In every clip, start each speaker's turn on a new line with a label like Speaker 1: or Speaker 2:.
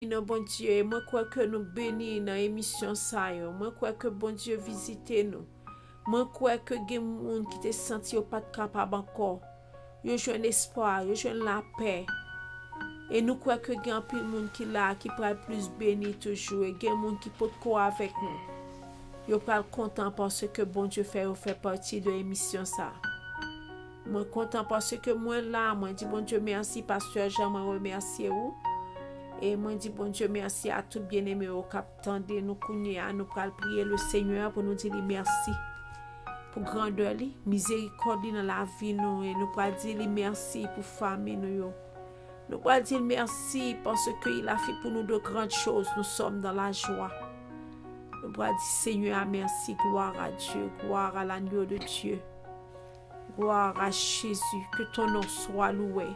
Speaker 1: Non, bon Dieu, moi crois que nous bénis dans l'émission ça yo. Moi crois que bon Dieu visite nous. Moi crois que gen moun qui te senti au pas capable encore. Yo joine espoir, yo joine la paix. Et nous crois que gen pile moun qui là qui pral plus béni toujours et gen moun qui peut quoi avec nous. Yo pral content parce que bon Dieu fait partie de l'émission ça. Moi content parce que moi là, moi dis bon Dieu merci pasteur Jean, moi remercie vous. Et moi dis bon Dieu merci à tout bien-aimé au cap tendez nous kounya nous pral prier le Seigneur pour nous dire merci pour grandeur li, miséricorde dans la vie nous et nous pral dire merci pour famille nous yo. Nous pral dire merci parce que il a fait pour nous de grandes choses, nous sommes dans la joie. Nous pral dire Seigneur merci, gloire à Dieu, gloire à l'agneau de Dieu. Gloire à Jésus, que ton nom soit loué.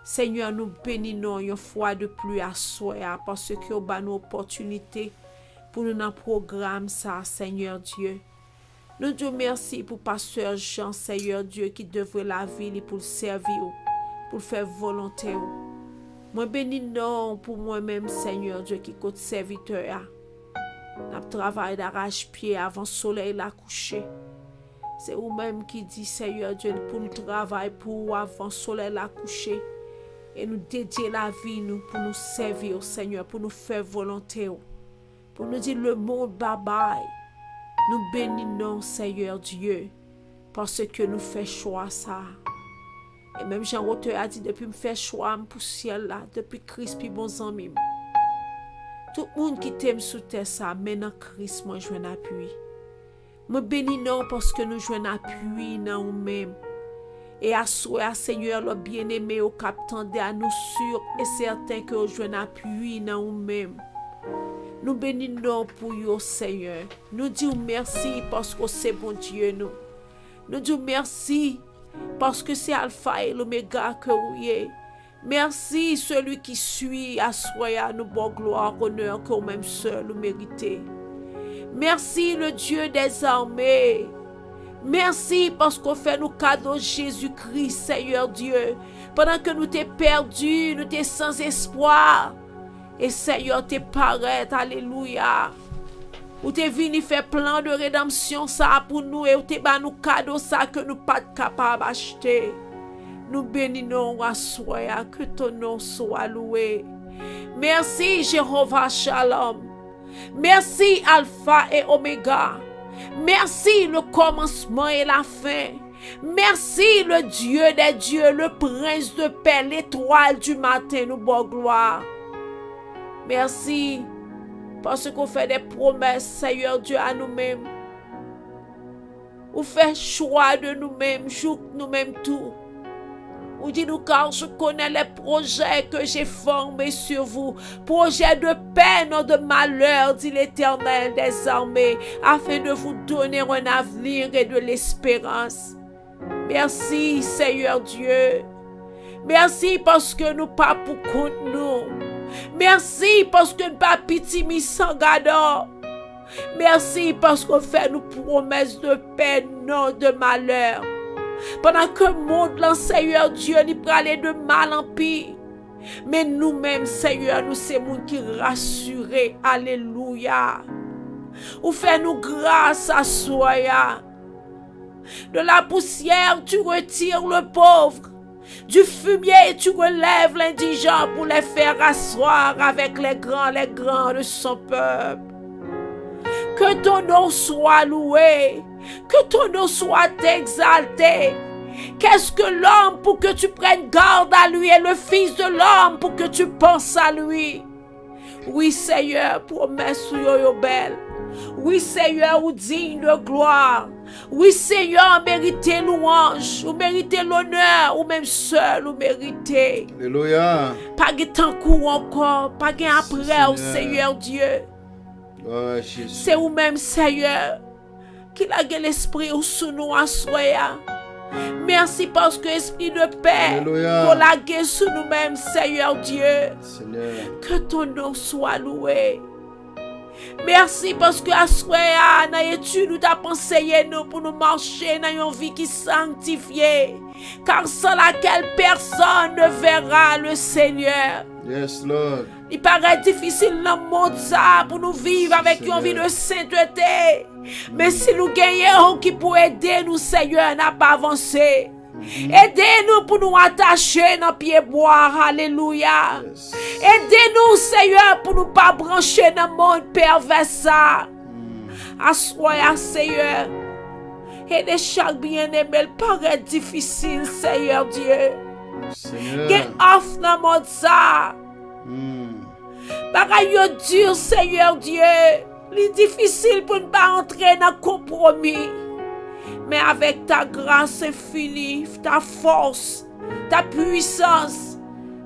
Speaker 1: Seigneur, nous bénissons une fois de plus à soi parce que nous avons une opportunité pour nous dans le programme, ça, Seigneur Dieu. Nous disons merci pour pasteur Jean, Seigneur Dieu, qui devrait la vie pour le servir, pour faire volonté. Moi bénissons pour moi-même, Seigneur Dieu, qui est serviteur. Nous travaillons d'arrache-pied avant le soleil la coucher. C'est vous-même qui dit, Seigneur Dieu, pour nous travailler pour avant le soleil la coucher. Et nous dédier la vie nous pour nous servir au Seigneur, pour nous faire volonté, pour nous dire le mot bye bye. Nous bénissons Seigneur Dieu parce que nous faisons choix ça. Et même Jean Roteur a dit depuis me faire choix pour ciel là, depuis Christ puis bon amis. Tout le monde qui t'aime sous terre ça, maintenant Christ moi joue un appui. Nous bénissons parce que nous jouons un appui dans nous-mêmes. Et à soi, Seigneur, le bien-aimé au cap tendez à nous sûr et certain que nous jouons un appui dans nous-mêmes. Nous bénissons pour vous, Seigneur. Nous disons merci parce que c'est bon Dieu nous. Nous disons merci parce que c'est Alpha et l'Oméga que vous êtes. Merci celui qui suit à soi, nous bon gloire, honneur que vous-même seul vous méritez. Merci le Dieu des armées. Merci parce qu'on fait nous cadeau Jésus-Christ, Seigneur Dieu. Pendant que nous t'es perdus, nous t'es sans espoir. Et Seigneur t'es paraît, alléluia. Ou t'es venu faire plan de rédemption ça pour nous et ou t'es bas nous cadeau ça que nous pas capables d'acheter. Nous bénissons à soi, que ton nom soit loué. Merci Jéhovah Shalom. Merci Alpha et Oméga. Merci le commencement et la fin. Merci le Dieu des dieux, le prince de paix, l'étoile du matin, nous bon gloire. Merci parce qu'on fait des promesses, Seigneur Dieu, à nous-mêmes. On fait choix de nous-mêmes, joue nous-mêmes tout. Ou dis-nous car je connais les projets que j'ai formés sur vous. Projets de paix, non de malheur, dit l'Éternel des armées, afin de vous donner un avenir et de l'espérance. Merci Seigneur Dieu. Merci parce que nous pas pour compte nous. Merci parce que nous pas pitié sans gardant. Merci parce qu'on fait nous promesses de paix, non de malheur. Pendant que le monde, le Seigneur Dieu, il peut aller de mal en pire. Mais nous-mêmes, Seigneur, nous sommes qui rassurés. Alléluia. Ou fais-nous grâce à soi. De la poussière, tu retires le pauvre. Du fumier, tu relèves l'indigent pour les faire asseoir avec les grands de son peuple. Que ton nom soit loué. Que ton nom soit exalté. Qu'est-ce que l'homme pour que tu prennes garde à lui et le fils de l'homme pour que tu penses à lui? Oui, Seigneur, promesse yo belle. Oui, Seigneur, ou digne de gloire. Oui, Seigneur, méritez louange, ou méritez l'honneur, ou même seul, ou méritez.
Speaker 2: Alléluia.
Speaker 1: Pas de temps court encore, pas de après, au Seigneur Dieu.
Speaker 2: Oh,
Speaker 1: c'est vous-même, Seigneur, qui a l'esprit sous nous à soi. Merci parce que l'esprit de paix qu'on l'a sous nous-mêmes, Seigneur Dieu.
Speaker 2: Seigneur.
Speaker 1: Que ton nom soit loué. Merci parce que à soi, dans l'étude, nous t'as conseillé nous pour nous marcher dans une vie qui sanctifiée. Car sans laquelle personne ne verra le Seigneur.
Speaker 2: Yes, Lord.
Speaker 1: Il paraît difficile dans le monde ça pour nous vivre avec une vie de sainteté. Mais si nous gagnons qui peut aider nous, Seigneur, n'a pas avancé. Aidez-nous pour nous attacher dans pied bois. Alléluia.
Speaker 2: Yes.
Speaker 1: Aidez-nous, Seigneur, pour nous pas brancher dans le monde pervers ça. Assoya, Seigneur. Aidez chaque bien-aimé. Il paraît difficile, Seigneur Dieu.
Speaker 2: Seigneur.
Speaker 1: Get off dans le monde ça. Bagay yo dur, Seigneur Dieu. C'est difficile pour ne pas entrer dans le compromis. Mais avec ta grâce infinie, ta force, ta puissance,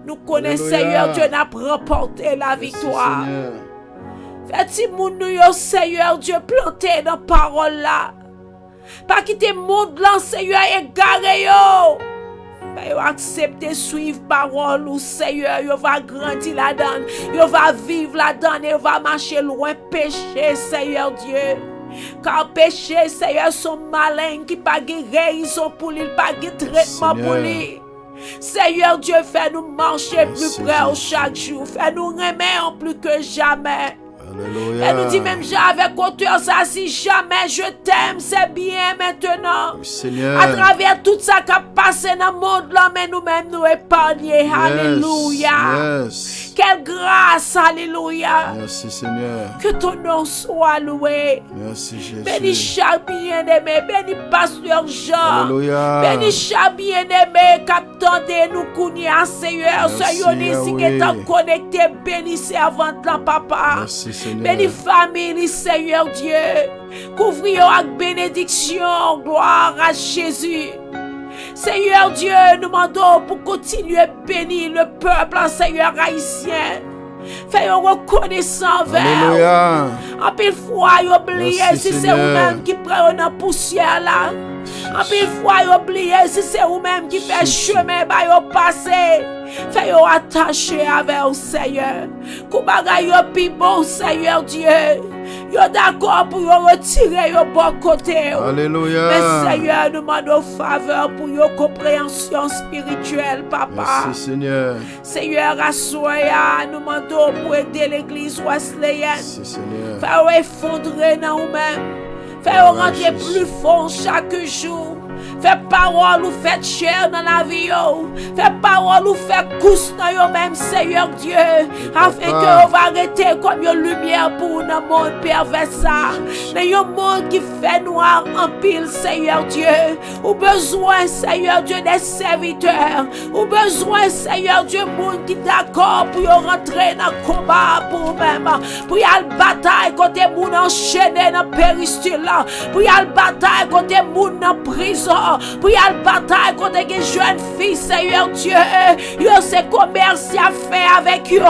Speaker 1: nous connaissons, Seigneur Dieu, n'a remporté la victoire. Fais-tu nous, Seigneur Dieu, planter dans la parole là. Pas quitter le monde là, Seigneur, égaré yo. Yo accepter suivre parole ou Seigneur, yo va grandir là-dedans, yo va vivre là-dedans et yo va marcher loin péché, Seigneur Dieu. Car péché, Seigneur, sont malins qui pas de raison pour lui, pas de traitement pour lui. Seigneur Dieu, fais-nous marcher plus près chaque jour, fais-nous aimer en plus que jamais. Elle nous dit même avec hauteur ça, si jamais je t'aime, c'est bien maintenant.
Speaker 2: Seigneur.
Speaker 1: À travers tout ça qui a passé dans le monde là, mais nous-mêmes nous épargner. Yes. Alléluia.
Speaker 2: Yes.
Speaker 1: Quelle grâce, alléluia.
Speaker 2: Merci Seigneur.
Speaker 1: Que ton nom soit loué.
Speaker 2: Merci Jésus.
Speaker 1: Bénis chaque bien-aimé, bénis pasteur Jean.
Speaker 2: Alléluia.
Speaker 1: Bénis chaque bien-aimé, captant de nous kounia, Seigneur. Soyez ici qui est connecté, bénis servante là, papa.
Speaker 2: Merci Seigneur.
Speaker 1: Bénis famille, Seigneur Dieu. Couvrir avec bénédiction, gloire à Jésus. Seigneur Dieu, nous demandons pour continuer à bénir le peuple, Seigneur haïtien. Fais-nous reconnaissant vers. En pile fois, oubliez si c'est vous-même qui prenez la poussière là. En pile fois, oubliez si c'est vous-même qui fait chemin, bah passer. Fais-nous attacher avec le Seigneur. Koubaga yo pi bon, Seigneur Dieu. Yo d'accord pour yo retirer yo bon côté.
Speaker 2: Alléluia.
Speaker 1: Mais Seigneur, nous demandons faveur pour yo compréhension spirituelle, papa.
Speaker 2: Merci Seigneur.
Speaker 1: Seigneur, assoya, nous demandons pour aider l'église wesleyenne.
Speaker 2: Merci Seigneur.
Speaker 1: Fais-nous effondrer dans nous-mêmes. Fais-nous rentrer plus fort chaque jour. Fais parole ou faites chair dans la vie. Fais parole ou faites couche dans yo même, Seigneur Dieu. Afin que vous va arrêter comme une lumière pour un monde pervers. Dans un monde qui fait noir en pile, Seigneur Dieu. Ou besoin, Seigneur Dieu, des serviteurs. Ou besoin, Seigneur Dieu, monde qui d'accord pour rentrer dans le combat pour vous-même. Pour y aller bataille côté monde enchaîné dans le péristyle. Pour y aller bataille côté monde dans prison. Pour y aller bataille contre les jeunes filles, Seigneur Dieu. Yo c'est commerce à faire avec yo.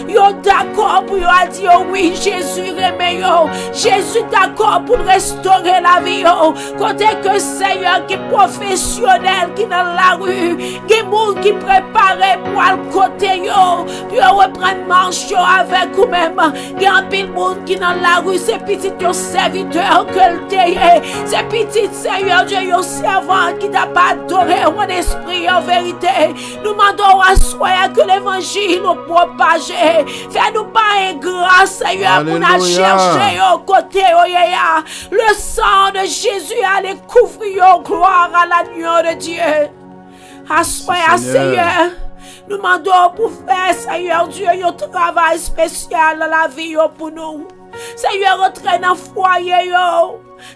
Speaker 1: Yo d'accord pour yo dire oui, Jésus remet yo. Jésus d'accord pour restaurer la vie yo. Côté que Seigneur qui professionnel qui dans la rue, qui monde qui préparé pour aller côté yo. Yo reprendre marche yo avec vous même. Il y a un pile monde qui dans la rue, c'est petit yo serviteur que le téye. C'est petit Seigneur Dieu yo servant qui t'a pas adoré en esprit en vérité. Nous demandons à soi que l'évangile nous propage. Fais-nous pas une grâce, Seigneur, pour nous chercher au côté. Le sang de Jésus allait couvrir, gloire à l'agneau de Dieu. Assoya, Seigneur. Nous demandons pour faire, Seigneur Dieu, un travail spécial dans la vie pour nous. Seigneur, rentrez dans le foyer.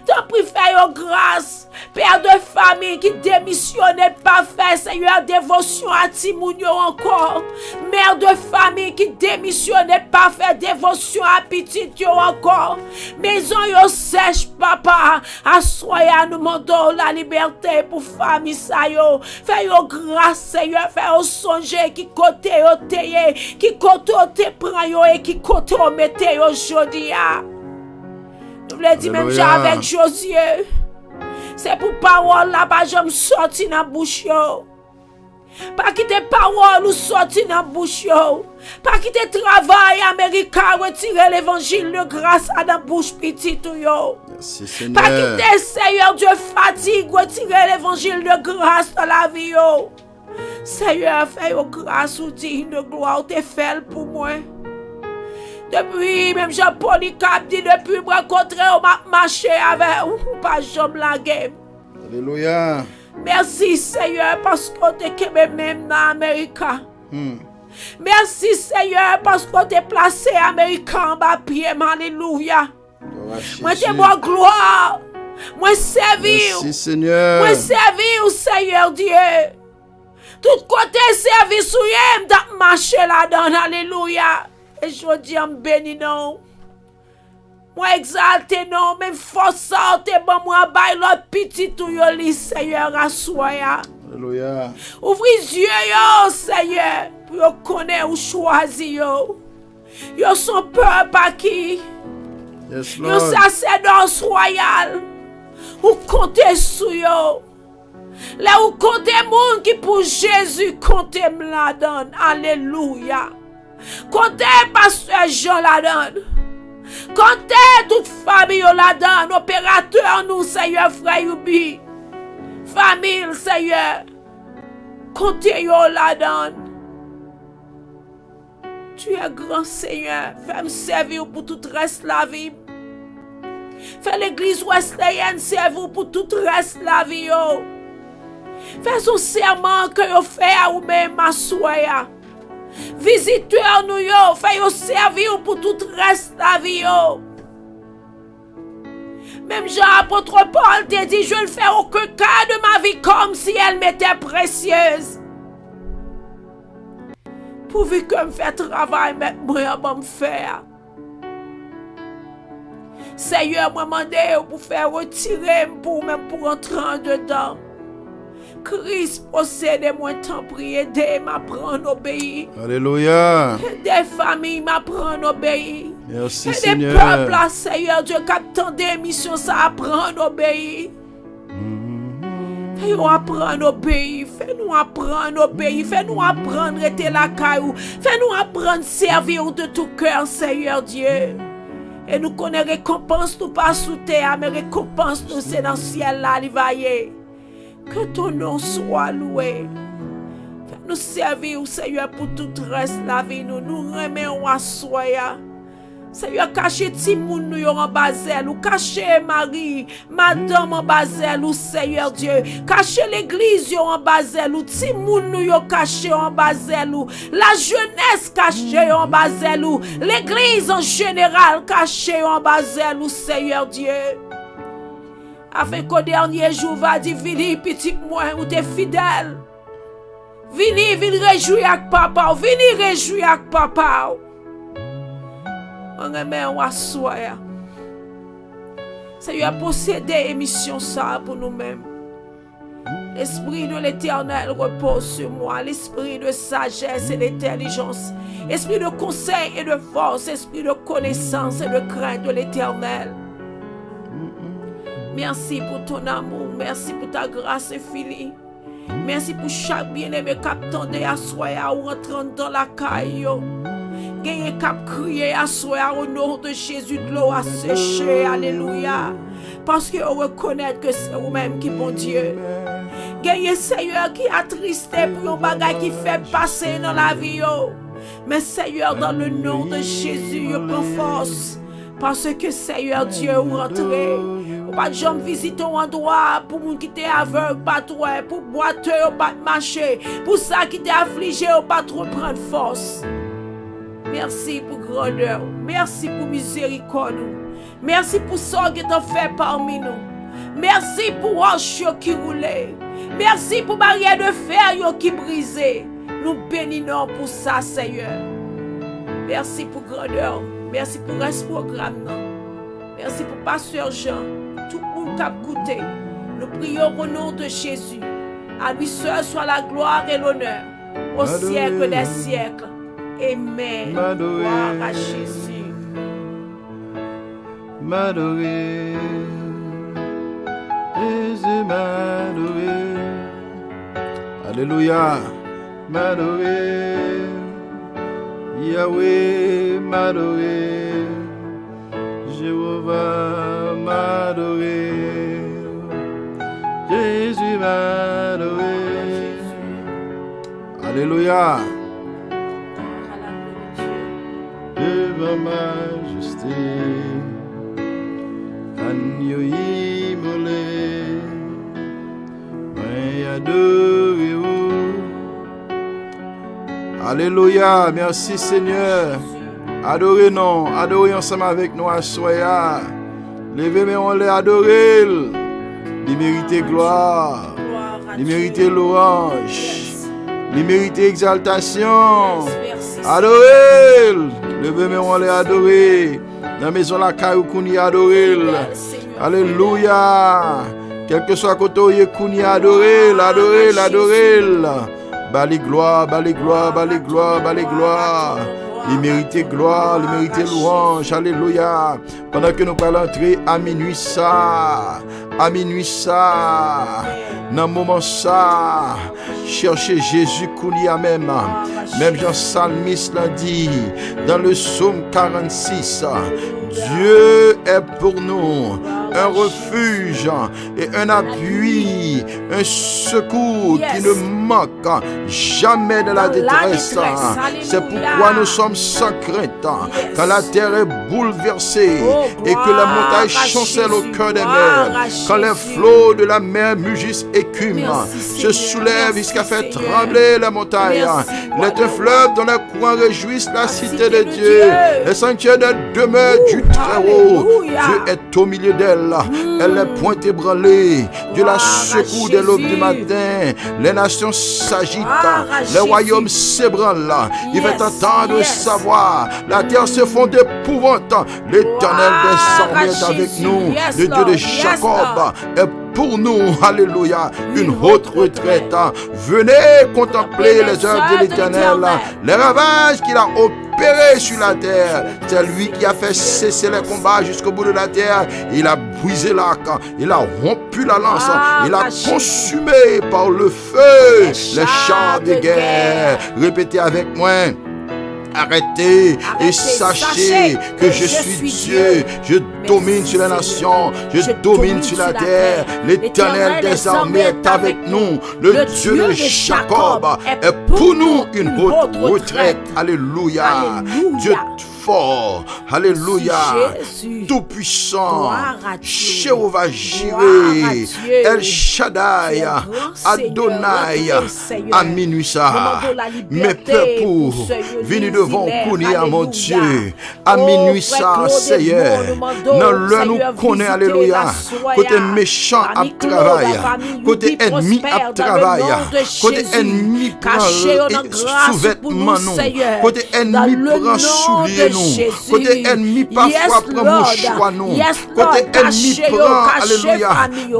Speaker 1: T'en prie, fais grâce. Père de famille qui démissionne pas fait, Seigneur, dévotion à Timounio encore. Mère de famille qui démissionne pas fait, dévotion à petit encore. Maison yo sèche, papa. Assoya, nous demandons la liberté pour famille ça yo. Fais yo grâce, Seigneur, fais yo songer qui côté yo teye, qui côté te prend yo et qui côté yo mette yo jodi ya. Nous voulons dire même avec Josué. C'est pour parole là, pas j'aime sortir dans la bouche. Pas quitter parole ou sortir dans la bouche. Pas quitter travail américain, retirer l'évangile de grâce à la bouche petite.
Speaker 2: Merci Seigneur.
Speaker 1: Pas quitter Seigneur Dieu fatigue, retirer l'évangile de grâce dans la vie. Seigneur, fais une grâce ou digne de gloire, t'es fait pour moi. Depuis, même Jean-Paul dit, depuis me rencontrer, on m'a marché avec ou pas jamais la game.
Speaker 2: Alléluia.
Speaker 1: Merci Seigneur parce qu'on te même dans l'Amérique. Merci Seigneur parce qu'on t'a placé Américain en bas pied. Alléluia. Moi te moi gloire. Moi servir.
Speaker 2: Merci Seigneur.
Speaker 1: Moi servir Seigneur Dieu. Tout côté servir sous yem dans marché là-dedans. Alléluia. Et je dis en béni non. Moi exalté non, même force te bon moi bail l'autre petit tout yo li Seigneur assoya.
Speaker 2: Alléluia.
Speaker 1: Ouvrir les yeux yo Seigneur pour yo connaître ou choisir yo. Yo son peuple à qui?
Speaker 2: Yes,
Speaker 1: Yo
Speaker 2: Lord.
Speaker 1: sacerdoce royal. Ou comptez sur yo. Là où comptez moun qui pour Jésus comptez la donne. Alléluia. Comptez pasteur Jean la donne. Comptez toute famille la donne. Opérateur nous Seigneur frère Youbi. Famille Seigneur. Comptez yo la donne. Tu es grand Seigneur. Fais-moi servir pour tout reste la vie. Fais l'église wesleyenne servir pour tout reste la vie. Yo. Fais son serment que yo fait à ou même ma soya. Visiteur nous yo. Fais yo servir pour tout reste la vie. Yo. Même Jean-Apôtre Paul te dit, je ne fais aucun cas de ma vie comme si elle m'était précieuse. Pourvu que me fait travail, mettre moi en me faire. Seigneur, moi demandé pour faire retirer pour même pour entrer en dedans. Christ possède moi temps prier, aider m'apprendre à obéir.
Speaker 2: Alléluia.
Speaker 1: Des familles m'apprendre à obéir.
Speaker 2: Merci
Speaker 1: Et des
Speaker 2: Seigneur.
Speaker 1: peuples, là, Seigneur Dieu, qui attendent des missions, ça apprendre à obéir. Fais-nous apprendre à obéir. Fais-nous apprendre à obéir. Fais-nous apprendre à être la caillou. Fais-nous apprendre à servir de tout cœur, Seigneur Dieu. Et nous connaissons récompense, nous pas sous terre, mais récompense, nous c'est dans le ciel là, l'Ivaillé. Que ton nom soit loué. Fais-nous servir, Seigneur, pour tout reste la vie. Nous remettons à soi. Seigneur, cachez Timoun nous en Basel, ou cachez Marie, Madame en Basel, ou Seigneur Dieu, cachez l'église en Basel, ou Timoun nous cachez en Basel, ou la jeunesse cachée en Basel, ou l'église en général cachée en Basel, ou Seigneur Dieu. Afin qu'au dernier jour va dire, vini petit moi, ou t'es fidèle. Vini réjouir avec papa, vini réjouir avec papa. On remet à soi. Seigneur, posséder émission ça pour nous-mêmes. L'esprit de l'Éternel repose sur moi. L'esprit de sagesse et d'intelligence. Esprit de conseil et de force. Esprit de connaissance et de crainte de l'Éternel. Merci pour ton amour. Merci pour ta grâce infinie. Merci pour chaque bien-aimé qui attendait à soi ou rentrant dans la caille. Gagnez cap crier à soi au nom de Jésus, de l'eau à sécher, alléluia. Parce que on reconnaît que c'est vous-même qui bon Dieu. Gagnez Seigneur qui a tristé pour un bagage qui fait passer dans la vie. Mais Seigneur, dans le nom de Jésus, je prends force. Parce que Seigneur Dieu, vous rentrez. Ou pas de jambes visiter un endroit pour moun qui t'est aveugle, pas toi, pour boiteux, pas marcher. Pour ça qui t'est affligé, pas trop prendre force. Merci pour grandeur. Merci pour miséricorde. Merci pour ça que tu as fait parmi nous. Merci pour roche qui roulait. Merci pour barrière de fer qui brisait. Nous bénissons pour ça, Seigneur. Merci pour grandeur. Merci pour ce programme. Merci pour Pasteur Jean. Tout le monde qui a goûté. Nous prions au nom de Jésus. À lui seul soit la gloire et l'honneur. Au siècle des siècles. Amen. Gloire à Jésus.
Speaker 2: M'adorer. Jésus m'adorer. Alléluia. M'adorer. Yahweh m'adorer. Jéhovah m'adorer. Jésus m'adorer. Alléluia.
Speaker 1: Gloire à la gloire de Dieu.
Speaker 2: Devant majesté, agneau immolé, moi adorez-vous. Alléluia, merci Seigneur. Adorez-nous, adorez ensemble avec nous à soya. Levez mais on les adorer. Il mérite gloire,
Speaker 1: Gloire à
Speaker 2: il
Speaker 1: Dieu.
Speaker 2: mérite louange,
Speaker 1: Yes.
Speaker 2: il mérite exaltation.
Speaker 1: Merci.
Speaker 2: Adorez. Levez mais on les adorer. Dans la maison la caille qu'on y adorer.
Speaker 1: Seigneur.
Speaker 2: Alléluia. Quel que soit côté où qu'on y adorer, l'adorer, l'adorer. Bali gloire, bali gloire, bali gloire, bali gloire. Il mérite gloire, il mérite louange. Alléluia. Pendant que nous allons entrer à minuit ça, dans le moment ça, chercher Jésus qu'on y a même. Même Jean Salmiste l'a dit dans le psaume 46. Dieu est pour nous un refuge et un appui, un secours qui ne manque jamais de la détresse. C'est pourquoi nous sommes sans crainte quand la terre est bouleversée et que la montagne chancelle au cœur des mers, quand les flots de la mer mugissent écume, se soulèvent jusqu'à faire trembler la montagne. Il est un fleuve dont les courants réjouissent la cité de Dieu, le sanctuaire de demeure du Très-Haut. Dieu est au milieu d'elle. Elle est point ébranlée. Dieu la secoue dès l'aube du matin. Les nations s'agitent. Les royaumes s'ébranlent. Il fait entendre sa voix. La terre se fond d'épouvante. L'Éternel des armées est avec nous. Le Dieu de Jacob est pour nous, alléluia, une haute retraite. Venez contempler les œuvres de l'Éternel, les ravages qu'il a opérés sur la terre. C'est lui qui a fait cesser les combats jusqu'au bout de la terre. Il a brisé l'arc, il a rompu la lance, il a consumé par le feu les chars de guerre. Répétez avec moi. Arrêtez et sachez que je suis Dieu. Je domine sur les nations, je domine sur la terre. L'Éternel des armées est avec nous. Le Dieu de Jacob est pour nous une haute retraite. Alléluia. Dieu fort. Alléluia. Tout puissant. Jéhovah Jireh. El Shaddai. Adonai. À minuit ça. Mes peuples venez devant Kounia, mon Dieu. À minuit ça, Seigneur. Dans l'heure nous connaît, alléluia. Côté méchant à travail. Côté ennemi à travail. Côté ennemi prend sous-vêtement nous. Côté ennemi prend soulier nous. Côté ennemi parfois prend mouchoir nous. Côté ennemi prend, alléluia,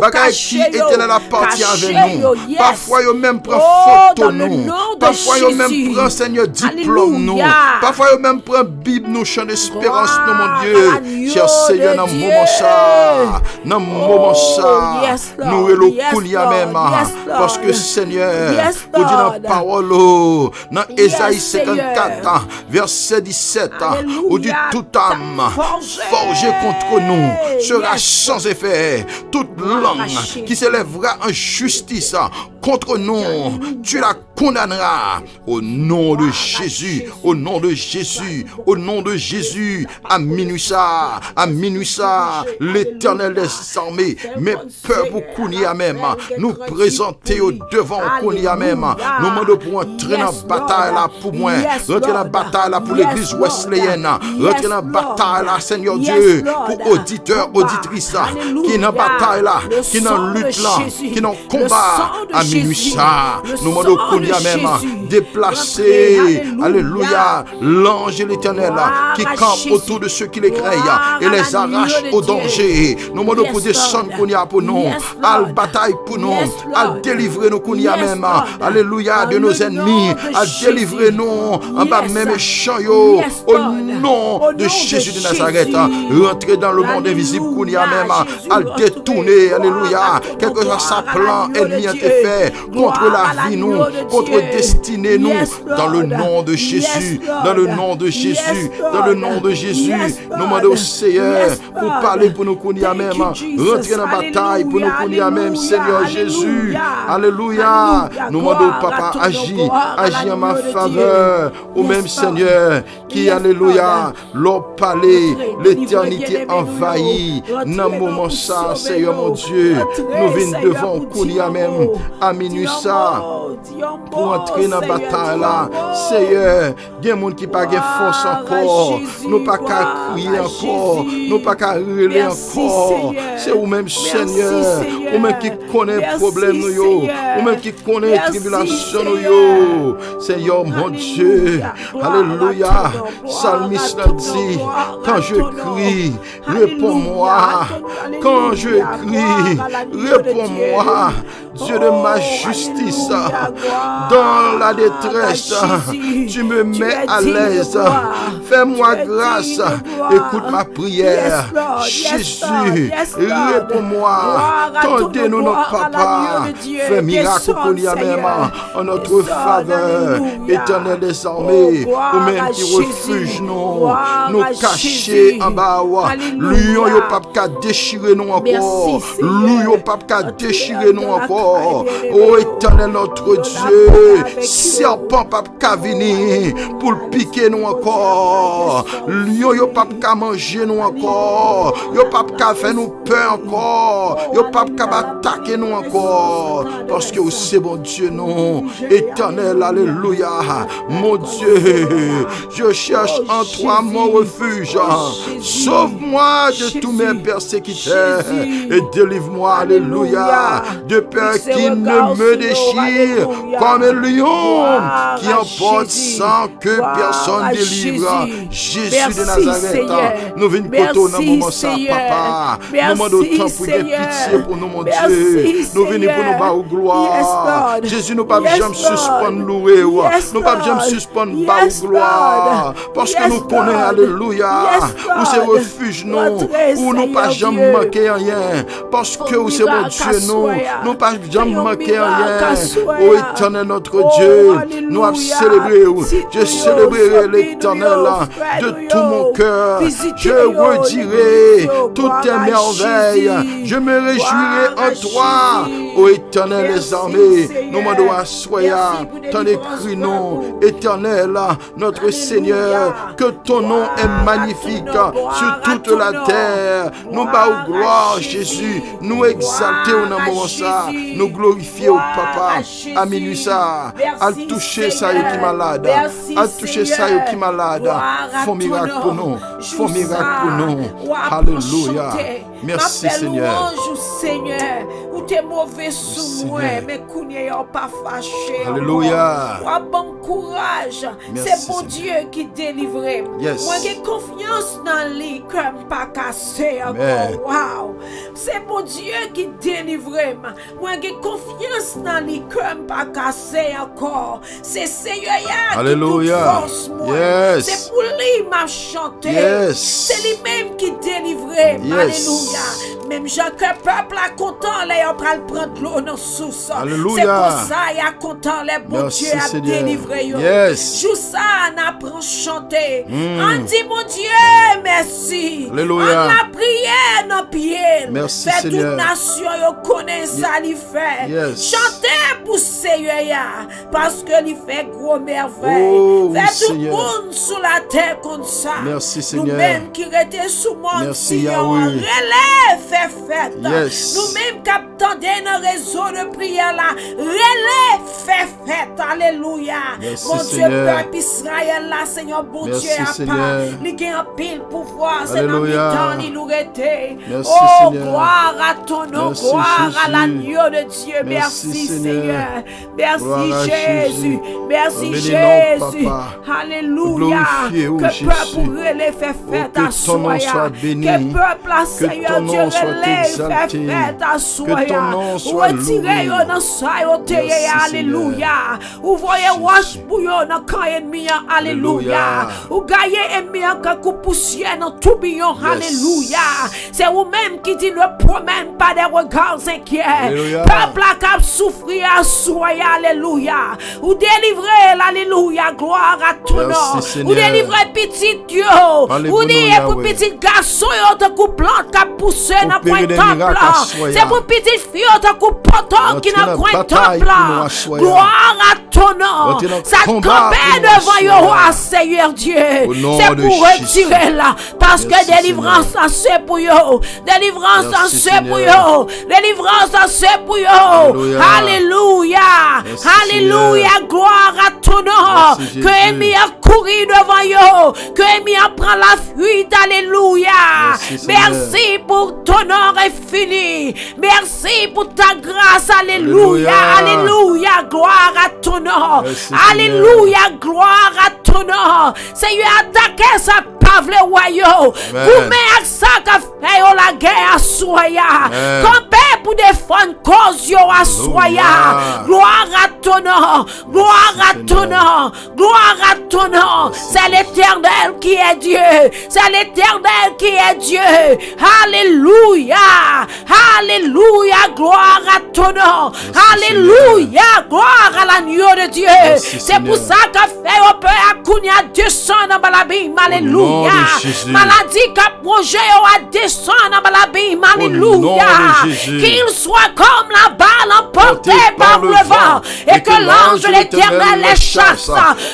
Speaker 2: bagaille qui était dans la partie avec nous. Parfois il même prend photo nous. Parfois il même prend Seigneur diplôme nous. Parfois il même prend Bible nous, chant d'espérance nous, mon Dieu. Cher Seigneur, dans le moment ça, dans le moment ça, nous le coulia même. Parce que Seigneur, vous dites dans la parole, dans Ésaïe 54, verset 17, vous dites toute âme forgée contre nous sera sans effet. Toute langue qui s'élèvera en justice contre nous, tu la condamneras au nom de Jésus, au nom de Jésus, au nom de Jésus. À minuit ça, l'Éternel des armées, mes peuples Kounia même, nous présenter au devant Kounia même. Nous demandons pour entrer dans la bataille là pour moi, rentrer dans la bataille là pour l'église wesleyenne, rentrer dans la bataille là, Seigneur Dieu, pour auditeurs, auditrices qui dans la bataille là, qui dans la lutte là, qui dans le combat. À minuit ça, nous demandons Kounia même déplacer, alléluia, l'ange de l'Éternel qui campe autour de ceux qui les craignent et les arrache au danger. Nous demandons pour descendre Kounia pour nous, à la bataille pour nous, à délivrer nous Kounia même, alléluia, de nos ennemis, à délivrer nous en bas même méchants yo, au nom de Jésus de Nazareth. Rentrer dans le monde invisible Kounia même, à détourner, alléluia, quel que soit sa plan ennemi a été fait contre la vie nous, contre destinée inclinez-nous dans le nom de Jésus, dans le nom de Jésus, dans le nom de Jésus. Nous demandons au Seigneur pour parler pour nous connaître même, rentrer dans la bataille pour nous connaître même, Seigneur Jésus. Alléluia. Nous demandons, Papa, agis en ma faveur, ou même Seigneur, qui, alléluia, leur palais, l'éternité envahie. Dans le moment ça, Seigneur mon Dieu, nous venons devant connaître même, à minuit ça, pour entrer dans la bataille là. Seigneur, il y a des gens qui n'ont pas de force encore, nous pas qu'à crier encore, nous pas qu'à hurler encore. C'est vous-même, Seigneur, vous-même qui connaît les problèmes, vous-même qui connaît les tribulations. Seigneur mon Dieu, alléluia. Psalmiste a dit, quand je crie, réponds-moi. Quand je crie, réponds-moi. Dieu de ma justice, dans la détresse, tu me mets à l'aise. Fais-moi grâce. Écoute ma prière. Jésus, réponds-moi. Tendez-nous notre papa. Fais miracle pour nous même en notre faveur. Éternel des armées, ou même qui refuge nous cacher en bas. Lion, yo pas qu'à déchirer nous encore. Lion, pas qu'à déchirer nous encore. Oh éternel notre Dieu, serpent pas qu'à venir pour piquer nous encore. Lion, yo pas qu'à manger nous encore. Yo pas qu'à faire nous peur encore. Yo pas qu'à attaquer nous encore. Parce que c'est bon Dieu non. Éternel, alléluia. Mon Dieu, je cherche en toi mon refuge. Sauve-moi de tous mes persécuteurs et délivre-moi, alléluia, de peur qui ne me déchire comme un lion qui emporte sans que personne délivre. Jésus de Nazareth, nous venons pour dans le moment ça, papa. Nous demandons autant pour des pitié pour nous, mon Dieu. Nous venons pour nous battre gloire. Jésus, nous ne pouvons jamais suspendre louer. Nous ne pouvons jamais suspendre battre gloire. Parce que nous connaissons, alléluia, où c'est refuge, non, où nous ne pouvons jamais manquer rien. Parce que où c'est mon Dieu, non, nous ne pouvons jamais manquer rien. Ô éternel notre Dieu, nous avons célébré. Je célébrerai l'éternel de tout mon cœur. Je redirai toutes tes merveilles. Je me réjouirai en toi. Ô éternel des armées, nous demandons à soya, ton écrit nom, éternel, notre Seigneur, que ton nom est magnifique sur toute la terre. Nous bas gloire, Jésus, nous exalter au moment ça, nous glorifier au papa, à minuit ça, à toucher ça qui est malade, à toucher ça qui est malade. Fais miracle pour nous, fais miracle pour nous. Alléluia. Merci Seigneur.
Speaker 1: Seigneur, ou t'es mauvais sous moi, mais qu'on n'y a pas fâché.
Speaker 2: Alléluia.
Speaker 1: Bon courage. C'est bon Dieu qui délivre. Moi j'ai confiance dans lui comme pas cassé encore. Wow. C'est bon Dieu qui délivre. Moi j'ai confiance dans lui comme pas cassé encore. C'est Seigneur qui nous force moi. C'est pour lui m'a chanté. C'est lui-même qui délivre. Alléluia. Même Jean que peuple a content, les on prend prendre l'eau dans source. C'est pour ça il a content les bon Dieu a délivré. Jou ça on apprend chanter. On dit mon Dieu merci.
Speaker 2: Alléluia.
Speaker 1: On a prié nos pieds.
Speaker 2: Merci
Speaker 1: fait
Speaker 2: Seigneur.
Speaker 1: Toute nation yo connaît ça lui fait. Chantez pour Seigneur parce que il fait gros merveilles. Fait tout le monde sur la terre comme ça.
Speaker 2: Merci Seigneur.
Speaker 1: Nous-mêmes qui étions sous mon
Speaker 2: Seigneur,
Speaker 1: relève fait fête. Nous-mêmes qui attendons nos réseaux de prière là, relève fait fête. Alléluia. Mon Dieu, peuple Israël là, Seigneur, bon Dieu, à part, il y a un pile pouvoir, c'est dans le temps, il nous était. Oh, gloire à ton nom, gloire à l'agneau de Dieu. Merci Seigneur. Merci Jésus. Merci Jésus. Alléluia. Que peuple relève fait fête à soi. Que peuple à Seigneur Dieu relève fait fête à soi. Retirez dans ça, alléluia. Ou voyez wash bouillon dans camp ennemi, alléluia. Ou gaillez ennemi en coup poussière dans tourbillon, alléluia. C'est vous-même qui dit ne promène pas des regards inquiets.
Speaker 2: Alléluia.
Speaker 1: Peuple a qu'à souffrir à soyer, alléluia. Ou délivrer, alléluia, gloire à ton nom.
Speaker 2: Merci, Seigneur.
Speaker 1: Ou délivrer petit Dieu.
Speaker 2: Parlez
Speaker 1: Ou
Speaker 2: pour nous,
Speaker 1: dire pour
Speaker 2: Yahweh.
Speaker 1: petit garçon, te coup plante qui a poussé dans le coin
Speaker 2: Opérer des
Speaker 1: temple.
Speaker 2: miracles à soyer.
Speaker 1: C'est pour petit fille, te coup poton qui
Speaker 2: Entrez
Speaker 1: dans le
Speaker 2: dans
Speaker 1: coin
Speaker 2: bataille
Speaker 1: temple.
Speaker 2: pour nous à soyer.
Speaker 1: Gloire à ton nom.
Speaker 2: Entrez dans
Speaker 1: Ça
Speaker 2: combat
Speaker 1: campait
Speaker 2: pour nous à
Speaker 1: devant
Speaker 2: soyer.
Speaker 1: Yahweh, Seigneur Dieu.
Speaker 2: Au nom
Speaker 1: C'est
Speaker 2: de
Speaker 1: pour
Speaker 2: Jésus.
Speaker 1: retirer là. Parce que
Speaker 2: Merci,
Speaker 1: délivrance, ça c'est pour yo. Délivrance, ça
Speaker 2: Merci,
Speaker 1: c'est pour
Speaker 2: Seigneur.
Speaker 1: yo. Délivrance, ça c'est pour yo.
Speaker 2: Alléluia.
Speaker 1: Alléluia.
Speaker 2: Merci,
Speaker 1: Alléluia.
Speaker 2: Seigneur.
Speaker 1: Gloire à ton nom.
Speaker 2: Merci,
Speaker 1: Que
Speaker 2: Jésus.
Speaker 1: Emi a couru devant yo. Que Emi a prend la fuite. Alléluia.
Speaker 2: Merci, Seigneur.
Speaker 1: Merci pour ton nom infini. Merci pour ta grâce. Alléluia.
Speaker 2: Alléluia.
Speaker 1: Alléluia. Gloire à ton nom.
Speaker 2: Merci,
Speaker 1: Alléluia. Gloire à ton nom. Seigneur, attaquez ça pavle royaume. Vous mettez ça qu'a fait la guerre à soya.
Speaker 2: Amen.
Speaker 1: Campez pour défendre cause yo à soya.
Speaker 2: Alléluia.
Speaker 1: Gloire à ton nom. Gloire à
Speaker 2: Merci,
Speaker 1: ton
Speaker 2: Seigneur.
Speaker 1: nom. Gloire à ton nom.
Speaker 2: Merci,
Speaker 1: C'est l'Éternel qui est Dieu. C'est l'Éternel qui est Dieu. Alléluia. Alléluia. Gloire à ton nom.
Speaker 2: Merci,
Speaker 1: Alléluia. Gloire à l'agneau de Dieu.
Speaker 2: Merci,
Speaker 1: C'est pour
Speaker 2: Seigneur.
Speaker 1: ça qu'a fait au peu à Kounia descendre dans l'abîme. Alléluia.
Speaker 2: de Jésus.
Speaker 1: Maladie qu'a projet à descendre dans l'abîme.
Speaker 2: nom
Speaker 1: Alléluia.
Speaker 2: de Jésus.
Speaker 1: Qu'il soit comme la balle emportée
Speaker 2: Porté
Speaker 1: par le vent. Et que l'ange de l'Éternel les chasse.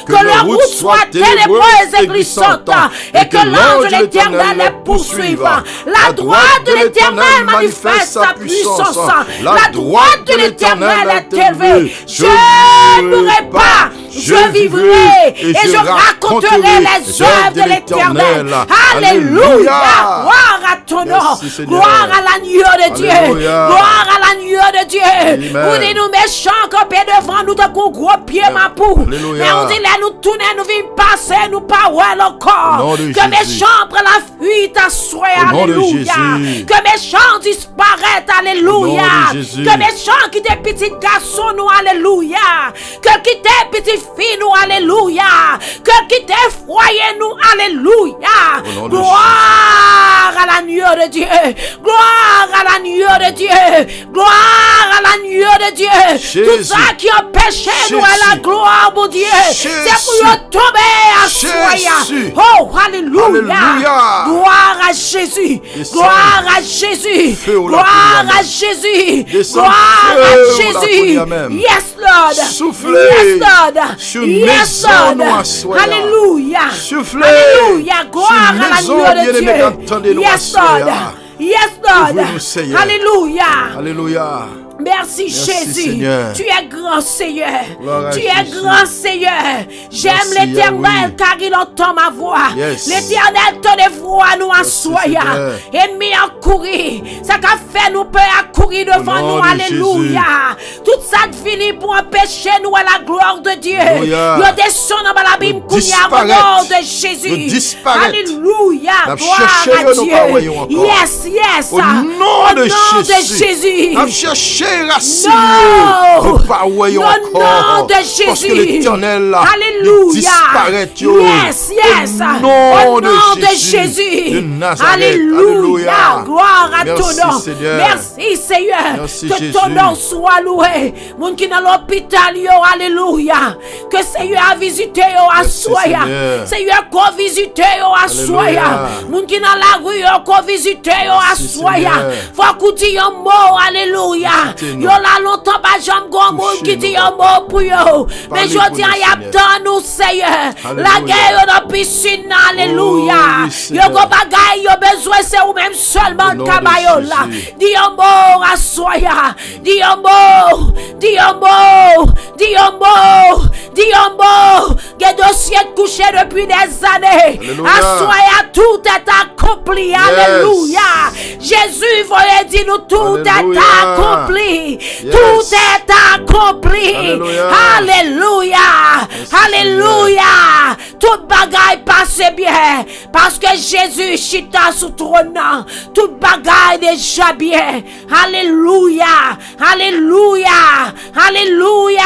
Speaker 1: Que leur route soit ténébreuse et glissante. Et que l'ange de l'Éternel les poursuive. La droite de l'Éternel manifeste sa puissance. La droite de l'Éternel est élevée. Je ne mourrai pas. Je vivrai et je raconterai les œuvres de l'Éternel. Alléluia. Gloire à ton nom.
Speaker 2: Merci, Seigneur.
Speaker 1: Gloire à l'agneau de Dieu.
Speaker 2: Alléluia.
Speaker 1: Gloire à l'agneau de Dieu.
Speaker 2: Amen.
Speaker 1: Vous dites nous méchants campés devant nous de gros pieds ma pou.
Speaker 2: Alléluia.
Speaker 1: Mais on dit là nous tourner, nous vivons passer, nous pas ouais encore.
Speaker 2: Au nom de
Speaker 1: Que
Speaker 2: Jésus.
Speaker 1: méchants prennent la fuite à soi.
Speaker 2: Au nom de
Speaker 1: Alléluia.
Speaker 2: Jésus.
Speaker 1: Que méchants disparaissent. Alléluia.
Speaker 2: Au nom de Jésus.
Speaker 1: Que méchants qui des petits garçons nous. Alléluia. Que qui des petites filles nous. Alléluia. Que qui des foyers nous. Alléluia.
Speaker 2: Au nom de
Speaker 1: Gloire à l'agneau de Dieu. Gloire à l'agneau de Dieu. Gloire à l'agneau de Dieu.
Speaker 2: Jésus.
Speaker 1: Tout ça qui a péché nous à la gloire, mon Dieu.
Speaker 2: Jésus.
Speaker 1: C'est pour nous tomber à soya.
Speaker 2: Jésus.
Speaker 1: Oh, alléluia.
Speaker 2: Alléluia.
Speaker 1: Gloire à Jésus.
Speaker 2: Descends.
Speaker 1: Gloire à Jésus.
Speaker 2: Feu au
Speaker 1: Gloire
Speaker 2: lapin,
Speaker 1: à Jésus.
Speaker 2: Descends.
Speaker 1: Gloire
Speaker 2: Feu
Speaker 1: à
Speaker 2: au
Speaker 1: Jésus.
Speaker 2: lapin, même.
Speaker 1: Yes, Lord.
Speaker 2: Soufflez
Speaker 1: Yes, Lord.
Speaker 2: sur une
Speaker 1: Yes,
Speaker 2: maison,
Speaker 1: Lord.
Speaker 2: nous, à soya.
Speaker 1: Alléluia.
Speaker 2: Soufflez
Speaker 1: Alléluia. Gloire
Speaker 2: sur une
Speaker 1: à
Speaker 2: maison,
Speaker 1: l'agneau de
Speaker 2: bien-aimés,
Speaker 1: Dieu.
Speaker 2: attendez-nous à
Speaker 1: Yes,
Speaker 2: soya.
Speaker 1: Lord. Yes, Lord.
Speaker 2: Ouvre-nous, Seigneur.
Speaker 1: Alléluia.
Speaker 2: Alléluia.
Speaker 1: Merci Jésus.
Speaker 2: Seigneur.
Speaker 1: Tu es grand Seigneur.
Speaker 2: Gloire à
Speaker 1: Tu es
Speaker 2: Jésus.
Speaker 1: grand Seigneur. J'aime
Speaker 2: Merci,
Speaker 1: l'Éternel
Speaker 2: Yahweh.
Speaker 1: car il entend ma voix.
Speaker 2: Yes.
Speaker 1: L'Éternel te dévoie à nous à soya.
Speaker 2: Seigneur.
Speaker 1: Ennemi à courir. Ça qu'a fait nous peur à courir devant
Speaker 2: nom
Speaker 1: nous.
Speaker 2: de
Speaker 1: Alléluia. Tout ça fini pour empêcher nous à la gloire de Dieu.
Speaker 2: Alléluia.
Speaker 1: Yo descend dans l'abîme
Speaker 2: Yo
Speaker 1: kounya au
Speaker 2: disparaître.
Speaker 1: nom de Jésus.
Speaker 2: Yo disparaître.
Speaker 1: Alléluia.
Speaker 2: N'a
Speaker 1: Gloire
Speaker 2: cherché,
Speaker 1: à
Speaker 2: yo, nous pas voyons
Speaker 1: Dieu.
Speaker 2: encore.
Speaker 1: Yes, yes.
Speaker 2: Au nom de Jésus.
Speaker 1: Jésus.
Speaker 2: N'a cherché racine.
Speaker 1: Non.
Speaker 2: Ne pas voyons
Speaker 1: Au
Speaker 2: encore.
Speaker 1: nom de Jésus.
Speaker 2: Parce que l'Éternel là,
Speaker 1: Alléluia.
Speaker 2: il disparaît. Yo.
Speaker 1: Yes, yes.
Speaker 2: Au nom
Speaker 1: de
Speaker 2: de
Speaker 1: Jésus.
Speaker 2: De Nazareth.
Speaker 1: Alléluia. Gloire à ton
Speaker 2: Merci,
Speaker 1: nom.
Speaker 2: Seigneur.
Speaker 1: Merci Seigneur.
Speaker 2: Merci,
Speaker 1: que
Speaker 2: Jésus.
Speaker 1: ton nom soit loué. Moun qui dans l'hôpital yo. Alléluia. Que Seigneur a visité yo à
Speaker 2: Merci,
Speaker 1: soya.
Speaker 2: Seigneur.
Speaker 1: Seigneur qu'on visite yo à soya.
Speaker 2: Alléluia.
Speaker 1: Moun qui dans la rue yo qu'on visite yo à
Speaker 2: Merci,
Speaker 1: soya.
Speaker 2: Seigneur.
Speaker 1: Faut qu'on dise un mot. Alléluia.
Speaker 2: Visitez-nous.
Speaker 1: Yo là longtemps pas jamais grand monde qui dit un mot pour yo. Mais je
Speaker 2: pour
Speaker 1: dis
Speaker 2: nous,
Speaker 1: y a
Speaker 2: Seigneur.
Speaker 1: dans nous Seigneur. La
Speaker 2: Alléluia.
Speaker 1: guerre dans piscine. Alléluia.
Speaker 2: Oh, oui, Seigneur.
Speaker 1: Yo go bagay yo besoin c'est ou même seulement
Speaker 2: Au nom de
Speaker 1: kabayo là.
Speaker 2: Jésus.
Speaker 1: Dis un mot à soya. Dis un mot. Dis un mot. Dis un mot. Dis un mot. Que dossier couché depuis des années.
Speaker 2: Alléluia.
Speaker 1: À soya tout est accompli. Alléluia. Jésus voulait dire nous tout
Speaker 2: Alléluia.
Speaker 1: est accompli.
Speaker 2: Yes.
Speaker 1: Tout est accompli.
Speaker 2: Alléluia.
Speaker 1: Alléluia. Alléluia. Toute bagaille passe bien. Parce que Jésus chita sous trône. Toute bagaille déjà bien. Alléluia. Alléluia. Alléluia.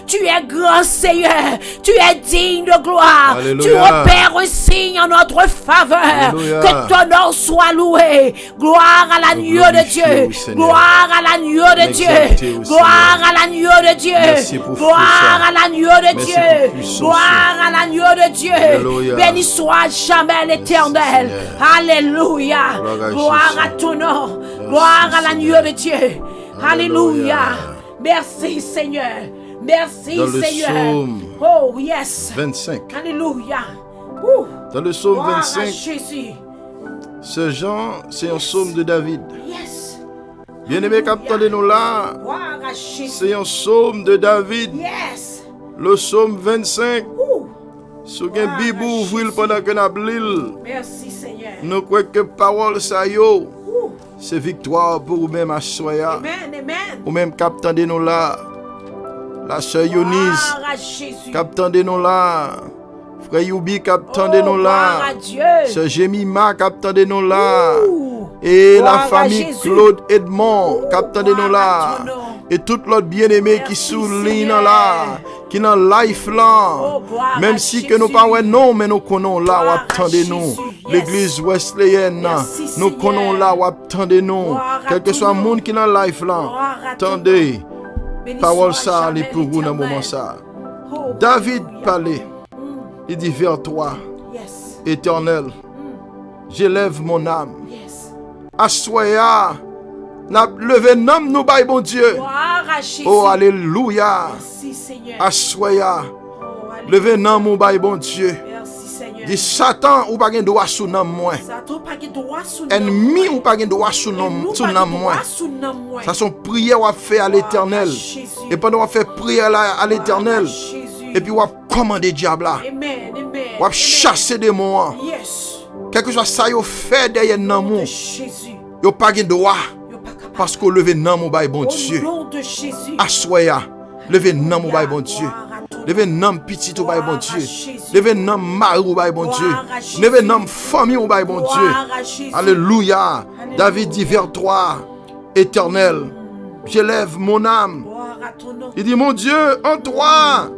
Speaker 1: Tu es grand Seigneur. Tu es digne de gloire.
Speaker 2: Alléluia.
Speaker 1: Tu opères un signe en notre faveur.
Speaker 2: Alléluia.
Speaker 1: Que ton nom soit loué. Gloire Gloire à l'agneau de
Speaker 2: glorifier au
Speaker 1: Dieu.
Speaker 2: Seigneur.
Speaker 1: Gloire à l'agneau de
Speaker 2: L'exalter
Speaker 1: Dieu.
Speaker 2: au
Speaker 1: Gloire
Speaker 2: Seigneur.
Speaker 1: à l'agneau de Dieu.
Speaker 2: Merci pour
Speaker 1: Gloire
Speaker 2: ça.
Speaker 1: à l'agneau de
Speaker 2: Merci
Speaker 1: Dieu.
Speaker 2: pour puissance.
Speaker 1: Gloire à l'agneau de Dieu.
Speaker 2: Alléluia.
Speaker 1: Béni soit jamais l'Éternel.
Speaker 2: Seigneur.
Speaker 1: Alléluia.
Speaker 2: Gloire à
Speaker 1: Gloire
Speaker 2: Jésus.
Speaker 1: à ton nom. Gloire à l'agneau
Speaker 2: Seigneur.
Speaker 1: de Dieu.
Speaker 2: Alléluia.
Speaker 1: Alléluia. Merci Seigneur. Merci
Speaker 2: Dans le
Speaker 1: Seigneur.
Speaker 2: psaume
Speaker 1: Oh yes.
Speaker 2: 25.
Speaker 1: Alléluia. Ouh.
Speaker 2: Dans le psaume
Speaker 1: Gloire à
Speaker 2: 25,
Speaker 1: Jésus.
Speaker 2: ce Jean, c'est un psaume de David.
Speaker 1: Yes.
Speaker 2: Bien-aimé, captez-nous là.
Speaker 1: Gloire à Jésus.
Speaker 2: C'est un psaume de David.
Speaker 1: Yes.
Speaker 2: Le psaume 25.
Speaker 1: Ouh.
Speaker 2: Si vous avez Bible ouvrir pendant que nous avons
Speaker 1: Merci Seigneur.
Speaker 2: nous croyons que parole ça yo,
Speaker 1: Ouh.
Speaker 2: c'est victoire pour vous-même à soya.
Speaker 1: Amen. Amen.
Speaker 2: Ou même captez nous là. La sœur Yonis,
Speaker 1: Gloire à Jésus.
Speaker 2: captez nous là. Frère Youbi, captez
Speaker 1: Oh,
Speaker 2: nous
Speaker 1: gloire à
Speaker 2: là.
Speaker 1: Dieu.
Speaker 2: Sœur Jemima, captez nous là.
Speaker 1: Ouh.
Speaker 2: Et
Speaker 1: Gloire
Speaker 2: la
Speaker 1: à
Speaker 2: famille
Speaker 1: Jésus.
Speaker 2: Claude Edmond,
Speaker 1: Oh,
Speaker 2: captez
Speaker 1: gloire
Speaker 2: nous là.
Speaker 1: à ton nom.
Speaker 2: Et tout l'autre bien-aimé qui
Speaker 1: Merci,
Speaker 2: souligne
Speaker 1: Seigneur.
Speaker 2: là, qui dans life là.
Speaker 1: Oh, gloire
Speaker 2: Même
Speaker 1: à
Speaker 2: si
Speaker 1: Jésus.
Speaker 2: que nous pas ouais non, mais nous connaissons là, ou
Speaker 1: Gloire à
Speaker 2: attendez-nous.
Speaker 1: Jésus, yes.
Speaker 2: L'église wesleyenne,
Speaker 1: Merci,
Speaker 2: nous
Speaker 1: Seigneur.
Speaker 2: connaissons là, ou attendez-nous.
Speaker 1: Gloire à
Speaker 2: Quel que
Speaker 1: ton
Speaker 2: soit le
Speaker 1: nom.
Speaker 2: monde qui dans life là,
Speaker 1: Gloire à ton
Speaker 2: attendez.
Speaker 1: Béni
Speaker 2: Parole
Speaker 1: soit
Speaker 2: ça,
Speaker 1: jamais
Speaker 2: les pour vous dans le
Speaker 1: l'Éternel.
Speaker 2: moment ça.
Speaker 1: Oh,
Speaker 2: David
Speaker 1: alléluia.
Speaker 2: parlait, il dit vers toi,
Speaker 1: Yes.
Speaker 2: Éternel, j'élève mon âme.
Speaker 1: Yes.
Speaker 2: Assoya, n'a levé nom nous bail bon Dieu.
Speaker 1: Gloire à Jésus.
Speaker 2: Oh alléluia.
Speaker 1: Merci Seigneur.
Speaker 2: Assoya,
Speaker 1: Oh, alléluia.
Speaker 2: levé nom mon bail bon Dieu.
Speaker 1: Merci Seigneur.
Speaker 2: Dit Satan ou pas gen droit sous nom moi.
Speaker 1: Satan pas de droit sous nous.
Speaker 2: Ennemi ou pas gen droit sous nom moi.
Speaker 1: Sous nom moi.
Speaker 2: Ça son prière ou fait à l'éternel. Et pendant qu'on fait prière là à l'éternel, et puis on commander diable là.
Speaker 1: Amen. Amen.
Speaker 2: On chasser des démons.
Speaker 1: Yes.
Speaker 2: Quel que soit ça yo fait derrière nom
Speaker 1: De
Speaker 2: mon,
Speaker 1: Jésus.
Speaker 2: yo pas gen droit
Speaker 1: Yo pas capable.
Speaker 2: parce qu'on levé nom mon bail bon Dieu.
Speaker 1: Au nom de Jésus.
Speaker 2: Assoya, levé nom mon bail bon Dieu.
Speaker 1: Gloire à ton nom.
Speaker 2: Levé nom petit au bail bon
Speaker 1: Gloire à
Speaker 2: Dieu.
Speaker 1: Jésus.
Speaker 2: Levé nom mari au bail bon Dieu.
Speaker 1: Gloire à Jésus.
Speaker 2: Levé nom famille au bail bon Dieu.
Speaker 1: Gloire à Jésus.
Speaker 2: Alléluia.
Speaker 1: Alléluia.
Speaker 2: David dit vers toi, Éternel, j'élève mon âme.
Speaker 1: Gloire à ton nom.
Speaker 2: Il dit, mon Dieu, en toi,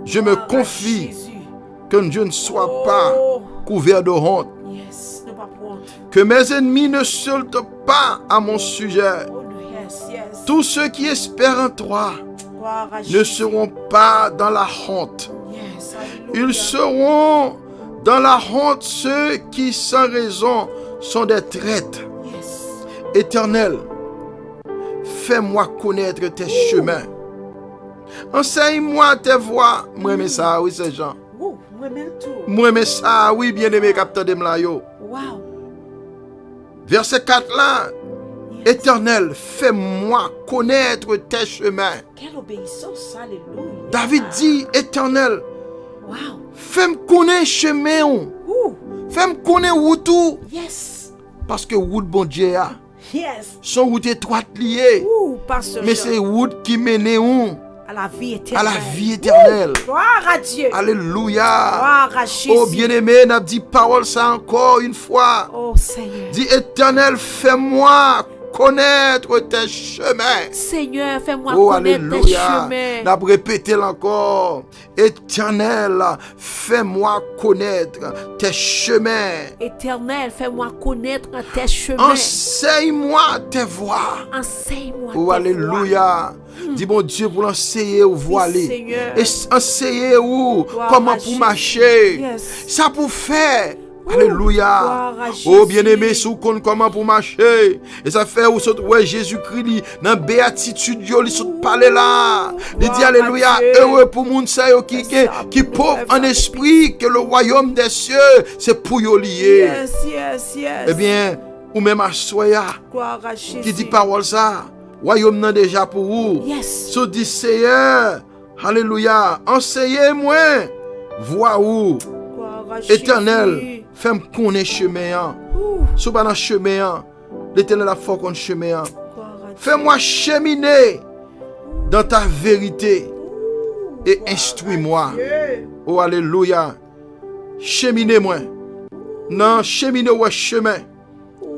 Speaker 2: je me
Speaker 1: Gloire à
Speaker 2: confie
Speaker 1: Jésus.
Speaker 2: que je ne sois pas
Speaker 1: Oh.
Speaker 2: couvert de honte.
Speaker 1: Yes. Ne pas pour honte.
Speaker 2: Que mes ennemis ne sautent pas à mon sujet.
Speaker 1: Oh, yes, yes.
Speaker 2: Tous ceux qui espèrent en toi
Speaker 1: Gloire à
Speaker 2: ne
Speaker 1: Jésus.
Speaker 2: seront pas dans la honte.
Speaker 1: Yes. Alléluia.
Speaker 2: Ils seront dans la honte ceux qui sans raison sont des traîtres.
Speaker 1: Yes.
Speaker 2: Éternel, fais-moi connaître tes chemins. Enseigne-moi tes voies. Moi, aime ça, oui, c'est Jean.
Speaker 1: Ouh, moi-même tout.
Speaker 2: Moi, aime ça, oui, bien-aimé, capteur de Mlayo.
Speaker 1: Wow.
Speaker 2: Verset 4 là.
Speaker 1: Yes.
Speaker 2: Éternel, fais-moi connaître tes chemins.
Speaker 1: Quelle obéissance. Alléluia.
Speaker 2: David dit, Éternel,
Speaker 1: Wow.
Speaker 2: fais-moi connaître chemin.
Speaker 1: Ouh.
Speaker 2: Fais-moi connaître route.
Speaker 1: Yes.
Speaker 2: Parce que route bon Dieu a.
Speaker 1: Yes.
Speaker 2: Son route étroite liée.
Speaker 1: Ouh, pasteur
Speaker 2: Mais
Speaker 1: Jean.
Speaker 2: c'est route qui mène où?
Speaker 1: À la vie
Speaker 2: À
Speaker 1: éternelle.
Speaker 2: la vie éternelle.
Speaker 1: Ouh, gloire à Dieu.
Speaker 2: Alléluia.
Speaker 1: Gloire à Jésus.
Speaker 2: Oh bien-aimé, n'a dit parole ça encore une fois.
Speaker 1: Oh Seigneur.
Speaker 2: Dis Éternel, fais-moi connaître tes chemins.
Speaker 1: Seigneur, fais-moi
Speaker 2: Oh
Speaker 1: connaître tes
Speaker 2: alléluia.
Speaker 1: chemins.
Speaker 2: N'a répété encore. Éternel, fais-moi connaître tes chemins.
Speaker 1: Éternel, fais-moi connaître tes chemins.
Speaker 2: Enseigne-moi tes voies.
Speaker 1: Enseigne-moi
Speaker 2: Oh
Speaker 1: tes
Speaker 2: alléluia. Dis mon Dieu pour l'enseigner où vous
Speaker 1: Oui,
Speaker 2: aller.
Speaker 1: Seigneur.
Speaker 2: Et enseigner où
Speaker 1: Gloire
Speaker 2: comment
Speaker 1: à
Speaker 2: pour
Speaker 1: Jésus.
Speaker 2: marcher.
Speaker 1: Yes.
Speaker 2: Ça pour faire. Alléluia.
Speaker 1: Gloire à
Speaker 2: Oh
Speaker 1: Jésus.
Speaker 2: bien-aimé, sous compte comment pour marcher. Et ça fait où saute ouais Jésus-Christ li dans béatitude yo li saute parler là. Il dit
Speaker 1: Gloire à
Speaker 2: alléluia,
Speaker 1: Dieu.
Speaker 2: heureux pour moun sa yo qui
Speaker 1: C'est ça,
Speaker 2: pauvre
Speaker 1: pour
Speaker 2: en
Speaker 1: le
Speaker 2: esprit que le royaume des cieux c'est pour yo lié.
Speaker 1: Yes, yes, yes.
Speaker 2: Eh bien, ou même à soya
Speaker 1: Gloire à Jésus.
Speaker 2: qui dit parole ça. Royaume nan déjà pour vous.
Speaker 1: Yes.
Speaker 2: So dit Seigneur, alléluia, enseignez-moi, vois où,
Speaker 1: Gloire à Jésus.
Speaker 2: Éternel, fais-moi connaître chemin.
Speaker 1: Ouh,
Speaker 2: Sous pas dans chemin, l'Éternel a fort qu'on chemin.
Speaker 1: gloire à Dieu.
Speaker 2: Fais-moi cheminer dans ta vérité et instruis-moi.
Speaker 1: Dieu.
Speaker 2: Oh alléluia, cheminez-moi. Non, cheminez ouais chemin.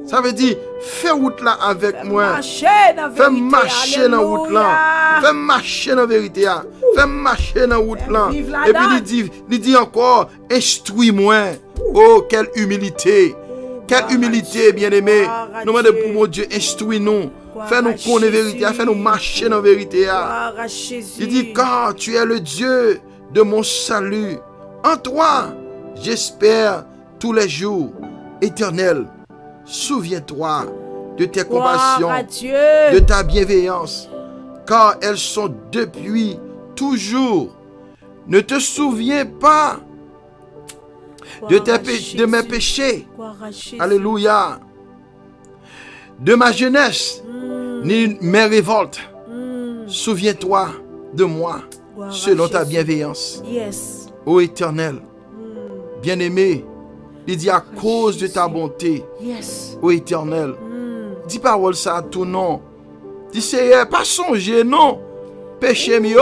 Speaker 2: Ça veut dire, fais route là avec moi.
Speaker 1: Marcher dans
Speaker 2: Fais
Speaker 1: vérité.
Speaker 2: marcher dans route là.
Speaker 1: Alléluia.
Speaker 2: Fais marcher dans vérité là. Fais marcher dans route là.
Speaker 1: Vive la
Speaker 2: Et puis
Speaker 1: date.
Speaker 2: il dit encore, instruis-moi. Oh, quelle humilité. Quelle humilité, bien-aimé. Nous demandons pour mon Dieu, instruis-nous. Fais-nous connaître la vérité, fais-nous marcher dans la vérité.
Speaker 1: Gloire à Jésus.
Speaker 2: Il dit, car tu es le Dieu de mon salut. En toi, j'espère tous les jours. Éternel, souviens-toi de tes
Speaker 1: Gloire
Speaker 2: compassions,
Speaker 1: à Dieu.
Speaker 2: de ta bienveillance, car elles sont depuis toujours. Ne te souviens pas de,
Speaker 1: Gloire à
Speaker 2: de mes
Speaker 1: Jésus.
Speaker 2: péchés.
Speaker 1: Gloire à Jésus.
Speaker 2: Alléluia. De ma jeunesse, ni mes révoltes. Souviens-toi de moi,
Speaker 1: Gloire à
Speaker 2: selon ta
Speaker 1: Jésus.
Speaker 2: bienveillance.
Speaker 1: Yes.
Speaker 2: Ô Éternel, bien-aimé, il dit à cause de ta
Speaker 1: Jésus.
Speaker 2: bonté,
Speaker 1: Yes.
Speaker 2: ô Éternel, dis parole ça à tout nom. Dis Seigneur, pas songer, non. Péché mieux.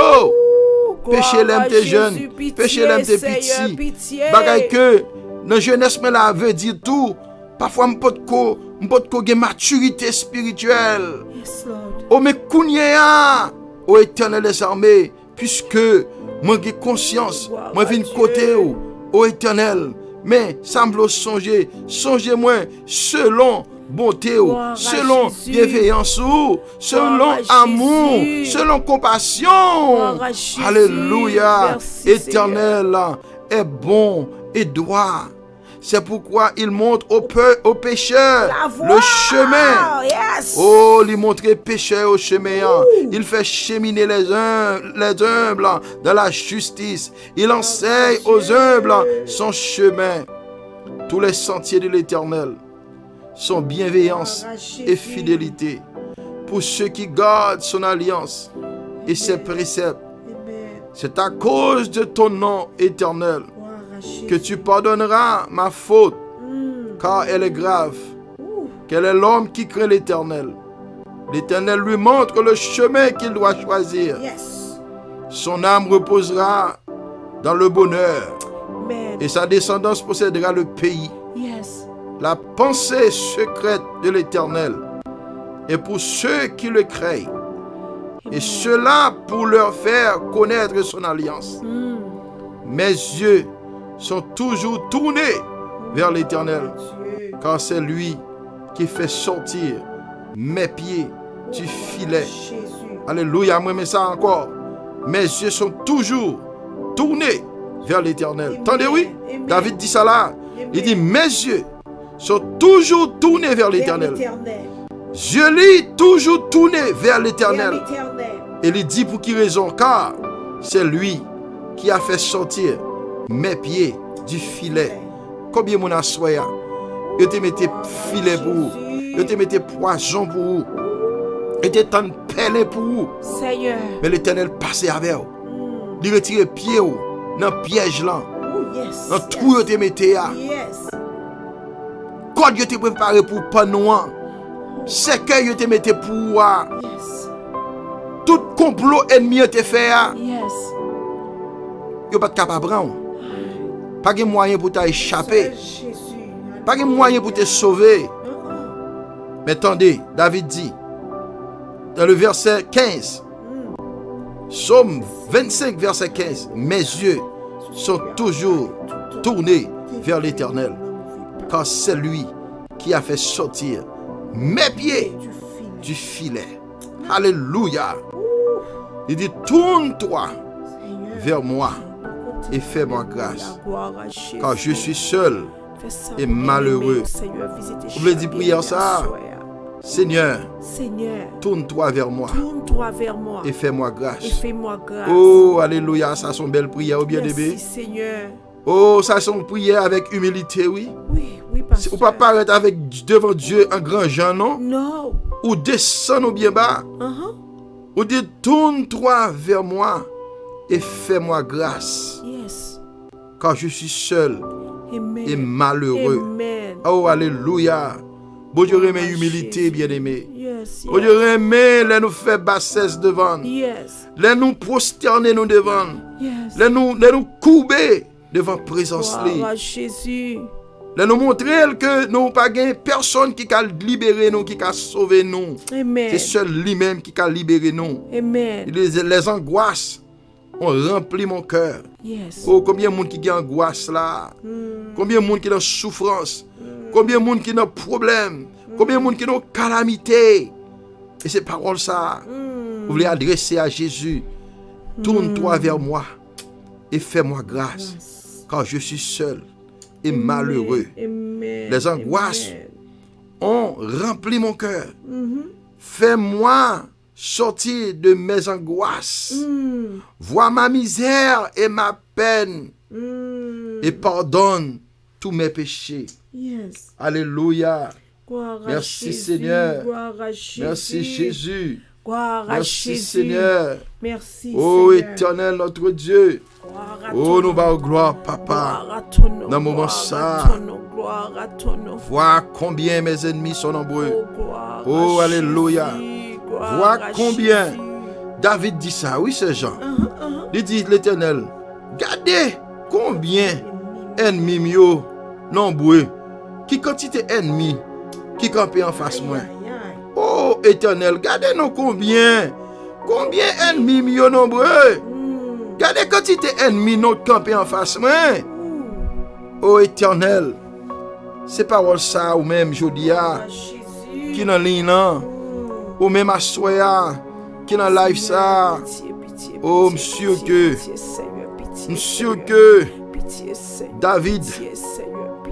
Speaker 2: Péché l'aime tes jeunes. Péché l'aime tes petits.
Speaker 1: Pitié.
Speaker 2: Bagay que, dans jeunesse, me la veut dire tout. Parfois, m'pot ko gen maturité spirituelle.
Speaker 1: Yes, Lord.
Speaker 2: Oh, mais kounya, ô Éternel des armées, puisque moi j'ai conscience,
Speaker 1: Gloire
Speaker 2: moi
Speaker 1: à
Speaker 2: viens
Speaker 1: Dieu.
Speaker 2: côté, ô Éternel, mais semble songer, songez-moi selon bonté,
Speaker 1: Gloire à
Speaker 2: selon
Speaker 1: Jésus.
Speaker 2: bienveillance, selon
Speaker 1: Gloire à
Speaker 2: amour,
Speaker 1: Jésus.
Speaker 2: selon compassion.
Speaker 1: Gloire à Jésus.
Speaker 2: Alléluia.
Speaker 1: Merci,
Speaker 2: Éternel est bon et droit. C'est pourquoi il montre aux pécheurs
Speaker 1: La voie.
Speaker 2: le chemin.
Speaker 1: Yes.
Speaker 2: Oh, lui montrer pécheur au chemin. Il fait cheminer les humbles dans la justice. Il enseigne aux humbles son chemin. Tous les sentiers de l'Éternel sont bienveillance et fidélité pour ceux qui gardent son alliance et ses préceptes.
Speaker 1: Amen.
Speaker 2: C'est à cause de ton nom éternel
Speaker 1: Gloire à Jésus.
Speaker 2: que tu pardonneras ma faute, car elle est grave. Quel est l'homme qui craint l'Éternel? L'Éternel lui montre le chemin qu'il doit choisir.
Speaker 1: Yes.
Speaker 2: Son âme reposera dans le bonheur
Speaker 1: Amen.
Speaker 2: et sa descendance possédera le pays.
Speaker 1: Yes.
Speaker 2: La pensée secrète de l'Éternel est pour ceux qui le craignent, et cela pour leur faire connaître son alliance. Mes yeux sont toujours tournés vers l'Éternel,
Speaker 1: Dieu.
Speaker 2: car c'est lui qui fait sortir mes pieds du filet.
Speaker 1: Jésus.
Speaker 2: Alléluia, moi mais ça encore. Mes yeux sont toujours tournés vers l'Éternel.
Speaker 1: Amen.
Speaker 2: Attendez, oui,
Speaker 1: Amen.
Speaker 2: David dit ça là.
Speaker 1: Amen.
Speaker 2: Il dit, mes yeux sont toujours tournés vers
Speaker 1: Vers
Speaker 2: l'Éternel.
Speaker 1: l'Éternel.
Speaker 2: Je lis toujours tourné vers
Speaker 1: Vers
Speaker 2: l'Éternel.
Speaker 1: l'Éternel.
Speaker 2: Et il dit pour qui raison? Car c'est lui qui a fait sortir mes pieds du filet. Combien mon assoya? Je te mettais filet pour vous. Je te mettais poison pour vous. Je te tente pelle pour vous.
Speaker 1: Seigneur.
Speaker 2: Mais l'Éternel passait avec vous. Il retire pied ou dans le piège là.
Speaker 1: Oh, yes.
Speaker 2: Dans tout je te mettais là.
Speaker 1: Yes.
Speaker 2: Quand je te préparé pour pas noir. C'est que je te mettais pour moi.
Speaker 1: Yes.
Speaker 2: Tout complot ennemi te fait.
Speaker 1: Yes.
Speaker 2: Yo pas capable prendre. Pas de moyen pour t'échapper.
Speaker 1: Jésus.
Speaker 2: Pas de moyen pour te sauver. Mais attendez, David dit dans le verset 15, Psaume 25, verset 15, mes yeux sont toujours tournés vers l'Éternel, car c'est lui qui a fait sortir mes pieds du filet. Alléluia. Il dit, tourne-toi vers moi et fais-moi grâce, car je suis seul et malheureux. Vous voulez dire prière ça? Seigneur,
Speaker 1: Seigneur,
Speaker 2: tourne-toi vers moi
Speaker 1: tourne-toi vers moi
Speaker 2: et fais-moi
Speaker 1: et
Speaker 2: grâce.
Speaker 1: fais-moi grâce.
Speaker 2: Oh, alléluia, ça sont belles prières, bien-aimé.
Speaker 1: Merci, Seigneur.
Speaker 2: Oh, ça sont prières avec humilité, oui.
Speaker 1: Oui, oui, pasteur.
Speaker 2: Ou pas paraître avec devant Dieu en grand Jean, non?
Speaker 1: Non.
Speaker 2: Ou descendre bien bas. Ou dire, tourne-toi vers moi et fais-moi grâce,
Speaker 1: Yes.
Speaker 2: car je suis seul
Speaker 1: Amen.
Speaker 2: et malheureux.
Speaker 1: Amen.
Speaker 2: Oh, alléluia. Bon Dieu remet humilité, bien-aimé.
Speaker 1: Yes.
Speaker 2: Bon Dieu remet, les nous fait bassesse devant.
Speaker 1: Yes.
Speaker 2: Les nous prosterner nous devant.
Speaker 1: Yes.
Speaker 2: Les nous courber devant présence.
Speaker 1: Gloire à Jésus.
Speaker 2: Les nous montrer que nous pas personne qui a libéré nous, qui a sauvé nous.
Speaker 1: Amen.
Speaker 2: C'est seul lui-même qui a libéré nous.
Speaker 1: Amen.
Speaker 2: Les angoisses ont rempli mon cœur.
Speaker 1: Yes.
Speaker 2: Oh, combien de monde qui a angoisse là? Combien de monde qui est en souffrance? Combien de monde qui ont problème? Combien de monde qui ont calamité? Et ces paroles ça, vous voulez adresser à Jésus. Tourne-toi vers moi et fais-moi grâce, car je suis seul et malheureux. Les angoisses ont rempli mon cœur. Fais-moi sortir de mes angoisses. Vois ma misère et ma peine et pardonne tous mes péchés. Alléluia. Merci Seigneur. Merci Jésus. Merci Seigneur.
Speaker 1: Merci
Speaker 2: Oh
Speaker 1: Seigneur.
Speaker 2: Éternel notre Dieu. Oh nous bas gloire Papa. Dans le moment ça. Vois combien mes ennemis sont nombreux. Oh Alléluia. Vois combien. David dit ça. Oui c'est Jean. Il dit l'Éternel. Regardez combien ennemis mio nombreux. Qui quantité ennemis qui campent en face moi. Oh Éternel, regardez-nous combien ennemis mio nombreux. Regardez quantité ennemis nous campent en face moi. Oh Éternel, c'est parole ça ou même jodia qui dans ligne là, ou même à soya qui dans live ça. Oh monsieur que David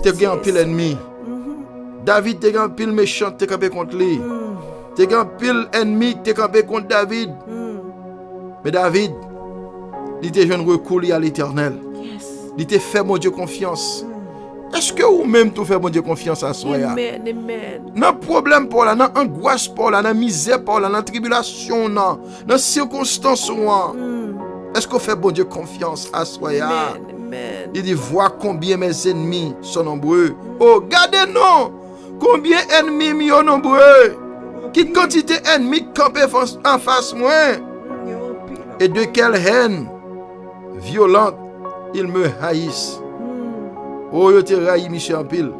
Speaker 2: te gagne pile ennemi. David te gagne pile méchant te campé contre lui. Te gagne pile ennemi te campé contre David. Mais David, il te jeune recours à l'Éternel. Il te fait mon Dieu confiance. Est-ce que vous même tout fait mon Dieu confiance à soi?
Speaker 1: Amen.
Speaker 2: Dans problème pour là, dans angoisse pour là, dans misère pour là, dans tribulation dans circonstances est-ce qu'on fait bon Dieu confiance à soi?
Speaker 1: Amen.
Speaker 2: Il dit vois combien mes ennemis sont nombreux. Oh, regardez-nous combien ennemis sont nombreux. Qui quantité ennemis campent en face moi. Et de quelle haine violente ils me haïssent. Oh, yo te raï Michel en pile.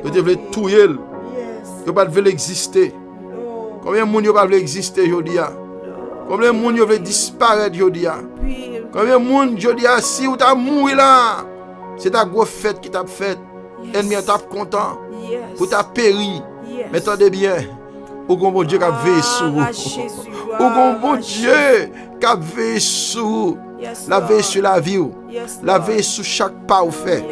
Speaker 2: Yo te vle touyer. Yo pas vle exister. Combien de monde yo pas vle exister jodi a? Combien de monde yo vle disparaître jodi a? Combien de monde jodi a si ou t'a mouri là? C'est ta grosse fête qui t'a fait. Ennemi t'a content. Pour t'a péri. Mais attendez bien. Ou gon bon Dieu qui a veillé sur vous. Ou gon bon Dieu qui a veillé sur vous. La veille sur la vie. La veille sur chaque pas ou fait.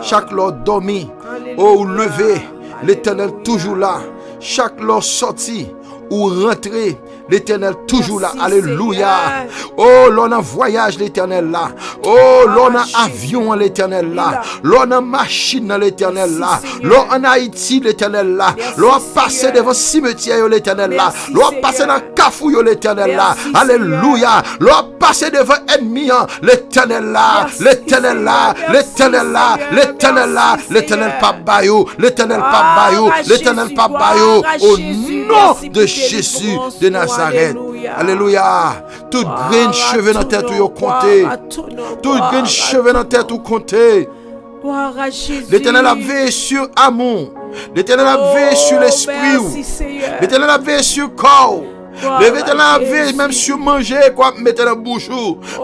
Speaker 2: Chaque lors dormi. Ou levé. L'Éternel toujours là. Chaque lors sorti ou rentré. L'Éternel toujours là. Alléluia. Oh, l'on a voyage, l'Éternel là. Oh, l'on a avion, l'Éternel là. L'on a machine, l'Éternel là. L'on en Haïti, l'Éternel là. L'on a passé devant cimetière, l'Éternel là. L'on a passé dans cafou, l'Éternel là. Alléluia. L'on a passé devant ennemi, l'Éternel là. L'Éternel là. L'Éternel là. L'Éternel là. L'Éternel pas bayou. L'Éternel pas bayou. L'Éternel pas bayou. Au nom de Jésus de Nazareth. Alléluia. Tout grain cheveux dans tête ou compté. Tout grain cheveux dans tête ou compté. L'Éternel a veillé sur amour. L'Éternel a veillé sur l'esprit. L'Éternel a veillé sur le corps. L'Éternel a veillé même sur manger quoi mettre dans la bouche.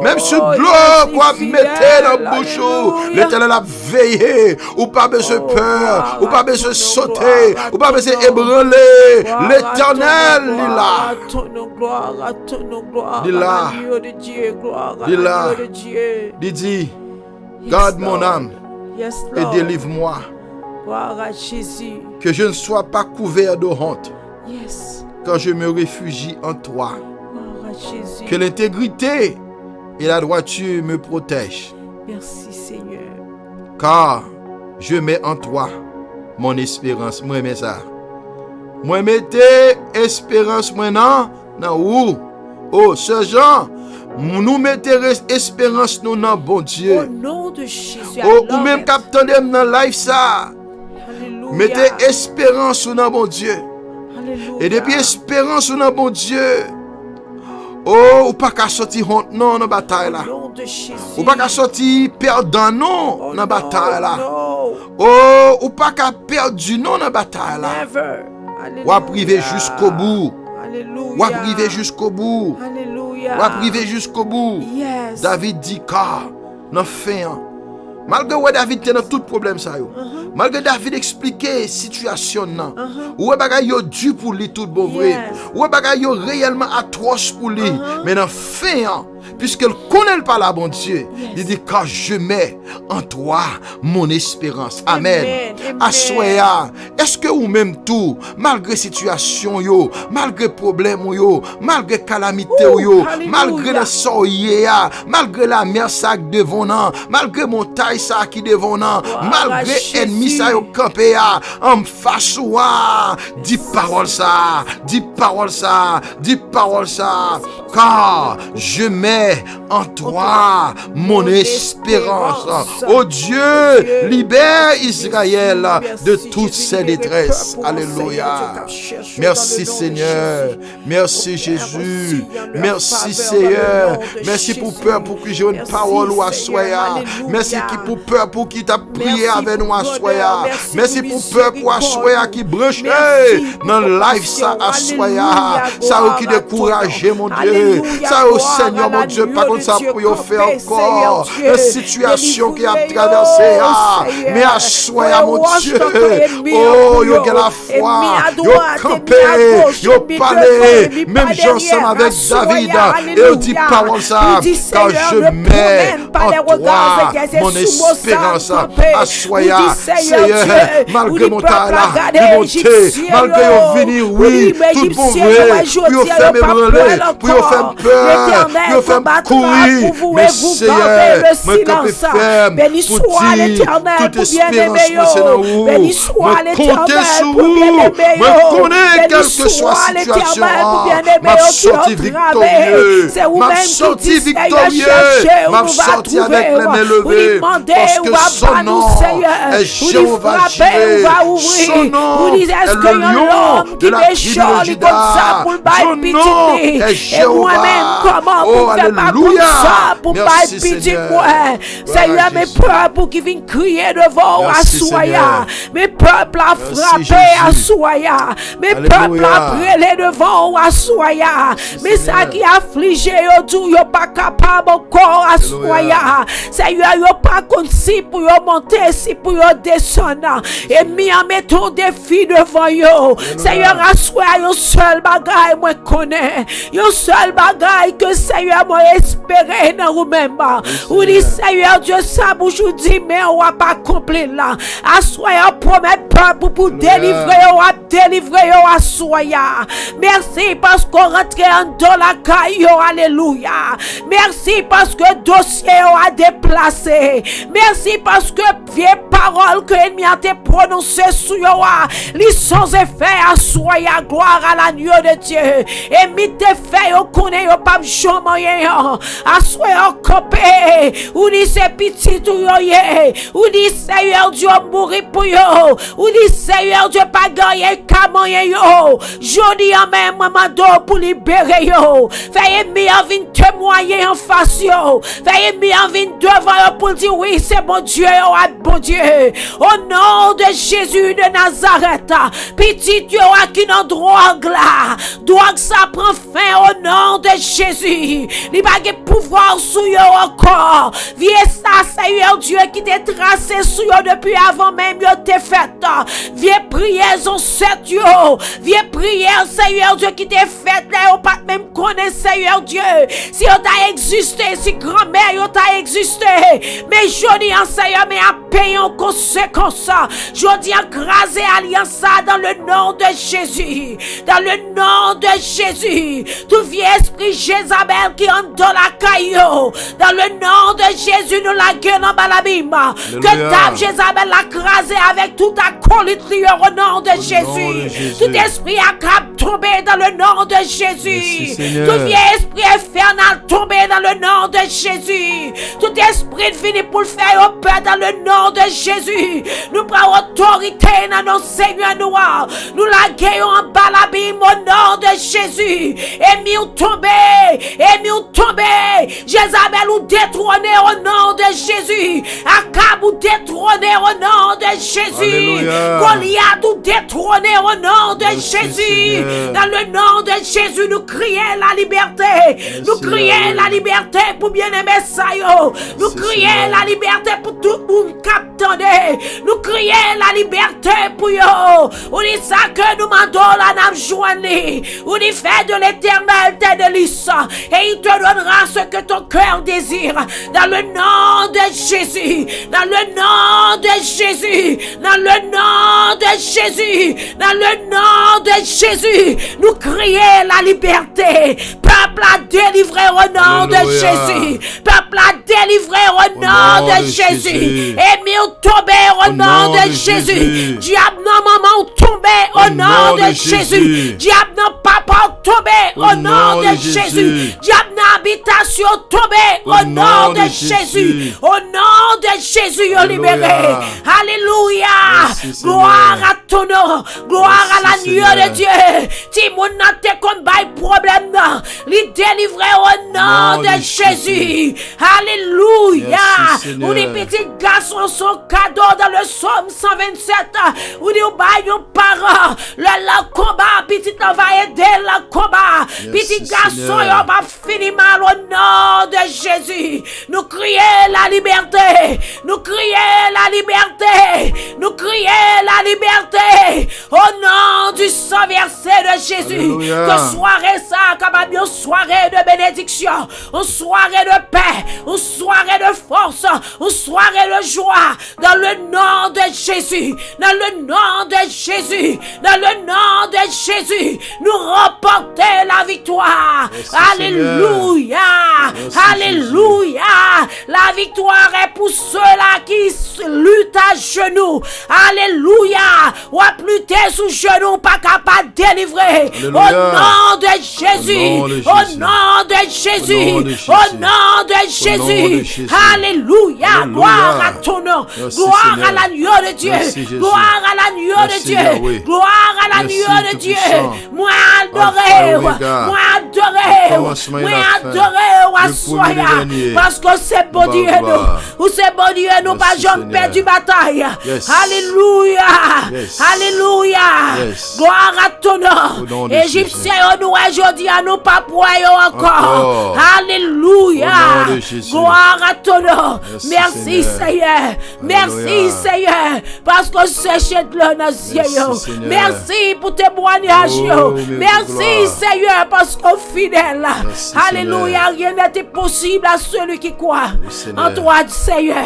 Speaker 2: Même sur de l'eau quoi mettre dans la bouche. L'Éternel a veillé. Ou pas besoin de peur. Ou pas besoin de sauter. Ou pas besoin d'ébranler. L'Éternel il est là. Il est là. Il est là. Il dit garde mon âme et délivre-moi. Que je ne sois pas couvert de honte. Quand je me réfugie en toi. Que l'intégrité et la droiture me protègent.
Speaker 1: Merci Seigneur.
Speaker 2: Car je mets en toi mon espérance. Moi mets ça. Moi mettez espérance maintenant dans où? Oh, ce Jean, nous mettons espérance nous dans bon Dieu.
Speaker 1: Au nom de Jésus.
Speaker 2: Oh, ou même captain dans life ça. Mettez espérance dans bon Dieu. Et depuis espérance dans bon Dieu. Oh, ou pas qu'à sortir honte non dans bataille là. Ou pas qu'à sortir perdant non dans bataille là. Oh, ou pas qu'à perdre non dans bataille là. Ou à priver jusqu'au bout. Ou à priver jusqu'au bout. Ou à priver jusqu'au bout. David dit car dans fin Malgré que David était dans tout problème ça yo. Malgré David expliquer situation nan. Ou bagay yo dur pour lui tout bon vrai. Ou bagay yo réellement atroce pour lui. Mais dans fin puisqu'elle connaît pas la bon Dieu, il dit car je mets en toi mon espérance. Amen. Assoya, est-ce que ou même tout, malgré situation yo, malgré problème yo, malgré calamité yo, malgré le soye, malgré la mer ça devant nan, malgré montagne ça qui devant nan, malgré ennemi ça yo campé en face ou dis parole ça, dis parole ça, dis parole ça, car je mets en toi mon espérance. Oh Dieu, libère Israël de toutes ses détresses. Alléluia. Merci Seigneur. Merci Jésus. Merci Seigneur. Merci pour peur pour que j'ai une parole ou à soya. Merci pour peur pour qui t'a prié avec nous à soya. Merci pour peur pour à soya qui branche dans le life ça à soya. Ça qui décourage mon Dieu. Ça au Seigneur mon Dieu. Par contre ça pour y faire encore la situation qui a traversé. Mais à soya mon Dieu. Oh, yo gen la foi, yo campé, yo parlé, même j'ensemble avec David, et yo dit parole ça, car je mets en toi mon espérance. Assoya, Seigneur, malgré mon talent, malgré yo venir, oui, tout bon vrai, pour yo faire me branler, pour yo faire peur, pour yo faire courir, mais Seigneur, me camper ferme, pour dire toute espérance, c'est dans vous.
Speaker 1: Béni soit
Speaker 2: l'Éternel pour bien-aimé. Je connais quelle que soit la situation. M'a sorti victorieux.
Speaker 1: C'est vous-même qui dites,
Speaker 2: m'a sorti avec les mains levées. Parce que son nom est Jéhovah Jireh. Son nom est le lion de la tribu de Juda. Son nom est Jéhovah. Oh, alléluia. Merci Seigneur.
Speaker 1: Seigneur, mes peuples qui viennent crier devant Assoya. Mes peuples à frapper Assoya. Mes peuples à brûler devant Assoya. Mais ça qui afflige yo tout, yo pas capable encore Assoya. Seigneur, yo pas si pour yo monter, si pour yo descendre. Et mi en mettant des filles devant yo. Seigneur, Assoya, yo seul bagaille moi connais. Yo seul bagaille que Seigneur moi espérer dans vous-même. Ou dit Seigneur Dieu ça bouche ou dit mais on va pas accomplir là. Assoya promet peuple pour délivrer yo Assoya. Merci parce qu'on rentre dans la caille. Alléluia. Merci parce que dossier a déplacé. Merci parce que vieille parole que l'ennemi a été prononcée sur yo li sans effet Assoya. Gloire à l'agneau de Dieu. Et mi te fait yo connaît yo pas jamais Assoya copé. Ou dit c'est petit tout yo ye. Ou dit Seigneur Dieu mourir pour yo. Ou dit Seigneur Dieu pas gagner kamoyen yo. Jodi en même maman pour libérer yo. Fais mi envie témoigner en face yo. Fais mi envie devant yo pour dire oui c'est mon Dieu bon Dieu. Au nom de Jésus de Nazareth. Petit Dieu qui n'a drogue là. Drogue ça prend fin au nom de Jésus. Il pas de pouvoir sur yo encore. Viens ça Seigneur Dieu qui t'a tracé sur yo depuis avant même yo t'es fait. Viens prier son set yo. Viens prier Seigneur Dieu qui t'a fait là ou pas même connaître Seigneur Dieu. Si on t'a existé, si grand-mère yo t'a existé. Mais je dis en Seigneur mais à payer en conséquence. Je dis écraser alliance dans le nom de Jésus. Dans le nom de Jésus. Tout vieux esprit Jézabel qui entre dans la caillou. Dans le nom de Jésus nous la gueule en balabim. Que dame Jézabel l'a crasé avec tout acolyte au nom de Jésus. Tout esprit a tombé dans le nom de Jésus. Tout vieux esprit infernal tombé dans le nom de Jésus. Tout esprit fini pour le faire au peur dans le nom de Jésus. Nous prenons autorité dans nos seigneurs noirs. Nous la gueillons en balabim au nom de Jésus. Et mi ou tombé. Et mi ou tombé. Jézabel ou détrôné au nom de Jésus. Akab ou détrôné au nom de Jésus. Goliath ou détrôné au nom de Jésus. Dans le nom de Jésus, nous crions la liberté. Nous crions la liberté pour bien-aimer Sayo. Nous crions la liberté pour tout le monde qui attendait. Nous crions la liberté pour yo. On dit ça que nous mandons la nam journée. On dit fait de l'éternel tes délices. Et il te donnera ce que ton cœur désire. Dans le nom de Jésus. Dans le nom de Jésus. Dans le nom de Jésus. Dans le nom de Jésus. Nous crions la liberté. Peuple a délivré au nom de Jésus. Peuple a délivré au nom de Jésus. Et mis tombé au nom de Jésus. Diable non maman tombé au nom de Jésus. Diable non papa tombé au nom de Jésus. Diable non habitation tombé au nom de Jésus. Au nom de Jésus yo libéré. Alléluia. Gloire à ton nom. Gloire à l'agneau de Dieu. Si mon n'a te comme bail problème non, li délivré au nom de Jésus. Alléluia. Ou les petits garçons sont cadeaux dans le psaume 127. Ou les parents, le combat, petit on va aider le combat. Petit garçon, on va finir mal au nom de Jésus. Nous crions la liberté. Nous crions la liberté. Nous crions la liberté. Au nom du sang versé de Jésus. Que soirée ça, comme une soirée de bénédiction, une soirée de paix, une soirée de force, une soirée de joie. Dans le nom de Jésus. Dans le nom de Jésus. Dans le nom de Jésus. Nous remporter la victoire. Alléluia. Alléluia. La victoire est pour ceux-là qui luttent à genoux. Alléluia. Ou à lutter sous genoux, pas capable de délivrer. Au nom de Jésus. Au nom de Jésus. Au nom de Jésus. Alléluia. Gloire à ton nom. Gloire à l'agneau de Dieu. Gloire à l'agneau de Dieu. Gloire à l'agneau de Dieu. Moi adoré. Moi adoré. Moi adoré. Assoya. Parce que c'est bon Dieu nous. Ou c'est bon Dieu nous. Pas jamais perdu bataille. Alléluia. Alléluia. Gloire à ton nom. Égyptiens nous aujourd'hui à nous pas poyer encore. Alléluia. Gloire à ton nom. Merci Seigneur. Merci Seigneur. Parce que c'est chez le nation. Merci pour témoignage. Merci Seigneur parce que fidèle. Alléluia. Rien n'était possible à celui qui croit en toi Seigneur.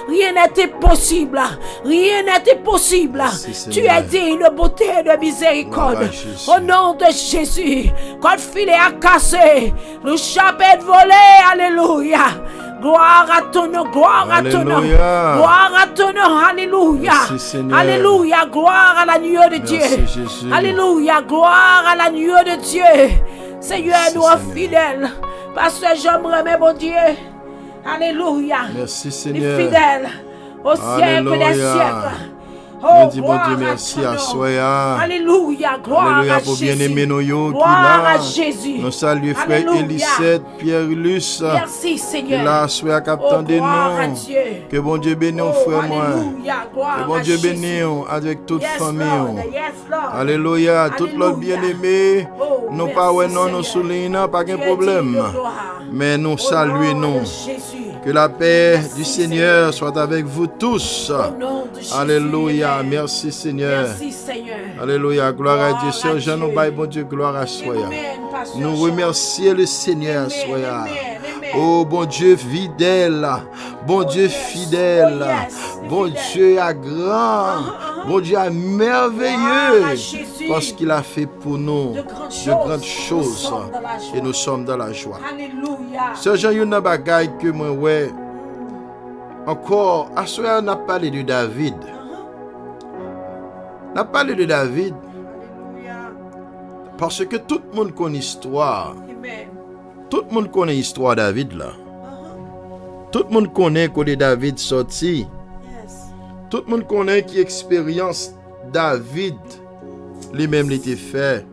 Speaker 1: Rien n'était possible. Rien n'était possible. Tu es digne de beauté et de miséricorde. Au nom de Jésus. Quand le filet a cassé, le chapeau volé. Alléluia. Gloire à ton nom, gloire à ton nom, gloire à ton nom, alléluia, alléluia, gloire à l'agneau de Dieu, alléluia, gloire à l'agneau de Dieu. Seigneur, nous sommes fidèles, parce que j'aimerais mon Dieu, alléluia,
Speaker 2: merci Seigneur,
Speaker 1: fidèle au siècle des siècles.
Speaker 2: Oh, dis bon Dieu, merci à Soya.
Speaker 1: Alléluia, gloire à
Speaker 2: pour bien-aimer nos yo
Speaker 1: gloire à Jésus.
Speaker 2: Nous saluons frère Elisette, Pierre Luce.
Speaker 1: Merci Seigneur.
Speaker 2: Là, Soya captain de nous. Que bon Dieu bénisse frère moi. Que bon Dieu bénisse avec toute famille. Alléluia, tout l'autre bien-aimé. Nous pas ouais non nous soulignons pas de problème. Mais nous saluons nous. Que la paix du Seigneur soit avec vous tous. Alléluia. Merci Seigneur.
Speaker 1: Merci Seigneur.
Speaker 2: Alléluia. Gloire à Dieu. Sœur Jean, nous baillons bon Dieu. Gloire à Soya. Nous remercions le Seigneur. Soya. Oh bon Dieu fidèle. Bon Dieu fidèle. Bon Dieu à grand. Bon Dieu à merveilleux. Parce qu'il a fait pour nous de grandes choses. Et nous sommes dans la joie.
Speaker 1: Alléluia.
Speaker 2: Sœur Jean, il y a une bagaille que moi, ouais. Encore, à ce moment, on a parlé de David. On a parlé de David. Parce que tout le monde connaît l'histoire. Tout le monde connaît l'histoire de David là. Tout le monde connaît que David sorti. Tout le monde connaît qui expérience David lui-même l'était fait.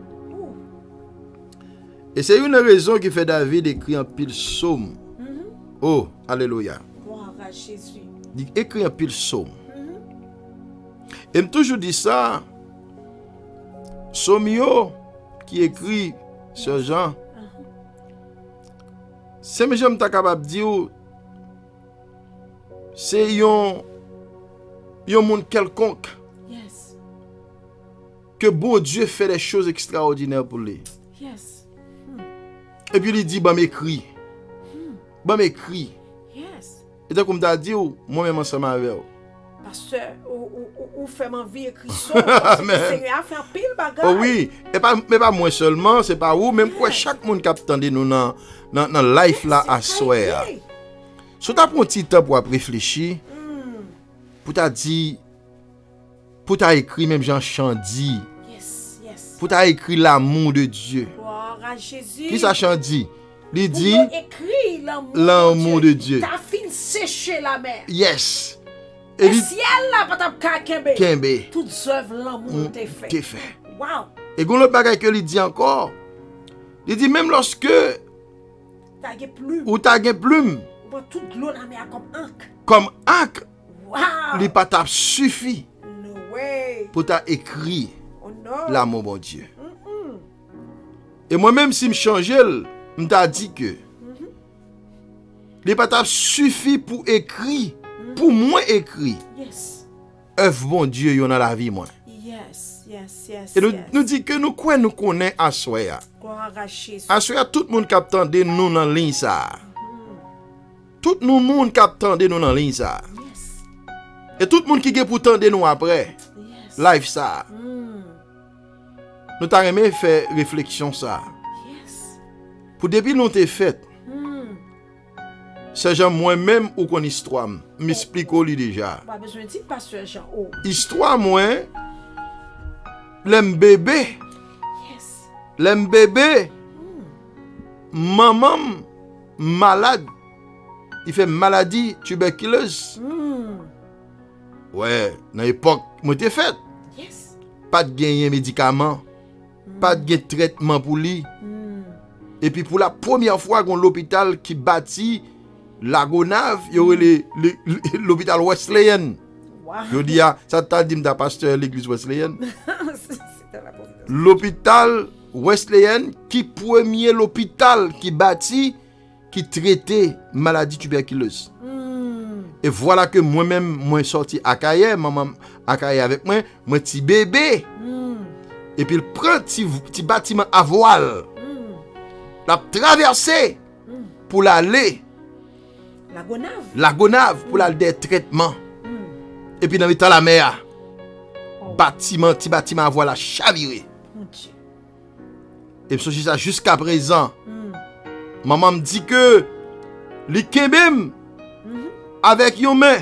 Speaker 2: Et c'est une raison qui fait David écrire un pile psaume. Oh, alléluia.
Speaker 1: Gloire à Jésus.
Speaker 2: Il écrit un pile psaume. Et me toujours dit ça. Somio qui écrit ce Jean. C'est mes j'aime ta capable dire c'est yon monde quelconque
Speaker 1: Yes.
Speaker 2: que bon Dieu fait des choses extraordinaires pour lui.
Speaker 1: Yes.
Speaker 2: Et puis il dit bah m'écrit. Bah m'écrit.
Speaker 1: Yes.
Speaker 2: Et donc comme t'as dit moi-même ensemble avec vous.
Speaker 1: Pasteur, ou fait ma vie écrit ça. Seigneur a fait un pile bagage.
Speaker 2: Oh oui, mais pas moi seulement, c'est pas vous, même quoi chaque monde qui attend nous dans life là à soir. Si tu as pris un petit temps pour réfléchir, pour t'a dit, pour t'a écrit même Jean Chandy,
Speaker 1: Yes, yes.
Speaker 2: pour t'a écrit l'amour de Dieu.
Speaker 1: Gloire à Jésus.
Speaker 2: Qui ça Chandy? Il dit
Speaker 1: écrit
Speaker 2: l'amour de Dieu.
Speaker 1: T'as fin séché la mer.
Speaker 2: Yes.
Speaker 1: Le
Speaker 2: Et
Speaker 1: ciel là, pas ta kembe.
Speaker 2: Kembe.
Speaker 1: Toutes œuvres l'amour t'est fait.
Speaker 2: T'es fait.
Speaker 1: Wow.
Speaker 2: Et gon l'autre bagage que il dit encore. Il dit même lorsque
Speaker 1: T'as gagné plume.
Speaker 2: ou t'as gen plume
Speaker 1: Ou pas toute l'eau la mer comme encre.
Speaker 2: comme encre,
Speaker 1: Wow.
Speaker 2: il pas t'a suffi
Speaker 1: No way.
Speaker 2: pour t'a écrit
Speaker 1: Oh non.
Speaker 2: l'amour mon Dieu. Et moi-même si me changer, me t'a dit que il pas t'a suffi pour écrire, pour moi écrit
Speaker 1: Yes.
Speaker 2: œuvre bon Dieu yo dans la vie moi.
Speaker 1: Yes, yes, yes.
Speaker 2: Et nous,
Speaker 1: yes.
Speaker 2: nous dit que nous quoi nous connaît à soya.
Speaker 1: Gloire à Jésus.
Speaker 2: À soya tout le monde qui attendait nous dans ligne ça. Tout le monde qui attendait nous dans ligne ça.
Speaker 1: Yes.
Speaker 2: Et tout le monde qui est pour tendre nous après.
Speaker 1: Yes.
Speaker 2: Life ça. Nous t'a aimé faire réflexion ça.
Speaker 1: Yes.
Speaker 2: Pour depuis nous t'es fait. C'est genre moi-même ou qu'on histoire m'explique lui déjà.
Speaker 1: Pas besoin de dire pasteur Jean. Oh.
Speaker 2: Histoire moi l'aime bébé,
Speaker 1: Yes.
Speaker 2: l'aime bébé. Maman malade. Il fait maladie tuberculeuse. Ouais, dans l'époque moi t'es fait.
Speaker 1: Yes.
Speaker 2: Pas de gagner médicaments, pas de gagner traitement pour lui. Et puis pour la première fois qu'on l'hôpital qui bâtit la Gonave, il y aurait l'hôpital Wesleyan.
Speaker 1: Wow.
Speaker 2: Je dis ça t'a dit m'ta pasteur l'église Wesleyan.
Speaker 1: C'était la providence.
Speaker 2: L'hôpital Wesleyan qui premier l'hôpital qui bâtit qui traitait maladie tuberculeuse. Et voilà que moi-même moi sorti à Kaye, maman à Kaye avec moi petit bébé. Et puis il prend petit bâtiment à voile. La traverser pour l'aller
Speaker 1: La Gonave.
Speaker 2: la Gonave pour l'aller des traitements. Et puis dans le temps la mer petit bâtiment à voile a chaviré.
Speaker 1: Mon Dieu.
Speaker 2: Et je suis ça jusqu'à présent. Maman me dit que les kebem avec yon main.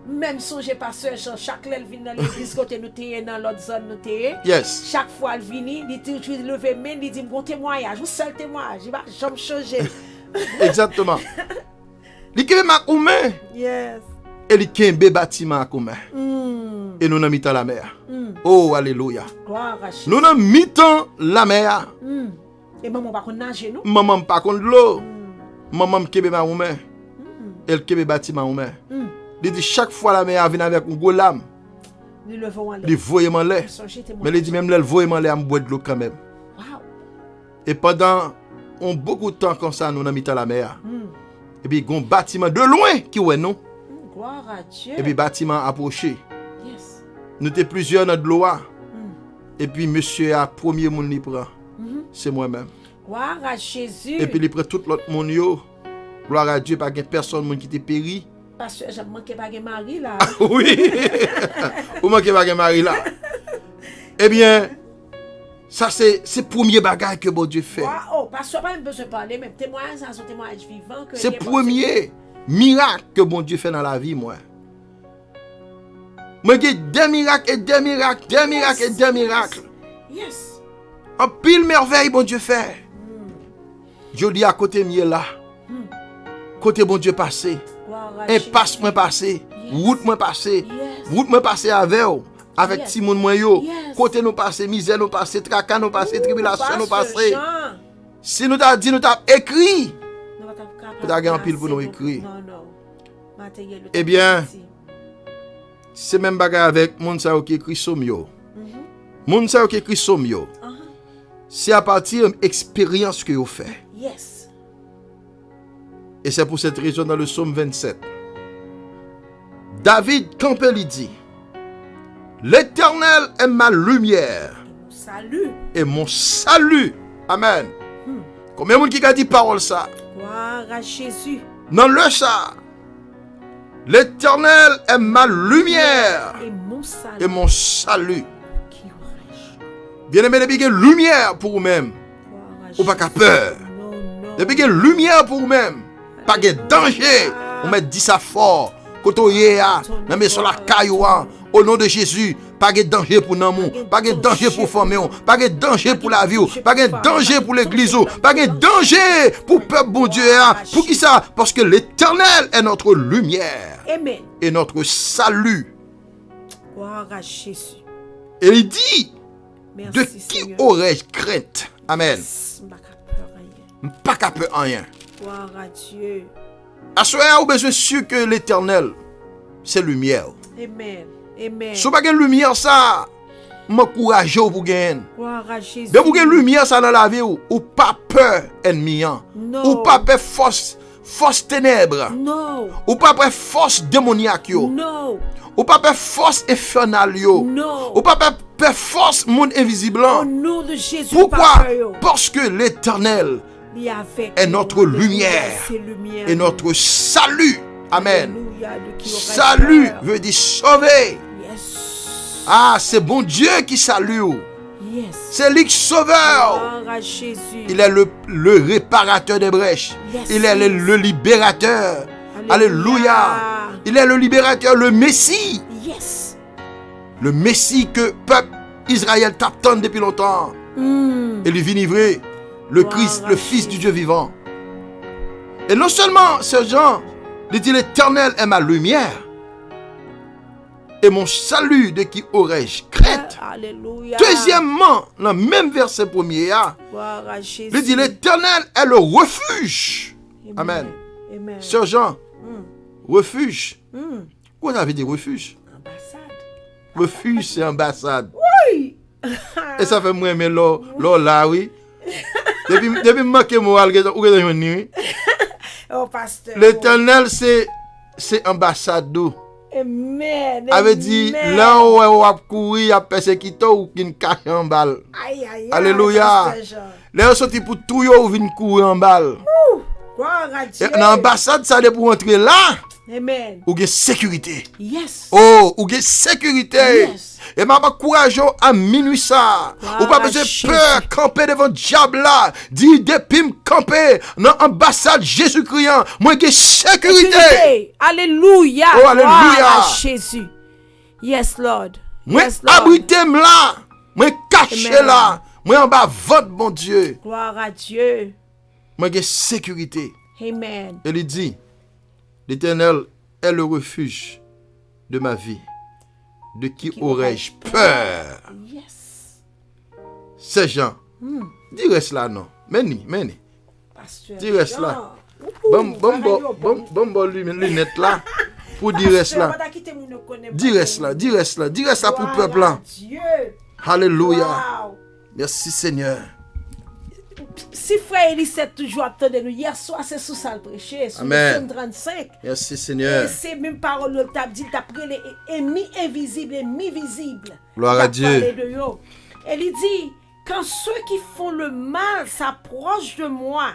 Speaker 1: Même songe pasteur Jean, chaque lèl vin dans l'église côté nous téye dans l'autre zone nous téye.
Speaker 2: Yes.
Speaker 1: Chaque fois elle vini, il toujours lever main, il dit mon témoignage, un seul témoignage, il va jamais changer.
Speaker 2: Exactement. Les kebem ak ou main.
Speaker 1: Yes.
Speaker 2: Et les kembe bâtiment ak ou main. Et nous dans mi-temps la mer. Oh alléluia.
Speaker 1: Gloire à Jésus.
Speaker 2: Nous dans mi-temps la mer.
Speaker 1: Et maman va qu'on nager nous.
Speaker 2: Maman pas contre l'eau. Maman kebe ma ou main. Elle kebe bâtiment ou main. Il dit chaque fois la mer vient avec un gros lame.
Speaker 1: Nous levons en l'air.
Speaker 2: Il voyait m'en l'air.
Speaker 1: Songez
Speaker 2: Mais
Speaker 1: témoignage.
Speaker 2: il dit même là, il voyait m'en l'air, me boire de l'eau quand même.
Speaker 1: Wow.
Speaker 2: Et pendant beaucoup de temps comme ça, nous dans mi-temps la mer. Et puis, il y a un bâtiment de loin qui est nous.
Speaker 1: Gloire à Dieu.
Speaker 2: Et puis, bâtiment approché.
Speaker 1: Yes.
Speaker 2: Nous étions plusieurs dans de l'eau. Et puis, monsieur a premier monde qui prend. C'est moi-même.
Speaker 1: Gloire à Jésus.
Speaker 2: Et puis, il prend tout l'autre monde. Gloire à Dieu, pas de personne qui était péri.
Speaker 1: Pasteur, j'ai manqué pas de mari là.
Speaker 2: Oui. Ou manquez pas de mari là. Eh bien, ça c'est le premier bagage que bon Dieu fait.
Speaker 1: Oh, pasteur, pas même besoin de parler, même témoignage, c'est un témoignage vivant.
Speaker 2: C'est le premier miracle que bon Dieu fait dans la vie, moi. Moi, j'ai des miracles et des miracles, des miracles et des miracles.
Speaker 1: Yes.
Speaker 2: En pile merveille, bon Dieu fait. Je dis à côté mieux là. Côté bon Dieu passé. Impasse moi passé. Route moi passé. Route moi passé avec vous. Avec Timon moi yo. Côté nous passé, misère nous passé, tracas nous passé, tribulation nous passé. Si nous t'a dit, nous t'a écrit,
Speaker 1: nous pas capable.
Speaker 2: Peut-être qu'il y a un pile pour nous écrire.
Speaker 1: Non. Matériel.
Speaker 2: Eh bien, c'est même bagarre avec moun sa qui écrit somme yo. Moun sa qui écrit somme yo. C'est à partir de l'expérience que vous faites.
Speaker 1: Yes.
Speaker 2: Et c'est pour cette raison dans le psaume 27. David campé lui dit, l'Éternel est ma lumière
Speaker 1: Salut.
Speaker 2: et mon salut. Amen. Combien de monde qui a dit parole ça?
Speaker 1: Gloire à Jésus.
Speaker 2: Non le ça. L'Éternel est ma lumière
Speaker 1: Et mon salut. Qui aurais-je?
Speaker 2: Bien aimé, depuis qu'il y a lumière pour vous-même, ou pas qu'à peur.
Speaker 1: Non.
Speaker 2: Depuis qu'il y a lumière pour vous-même, pas de danger. On met dit ça fort. Quand on y est, on met sur la caillou, au nom de Jésus, pas de danger pour nous, pas de danger pour famille, pas de danger pour la vie, pas de danger pour l'église, pas de danger pour le peuple bon Dieu. Pour qui ça? Parce que l'Éternel est notre lumière.
Speaker 1: Amen.
Speaker 2: Et notre salut.
Speaker 1: Gloire à Jésus.
Speaker 2: Et il dit,
Speaker 1: Merci,
Speaker 2: de qui
Speaker 1: Seigneur.
Speaker 2: aurais-je crainte? Amen.
Speaker 1: Pas
Speaker 2: Pas peur rien.
Speaker 1: Gloire à Dieu.
Speaker 2: À ce moment, vous avez besoin sûr que l'Éternel, c'est lumière.
Speaker 1: Amen.
Speaker 2: Si vous n'avez pas de lumière, ça, je courage pour gagner.
Speaker 1: Gloire à Jésus.
Speaker 2: Mais vous avez lumière ça dans la vie, ou pas peur ennemi,
Speaker 1: Non.
Speaker 2: ou pas peur force ténèbres,
Speaker 1: Non.
Speaker 2: ou pas peur force démoniaque,
Speaker 1: Non.
Speaker 2: ou pas peur force infernale,
Speaker 1: Non.
Speaker 2: ou pas peur force monde invisible.
Speaker 1: Au nom de Jésus.
Speaker 2: Pourquoi?
Speaker 1: Papa, yo.
Speaker 2: Parce que l'Éternel
Speaker 1: Il est avec
Speaker 2: est
Speaker 1: nous.
Speaker 2: notre lumière
Speaker 1: C'est lumière.
Speaker 2: et notre salut. Amen.
Speaker 1: Alléluia, de qui aurait
Speaker 2: Salut
Speaker 1: peur.
Speaker 2: veut dire sauver.
Speaker 1: Yes.
Speaker 2: Ah, c'est bon Dieu qui salue.
Speaker 1: Yes.
Speaker 2: C'est lui qui sauveur.
Speaker 1: Gloire à Jésus.
Speaker 2: Il est le réparateur des brèches.
Speaker 1: Yes,
Speaker 2: Il est le libérateur.
Speaker 1: Alléluia.
Speaker 2: Alléluia. Il est le libérateur, le Messie.
Speaker 1: Yes.
Speaker 2: Le Messie que le peuple Israël t'attend depuis longtemps. Et lui vinivrer. Le
Speaker 1: Gloire
Speaker 2: Christ,
Speaker 1: à
Speaker 2: le Fils
Speaker 1: Jésus.
Speaker 2: du Dieu vivant. Et non seulement ce Jean, il dit l'Éternel est ma lumière. Et mon salut, de qui aurais-je crainte?
Speaker 1: Alléluia.
Speaker 2: Deuxièmement, dans le même verset premier,
Speaker 1: Gloire à Jésus.
Speaker 2: il dit l'Éternel est le refuge. Amen.
Speaker 1: Amen.
Speaker 2: Sœur Jean, refuge. Quoi ça veut dire refuge?
Speaker 1: Ambassade.
Speaker 2: Refuge, c'est ambassade.
Speaker 1: Oui.
Speaker 2: Et ça fait moi, mais là, oui. Depuis manquer moral, où est-ce que
Speaker 1: Oh, pasteur.
Speaker 2: l'Éternel, c'est ambassade d'eau.
Speaker 1: Amen.
Speaker 2: Avait dit,
Speaker 1: Amen.
Speaker 2: là où on va courir, il y a persécuté ou qui ne cache en balle.
Speaker 1: Aïe, aïe, aïe.
Speaker 2: Alléluia.
Speaker 1: Pasteur Jean.
Speaker 2: Là, on sorti pour tout, ou vient courir en balle.
Speaker 1: Gloire à Dieu.
Speaker 2: Et dans l'ambassade, ça pour entrer là,
Speaker 1: Amen.
Speaker 2: ou gain sécurité.
Speaker 1: Yes.
Speaker 2: Oh, ou gain sécurité.
Speaker 1: Yes.
Speaker 2: Et m'a pas courage à minuit ça. Ou pas besoin
Speaker 1: Jésus.
Speaker 2: de peur, camper devant le diable là. Dis depuis me camper dans l'ambassade Jésus-Christ. Moi j'ai sécurité.
Speaker 1: Sécurité. Alléluia.
Speaker 2: Oh, alléluia.
Speaker 1: Gloire à Jésus. Yes, Lord.
Speaker 2: Moi
Speaker 1: Yes, Lord.
Speaker 2: abrité là. Moi caché
Speaker 1: Amen.
Speaker 2: là. Moi en bas votre bon Dieu.
Speaker 1: Gloire à Dieu.
Speaker 2: Moi j'ai sécurité.
Speaker 1: Amen.
Speaker 2: Et il dit, l'Éternel est le refuge de ma vie. De qui aurais-je peur?
Speaker 1: Yes.
Speaker 2: C'est Jean. Dis reste là non. Meni.
Speaker 1: Pasteur
Speaker 2: Dis reste
Speaker 1: Jean.
Speaker 2: là.
Speaker 1: Ouhou,
Speaker 2: Bon lunette là. Pour dire reste là.
Speaker 1: Pasteur, pas quitter mon ne connaît pas.
Speaker 2: Dis reste là. Dis reste là pour le peuple là.
Speaker 1: Dieu.
Speaker 2: Alléluia.
Speaker 1: Wow.
Speaker 2: Merci Seigneur.
Speaker 1: Si frère Elisette toujours attendait nous hier soir, c'est sous ça le prêcher, sur
Speaker 2: Amen.
Speaker 1: le 35.
Speaker 2: Merci
Speaker 1: Et
Speaker 2: Seigneur.
Speaker 1: c'est même parole le t'a dit d'après les ennemis invisibles, ennemis visibles.
Speaker 2: Gloire à Dieu.
Speaker 1: Elle dit, quand ceux qui font le mal s'approchent de moi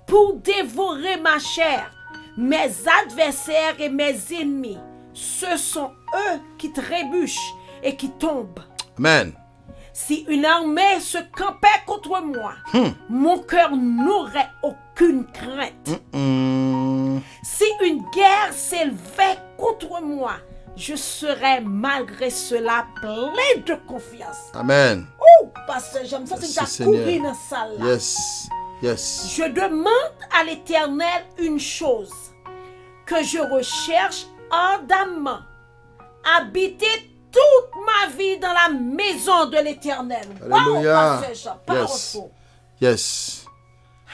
Speaker 1: pour dévorer ma chair, mes adversaires et mes ennemis, ce sont eux qui trébuchent et qui tombent.
Speaker 2: Amen.
Speaker 1: Si une armée se campait contre moi, mon cœur n'aurait aucune crainte. Si une guerre s'élevait contre moi, je serais malgré cela plein de confiance.
Speaker 2: Amen.
Speaker 1: Oh, pasteur, j'aime ça, c'est
Speaker 2: Merci,
Speaker 1: que tu as couru
Speaker 2: Seigneur.
Speaker 1: dans la salle là.
Speaker 2: Yes.
Speaker 1: Je demande à l'Éternel une chose, que je recherche ardemment, habiter toute ma vie dans la maison de l'Éternel.
Speaker 2: Alléluia.
Speaker 1: Wow, pasteur Jean, parole
Speaker 2: Yes.
Speaker 1: faux.
Speaker 2: Yes.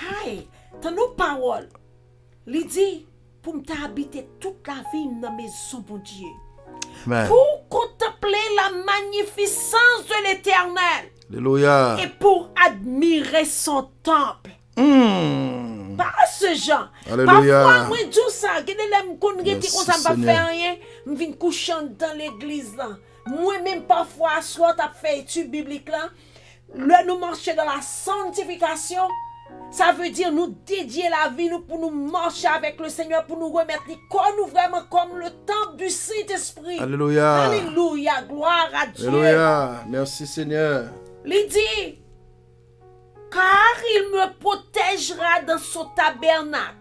Speaker 1: Hey, t'as nos paroles. Il dit, pour m'habiter toute la vie dans la maison, bon Dieu.
Speaker 2: Amen.
Speaker 1: Pour contempler la magnificence de l'Éternel.
Speaker 2: Alléluia.
Speaker 1: Et pour admirer son temple. Pas ce genre.
Speaker 2: Alléluia.
Speaker 1: Parfois, moi, je dis ça. Je ne
Speaker 2: Merci,
Speaker 1: sais pas
Speaker 2: Seigneur.
Speaker 1: faire rien. Je viens coucher dans l'église. Moi-même, parfois, soit tu fait étude biblique là. Nous marcher dans la sanctification. Ça veut dire nous dédier la vie nous pour nous marcher avec le Seigneur, pour nous remettre nous vraiment comme le temple du Saint-Esprit.
Speaker 2: Alléluia.
Speaker 1: Alléluia. Gloire à Dieu.
Speaker 2: Alléluia. Merci Seigneur.
Speaker 1: Il dit, car il me protégera dans son tabernacle.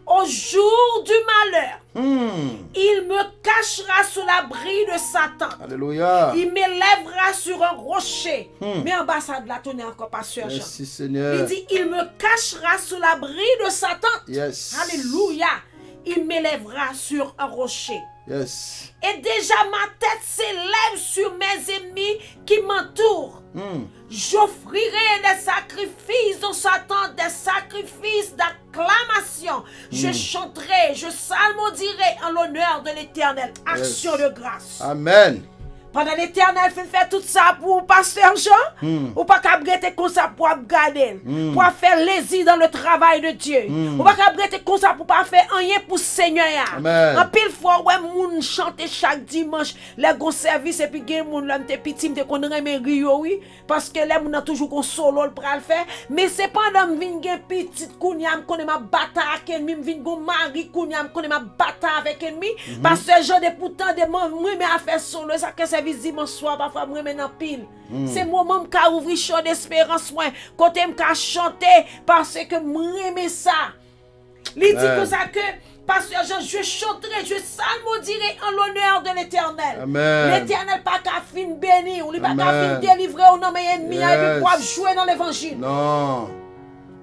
Speaker 1: Au jour du malheur, il me cachera sous l'abri de Satan.
Speaker 2: Alléluia.
Speaker 1: Il m'élèvera sur un rocher. Mais en bas, ça de la tourner encore, pasteur Jean.
Speaker 2: Merci Seigneur.
Speaker 1: Il dit, il me cachera sous l'abri de Satan.
Speaker 2: Yes.
Speaker 1: Alléluia. Il m'élèvera sur un rocher.
Speaker 2: Yes.
Speaker 1: Et déjà ma tête s'élève sur mes ennemis qui m'entourent. J'offrirai des sacrifices dont Satan, des sacrifices d'acclamation. Je chanterai, je psalmodierai en l'honneur de l'Éternel. Action de grâce.
Speaker 2: Amen.
Speaker 1: Pendant l'Éternel fait tout ça pour pasteur Jean, ou pas qu'à brûler comme ça pour regarder, pour faire plaisir dans le travail de Dieu. Ou pas qu'à brûler comme ça pour pas faire rien pour Seigneur.
Speaker 2: Amen.
Speaker 1: En pile fois ouais moun chante chaque dimanche les gros services et puis gen moun là m'te petit m'te connait mais rio oui parce que les moun a toujours qu'on solo le pral faire mais c'est pendant m'vinn gen petit kounya m'konne ma bataille avec ennemi m'vinn gon mari kounya m'konne ma bataille avec ennemi parce que Jean de pourtant de moi mais à faire solo ça que service dimanche soir parfois moi maintenant pile c'est moment m'ka ouvrir champ d'espérance moi côté m'ka chanter parce que m'aimer ça il dit que ça que pasteur Jean, je chanterai, je psalmodierai en l'honneur de l'Éternel.
Speaker 2: Amen.
Speaker 1: L'Éternel pas qu'à fin bénir, ou pas qu'à fin
Speaker 2: Amen.
Speaker 1: délivrer au nom de l'ennemi, et puis pour jouer dans l'évangile.
Speaker 2: Non.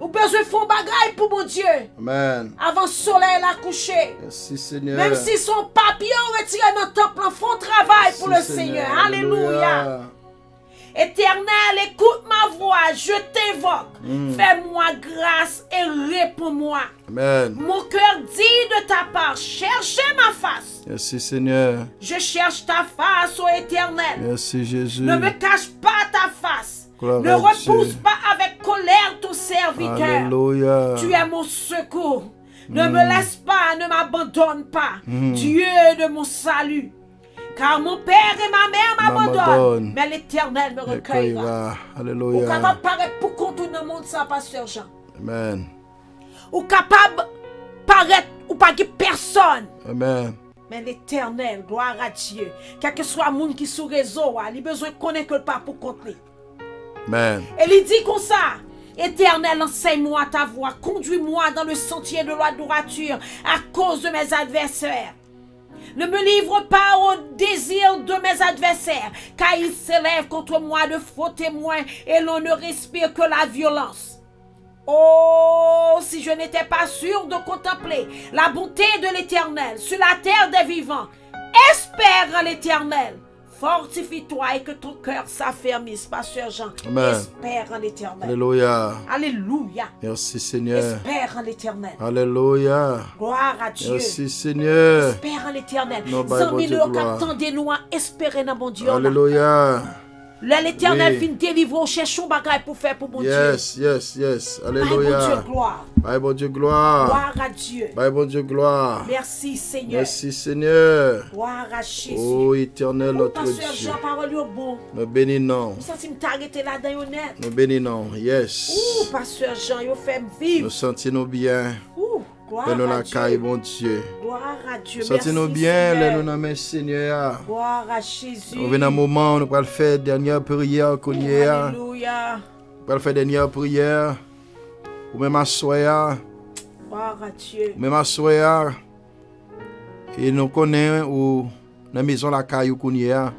Speaker 1: Ou besoin de faire bagaille pour mon Dieu.
Speaker 2: Amen.
Speaker 1: Avant le soleil la coucher.
Speaker 2: Merci Seigneur.
Speaker 1: Même si son papier retiré dans le temple, font travail pour le
Speaker 2: Merci,
Speaker 1: Seigneur. Alléluia. Éternel, écoute ma voix, je t'invoque. Fais-moi grâce et réponds-moi.
Speaker 2: Amen.
Speaker 1: Mon cœur dit de ta part, cherchez ma face.
Speaker 2: Merci Seigneur.
Speaker 1: Je cherche ta face, ô Éternel.
Speaker 2: Merci Jésus.
Speaker 1: Ne me cache pas ta face.
Speaker 2: Gloire
Speaker 1: Ne
Speaker 2: à
Speaker 1: repousse
Speaker 2: Dieu.
Speaker 1: pas avec colère ton serviteur.
Speaker 2: Alléluia.
Speaker 1: Tu es mon secours. Ne me laisse pas, ne m'abandonne pas. Dieu de mon salut. Car mon père et ma mère m'abandonnent.
Speaker 2: M'abandonne.
Speaker 1: Mais l'Éternel me recueillera. Ou
Speaker 2: Alléluia.
Speaker 1: capable de paraître pour contourner le monde, ça, pasteur Jean.
Speaker 2: Amen.
Speaker 1: Ou capable de paraître ou pas que personne.
Speaker 2: Amen.
Speaker 1: Mais l'Éternel, gloire à Dieu. Quel que soit le monde qui est sous réseau, il a besoin de connaître que le pas pour compter.
Speaker 2: Amen.
Speaker 1: Et il dit comme ça. Éternel, enseigne-moi ta voie. Conduis-moi dans le sentier de la droiture à cause de mes adversaires. Ne me livre pas au désir de mes adversaires, car ils s'élèvent contre moi de faux témoins et l'on ne respire que la violence. Oh, si je n'étais pas sûr de contempler la bonté de l'Éternel sur la terre des vivants, espère en l'Éternel. Fortifie-toi et que ton cœur s'affermisse, pasteur Jean.
Speaker 2: Amen.
Speaker 1: Espère en l'Éternel.
Speaker 2: Alléluia.
Speaker 1: Alléluia.
Speaker 2: Merci Seigneur.
Speaker 1: Espère en l'Éternel.
Speaker 2: Alléluia.
Speaker 1: Gloire à Dieu.
Speaker 2: Merci Seigneur.
Speaker 1: Espère en l'Éternel.
Speaker 2: Non, bah,
Speaker 1: Zami
Speaker 2: bon Dieu,
Speaker 1: nous
Speaker 2: gloire.
Speaker 1: attendez-nous à espérer dans mon Dieu. là.
Speaker 2: Alléluia.
Speaker 1: Là, l'Éternel
Speaker 2: Oui.
Speaker 1: vient délivrer, cherchons bagaille pour faire pour mon
Speaker 2: Yes, yes, yes.
Speaker 1: Dieu. Bye, mon Dieu,
Speaker 2: Alléluia.
Speaker 1: gloire.
Speaker 2: Bye, bon Dieu, gloire.
Speaker 1: Gloire à Dieu.
Speaker 2: Bye, bon Dieu, gloire.
Speaker 1: Merci Seigneur.
Speaker 2: Merci Seigneur.
Speaker 1: Gloire à Jésus.
Speaker 2: Oh, éternel,
Speaker 1: Oh,
Speaker 2: notre
Speaker 1: pasteur
Speaker 2: Dieu.
Speaker 1: Jean, parole yo bon.
Speaker 2: Nous bénissons.
Speaker 1: Vous sentez me t'arrêter là dans yon net.
Speaker 2: Nous bénissons. Yes.
Speaker 1: Ouh, pasteur Jean, yo fait me vivre.
Speaker 2: Nous sentons bien.
Speaker 1: Ouh, gloire
Speaker 2: Fais-nous
Speaker 1: à
Speaker 2: la
Speaker 1: Dieu.
Speaker 2: caille, bon Dieu.
Speaker 1: Gloire à Dieu.
Speaker 2: Sentons-nous
Speaker 1: Merci,
Speaker 2: bien,
Speaker 1: Seigneur.
Speaker 2: les nous nommons Seigneur.
Speaker 1: Gloire à Jésus.
Speaker 2: Nous venons un moment, nous allons faire dernière prière qu'on y a.
Speaker 1: Alléluia.
Speaker 2: Nous allons faire dernière prière. Ou même assoyer.
Speaker 1: Gloire à Dieu.
Speaker 2: Même assoyer. Et nous connaissons ou dans la maison la caille qu'on y a.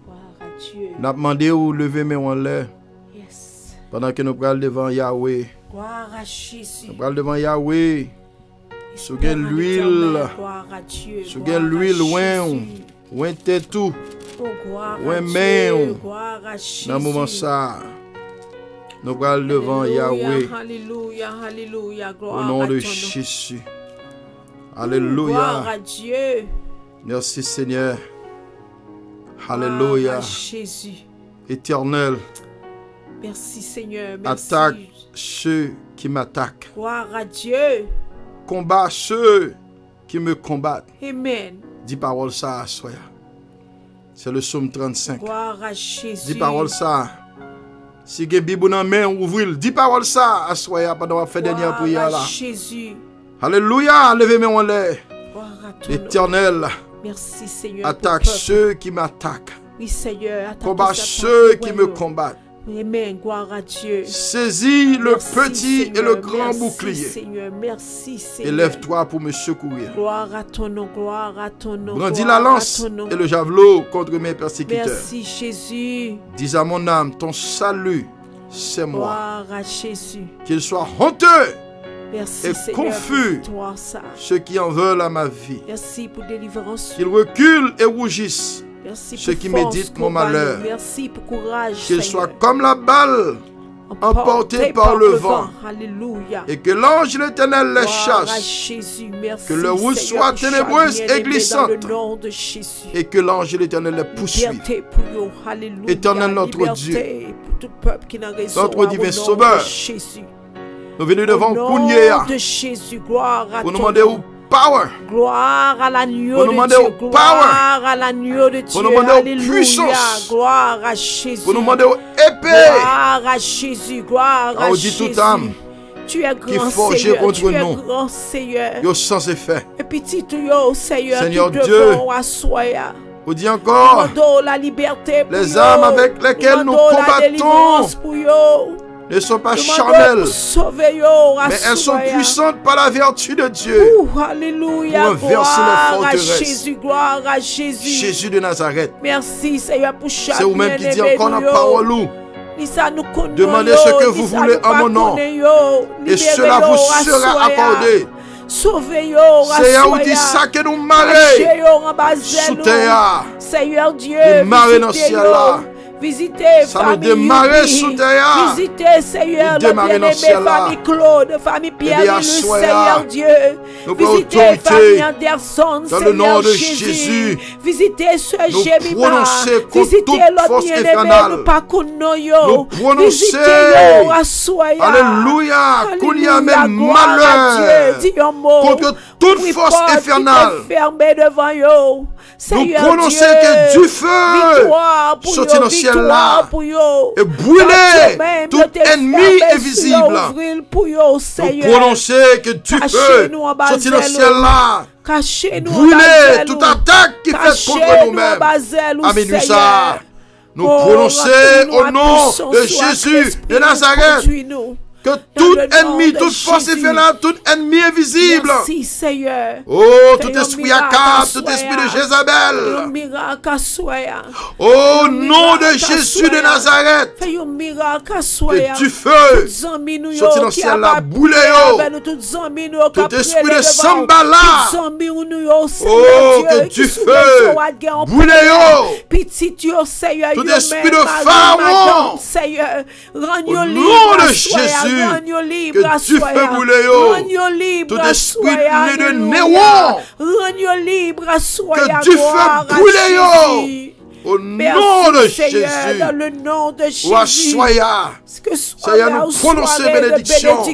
Speaker 1: Gloire à Dieu.
Speaker 2: Nous avons demandé ou lever mes en l'air.
Speaker 1: Yes.
Speaker 2: Pendant que nous parlons devant Yahweh.
Speaker 1: Gloire à Jésus.
Speaker 2: Nous parlons devant Yahweh. Sous
Speaker 1: Espère
Speaker 2: gen
Speaker 1: en
Speaker 2: l'huile.
Speaker 1: l'Éternel. Gloire à Dieu.
Speaker 2: Sous
Speaker 1: Gloire
Speaker 2: gen
Speaker 1: à
Speaker 2: l'huile loin.
Speaker 1: Jésus.
Speaker 2: Ou était tout.
Speaker 1: Oh, gloire
Speaker 2: Ouais,
Speaker 1: à
Speaker 2: mais
Speaker 1: Dieu.
Speaker 2: on-
Speaker 1: Gloire à Jésus.
Speaker 2: Dans le moment ça. Nous allons devant Yahweh
Speaker 1: Alléluia, alléluia,
Speaker 2: au
Speaker 1: gloire
Speaker 2: nom
Speaker 1: à
Speaker 2: de
Speaker 1: ton nom.
Speaker 2: Jésus.
Speaker 1: Gloire
Speaker 2: Alléluia.
Speaker 1: à Dieu.
Speaker 2: Merci Seigneur.
Speaker 1: Gloire
Speaker 2: Alléluia.
Speaker 1: à Jésus.
Speaker 2: Éternel,
Speaker 1: Merci Seigneur, merci.
Speaker 2: attaque ceux qui m'attaquent.
Speaker 1: Gloire à Dieu.
Speaker 2: Combat ceux qui me combattent.
Speaker 1: Amen.
Speaker 2: Dis parole ça à Soya. C'est le psaume 35.
Speaker 1: Gloire à Jésus.
Speaker 2: Dis parole ça. Si vous avez Bible dans la main, ouvrez-le. Dis parole ça à Soya pendant la fin dernière prière là.
Speaker 1: Gloire à Jésus.
Speaker 2: Alléluia. Levez-moi en l'air.
Speaker 1: Gloire à ton nom.
Speaker 2: Éternel,
Speaker 1: Merci Seigneur.
Speaker 2: attaque
Speaker 1: pour le peuple.
Speaker 2: ceux qui m'attaquent.
Speaker 1: Oui Seigneur. attaque
Speaker 2: Combat
Speaker 1: ça
Speaker 2: ceux
Speaker 1: par
Speaker 2: qui
Speaker 1: le
Speaker 2: me
Speaker 1: royaume.
Speaker 2: combattent.
Speaker 1: Amen. Gloire à Dieu.
Speaker 2: Saisis le
Speaker 1: Merci,
Speaker 2: petit
Speaker 1: Seigneur.
Speaker 2: et le grand
Speaker 1: Merci,
Speaker 2: bouclier.
Speaker 1: Seigneur. Merci Seigneur.
Speaker 2: Élève-toi pour me secourir.
Speaker 1: Gloire à ton nom, gloire à ton nom.
Speaker 2: Brandis
Speaker 1: gloire
Speaker 2: la
Speaker 1: à
Speaker 2: lance
Speaker 1: ton nom.
Speaker 2: et le javelot contre mes persécuteurs.
Speaker 1: Merci Jésus.
Speaker 2: Dis à mon âme, ton salut, c'est moi.
Speaker 1: Gloire à Jésus.
Speaker 2: Qu'il soit honteux
Speaker 1: Merci
Speaker 2: et
Speaker 1: Seigneur
Speaker 2: confus
Speaker 1: pour toi ça.
Speaker 2: ceux qui en veulent à ma vie.
Speaker 1: Merci pour délivrance.
Speaker 2: Qu'ils reculent et rougissent.
Speaker 1: Merci
Speaker 2: ceux
Speaker 1: pour
Speaker 2: qui
Speaker 1: force,
Speaker 2: méditent mon
Speaker 1: combat,
Speaker 2: malheur.
Speaker 1: Merci pour courage.
Speaker 2: Qu'ils
Speaker 1: Seigneur.
Speaker 2: soient comme la balle emportés par le vent.
Speaker 1: Alléluia.
Speaker 2: Et que l'ange de l'Éternel les
Speaker 1: Gloire à
Speaker 2: chasse.
Speaker 1: Jésus. Merci.
Speaker 2: Que leur route
Speaker 1: Seigneur,
Speaker 2: soit ténébreuse
Speaker 1: bien-aimé,
Speaker 2: et glissante.
Speaker 1: Dans le nom de Jésus.
Speaker 2: Et que l'ange de l'Éternel les poursuive.
Speaker 1: Liberté pour eux. Alléluia.
Speaker 2: Éternel notre
Speaker 1: Liberté
Speaker 2: Dieu.
Speaker 1: pour tout peuple qui n'a raison.
Speaker 2: Notre
Speaker 1: au
Speaker 2: divin
Speaker 1: nom
Speaker 2: Sauveur.
Speaker 1: de Jésus.
Speaker 2: Nous venons devant
Speaker 1: Au nom
Speaker 2: Kounyea
Speaker 1: de Jésus. Gloire à
Speaker 2: pour nous
Speaker 1: ton
Speaker 2: demander
Speaker 1: nom.
Speaker 2: au power.
Speaker 1: Gloire à l'agneau
Speaker 2: Pour nous
Speaker 1: de
Speaker 2: demander
Speaker 1: Dieu.
Speaker 2: au
Speaker 1: Gloire à l'agneau de Dieu.
Speaker 2: Pour nous demander aux
Speaker 1: Alléluia.
Speaker 2: puissances.
Speaker 1: Gloire à Jésus.
Speaker 2: Pour nous demander au épée.
Speaker 1: Gloire à Jésus. Gloire à
Speaker 2: Car on dit
Speaker 1: Jésus.
Speaker 2: toute âme
Speaker 1: Tu es
Speaker 2: qui
Speaker 1: grand
Speaker 2: forge
Speaker 1: Seigneur.
Speaker 2: contre
Speaker 1: Tu es
Speaker 2: nous.
Speaker 1: grand Seigneur.
Speaker 2: Yo sans effet.
Speaker 1: Et petit tout yo Seigneur.
Speaker 2: Seigneur
Speaker 1: tout
Speaker 2: Dieu.
Speaker 1: devant assoya.
Speaker 2: Vous dit encore,
Speaker 1: Demandons la liberté pour
Speaker 2: les
Speaker 1: yo.
Speaker 2: âmes avec lesquelles nous
Speaker 1: Demandons la
Speaker 2: combattons
Speaker 1: délivrance pour yo.
Speaker 2: ne sont pas
Speaker 1: Demandons
Speaker 2: charnelles,
Speaker 1: pour sauver yo.
Speaker 2: mais elles sont
Speaker 1: assoya.
Speaker 2: puissantes par la vertu de Dieu.
Speaker 1: Alléluia.
Speaker 2: Pour renverser les
Speaker 1: Gloire à
Speaker 2: forteresses.
Speaker 1: Jésus. Gloire à Jésus.
Speaker 2: Jésus de Nazareth.
Speaker 1: Merci Seigneur pour chaque
Speaker 2: C'est vous-même qui dit
Speaker 1: bien-aimé
Speaker 2: encore dans
Speaker 1: nous,
Speaker 2: la
Speaker 1: yo.
Speaker 2: parole où,
Speaker 1: Ni ça nous connaît,
Speaker 2: demandez
Speaker 1: yo,
Speaker 2: ce que
Speaker 1: ni
Speaker 2: vous
Speaker 1: ça
Speaker 2: voulez
Speaker 1: nous
Speaker 2: en
Speaker 1: pas
Speaker 2: mon nom,
Speaker 1: connaît, yo.
Speaker 2: et
Speaker 1: Libérez
Speaker 2: cela
Speaker 1: yo,
Speaker 2: vous sera
Speaker 1: assoya.
Speaker 2: accordé.
Speaker 1: Sauvez yo,
Speaker 2: Seigneur, vous
Speaker 1: assoya.
Speaker 2: dit ça que nous
Speaker 1: Caché
Speaker 2: marrer
Speaker 1: yo en bas
Speaker 2: sous
Speaker 1: zèle,
Speaker 2: terre.
Speaker 1: Seigneur Dieu,
Speaker 2: De marrer dans le
Speaker 1: visitez
Speaker 2: ciel
Speaker 1: yo.
Speaker 2: là.
Speaker 1: Visitez
Speaker 2: Ça nous
Speaker 1: famille
Speaker 2: démarrer
Speaker 1: Yubi.
Speaker 2: sous terre.
Speaker 1: Visitez Seigneur
Speaker 2: De
Speaker 1: le
Speaker 2: démarrer dans le
Speaker 1: bien-aimé
Speaker 2: ciel là.
Speaker 1: famille Claude, famille Pierre
Speaker 2: bien,
Speaker 1: Lilus,
Speaker 2: assoya.
Speaker 1: Seigneur Dieu.
Speaker 2: Nous prenons
Speaker 1: Visitez
Speaker 2: autorité
Speaker 1: famille Anderson,
Speaker 2: dans le
Speaker 1: Seigneur
Speaker 2: nom de
Speaker 1: Jésus.
Speaker 2: Jésus.
Speaker 1: Visitez Sœur
Speaker 2: Nous
Speaker 1: Jemima.
Speaker 2: prononcer contre
Speaker 1: Visitez
Speaker 2: toute
Speaker 1: l'autre
Speaker 2: force
Speaker 1: bien-aimé,
Speaker 2: infernale.
Speaker 1: nous pas connaissons yo.
Speaker 2: Nous prononcer.
Speaker 1: Visitez yo, assoya.
Speaker 2: Alléluia. Qu'il y a
Speaker 1: Alléluia,
Speaker 2: même
Speaker 1: gloire à
Speaker 2: malheur
Speaker 1: Dieu. Dis un mot.
Speaker 2: contre toute
Speaker 1: Oui,
Speaker 2: force
Speaker 1: porte qui
Speaker 2: infernale.
Speaker 1: est fermée devant yo.
Speaker 2: Nous
Speaker 1: Seigneur
Speaker 2: prononcer
Speaker 1: Dieu.
Speaker 2: que du feu
Speaker 1: Victoire pour
Speaker 2: sorti
Speaker 1: yo,
Speaker 2: dans le ciel
Speaker 1: victoire
Speaker 2: là
Speaker 1: pour yo.
Speaker 2: et brûler
Speaker 1: Même
Speaker 2: tout
Speaker 1: de tes
Speaker 2: ennemi
Speaker 1: fermés
Speaker 2: invisible.
Speaker 1: sur ouvrir pour yo,
Speaker 2: Nous
Speaker 1: Seigneur.
Speaker 2: prononcer que du feu
Speaker 1: Cachez-nous en bas
Speaker 2: sorti dans le
Speaker 1: zèle.
Speaker 2: ciel là.
Speaker 1: Cachez-nous en
Speaker 2: Brûler
Speaker 1: bas
Speaker 2: toute
Speaker 1: zèle.
Speaker 2: attaque qui fait contre
Speaker 1: Cachez-nous en
Speaker 2: nous-mêmes.
Speaker 1: bas zèle,
Speaker 2: À minuit
Speaker 1: Seigneur.
Speaker 2: ça. Nous
Speaker 1: Oh,
Speaker 2: prononcer
Speaker 1: remplis-nous
Speaker 2: au
Speaker 1: à
Speaker 2: nom
Speaker 1: puissance,
Speaker 2: de
Speaker 1: soit
Speaker 2: Jésus
Speaker 1: l'Esprit
Speaker 2: de
Speaker 1: nous
Speaker 2: Nazareth
Speaker 1: conduis-nous.
Speaker 2: que
Speaker 1: Dans
Speaker 2: tout
Speaker 1: le nom
Speaker 2: ennemi,
Speaker 1: de
Speaker 2: toute force
Speaker 1: Jésus.
Speaker 2: infernale, tout ennemi invisible.
Speaker 1: Merci, Seigneur.
Speaker 2: Oh,
Speaker 1: Fais
Speaker 2: tout
Speaker 1: un
Speaker 2: esprit
Speaker 1: miracle,
Speaker 2: Akab, tout
Speaker 1: soya.
Speaker 2: esprit de
Speaker 1: Un
Speaker 2: Jézabel.
Speaker 1: miracle à soya.
Speaker 2: Au
Speaker 1: un
Speaker 2: nom de
Speaker 1: miracle,
Speaker 2: Jésus de
Speaker 1: soya.
Speaker 2: Nazareth,
Speaker 1: Fais un miracle à soya.
Speaker 2: que du feu
Speaker 1: Toutes amis nous
Speaker 2: sorti dans le
Speaker 1: qui
Speaker 2: ciel
Speaker 1: a
Speaker 2: là,
Speaker 1: pas
Speaker 2: boule
Speaker 1: prié
Speaker 2: yo.
Speaker 1: avec nous, toutes amis nous qui a
Speaker 2: Tout
Speaker 1: prié
Speaker 2: esprit de
Speaker 1: devant.
Speaker 2: Sambala.
Speaker 1: Toutes amis nous yo, Seigneur
Speaker 2: Oh,
Speaker 1: Dieu,
Speaker 2: que
Speaker 1: qui
Speaker 2: du
Speaker 1: sous
Speaker 2: feu
Speaker 1: les eaux a guerre en
Speaker 2: boule
Speaker 1: prière.
Speaker 2: yo.
Speaker 1: Petit yo, Seigneur,
Speaker 2: Tout
Speaker 1: yo
Speaker 2: esprit
Speaker 1: même,
Speaker 2: de
Speaker 1: Marie,
Speaker 2: Pharaon.
Speaker 1: Madame, Seigneur, rends
Speaker 2: Au
Speaker 1: yo
Speaker 2: nom
Speaker 1: libre
Speaker 2: de
Speaker 1: à soya,
Speaker 2: Jésus,
Speaker 1: rends yo libre
Speaker 2: que
Speaker 1: à
Speaker 2: du feu
Speaker 1: soya,
Speaker 2: boule yo.
Speaker 1: rends yo libre
Speaker 2: Tout
Speaker 1: à
Speaker 2: esprit
Speaker 1: soya,
Speaker 2: né de
Speaker 1: alléluia.
Speaker 2: Néron.
Speaker 1: Rends yo libre à soya,
Speaker 2: du feu
Speaker 1: gloire à
Speaker 2: boule yo.
Speaker 1: Jésus.
Speaker 2: Au
Speaker 1: Merci,
Speaker 2: nom de
Speaker 1: Seigneur,
Speaker 2: Jésus.
Speaker 1: dans le nom de Jésus.
Speaker 2: Ou assoya.
Speaker 1: Que
Speaker 2: Seigneur, nous prononcer bénédiction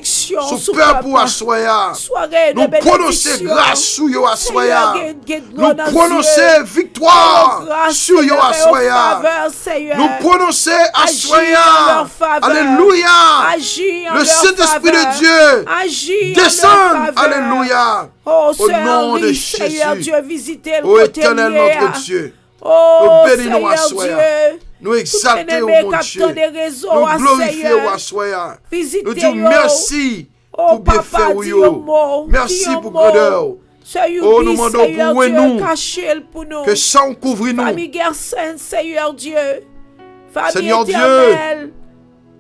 Speaker 2: sous peuple ou assoya.
Speaker 1: Soirée de
Speaker 2: Nous prononcer
Speaker 1: bénédiction.
Speaker 2: grâce sur yo assoya.
Speaker 1: Seigneur,
Speaker 2: Nous
Speaker 1: dans
Speaker 2: prononcer
Speaker 1: Dieu.
Speaker 2: victoire
Speaker 1: Grâce,
Speaker 2: sur yo
Speaker 1: Seigneur, et en
Speaker 2: assoya.
Speaker 1: faveur, Seigneur.
Speaker 2: Nous prononcer
Speaker 1: Agis en
Speaker 2: assoya.
Speaker 1: leur faveur.
Speaker 2: Alléluia.
Speaker 1: Agis en
Speaker 2: Le
Speaker 1: leur
Speaker 2: Saint-Esprit
Speaker 1: faveur.
Speaker 2: de Dieu
Speaker 1: Agis en leur
Speaker 2: descend.
Speaker 1: faveur.
Speaker 2: Alléluia.
Speaker 1: Oh,
Speaker 2: Au
Speaker 1: Seigneur,
Speaker 2: nom de
Speaker 1: Seigneur
Speaker 2: Jésus.
Speaker 1: Dieu, visitez le
Speaker 2: Ô
Speaker 1: côté
Speaker 2: éternel
Speaker 1: lié.
Speaker 2: notre Dieu.
Speaker 1: Oh,
Speaker 2: Nous bénissons
Speaker 1: Seigneur
Speaker 2: assoya.
Speaker 1: Dieu.
Speaker 2: Nous exalter au
Speaker 1: bien-aimé,
Speaker 2: mon
Speaker 1: capteur
Speaker 2: Dieu.
Speaker 1: des réseaux,
Speaker 2: Nous glorifier
Speaker 1: Seigneur.
Speaker 2: au assoya.
Speaker 1: Visitez
Speaker 2: Nous disons
Speaker 1: yo.
Speaker 2: merci
Speaker 1: Oh,
Speaker 2: pour bien
Speaker 1: papa,
Speaker 2: faire
Speaker 1: dis
Speaker 2: yo.
Speaker 1: un mot, dis
Speaker 2: Merci
Speaker 1: un
Speaker 2: pour
Speaker 1: mot.
Speaker 2: grandeur.
Speaker 1: Seigneur,
Speaker 2: Oh,
Speaker 1: dis,
Speaker 2: nous demandons
Speaker 1: Seigneur
Speaker 2: pour
Speaker 1: Dieu,
Speaker 2: nous.
Speaker 1: cachez-le pour nous.
Speaker 2: Que ça on couvre nous.
Speaker 1: Famille Gersen, Seigneur Dieu. Famille
Speaker 2: Seigneur Dieu,
Speaker 1: éternelle.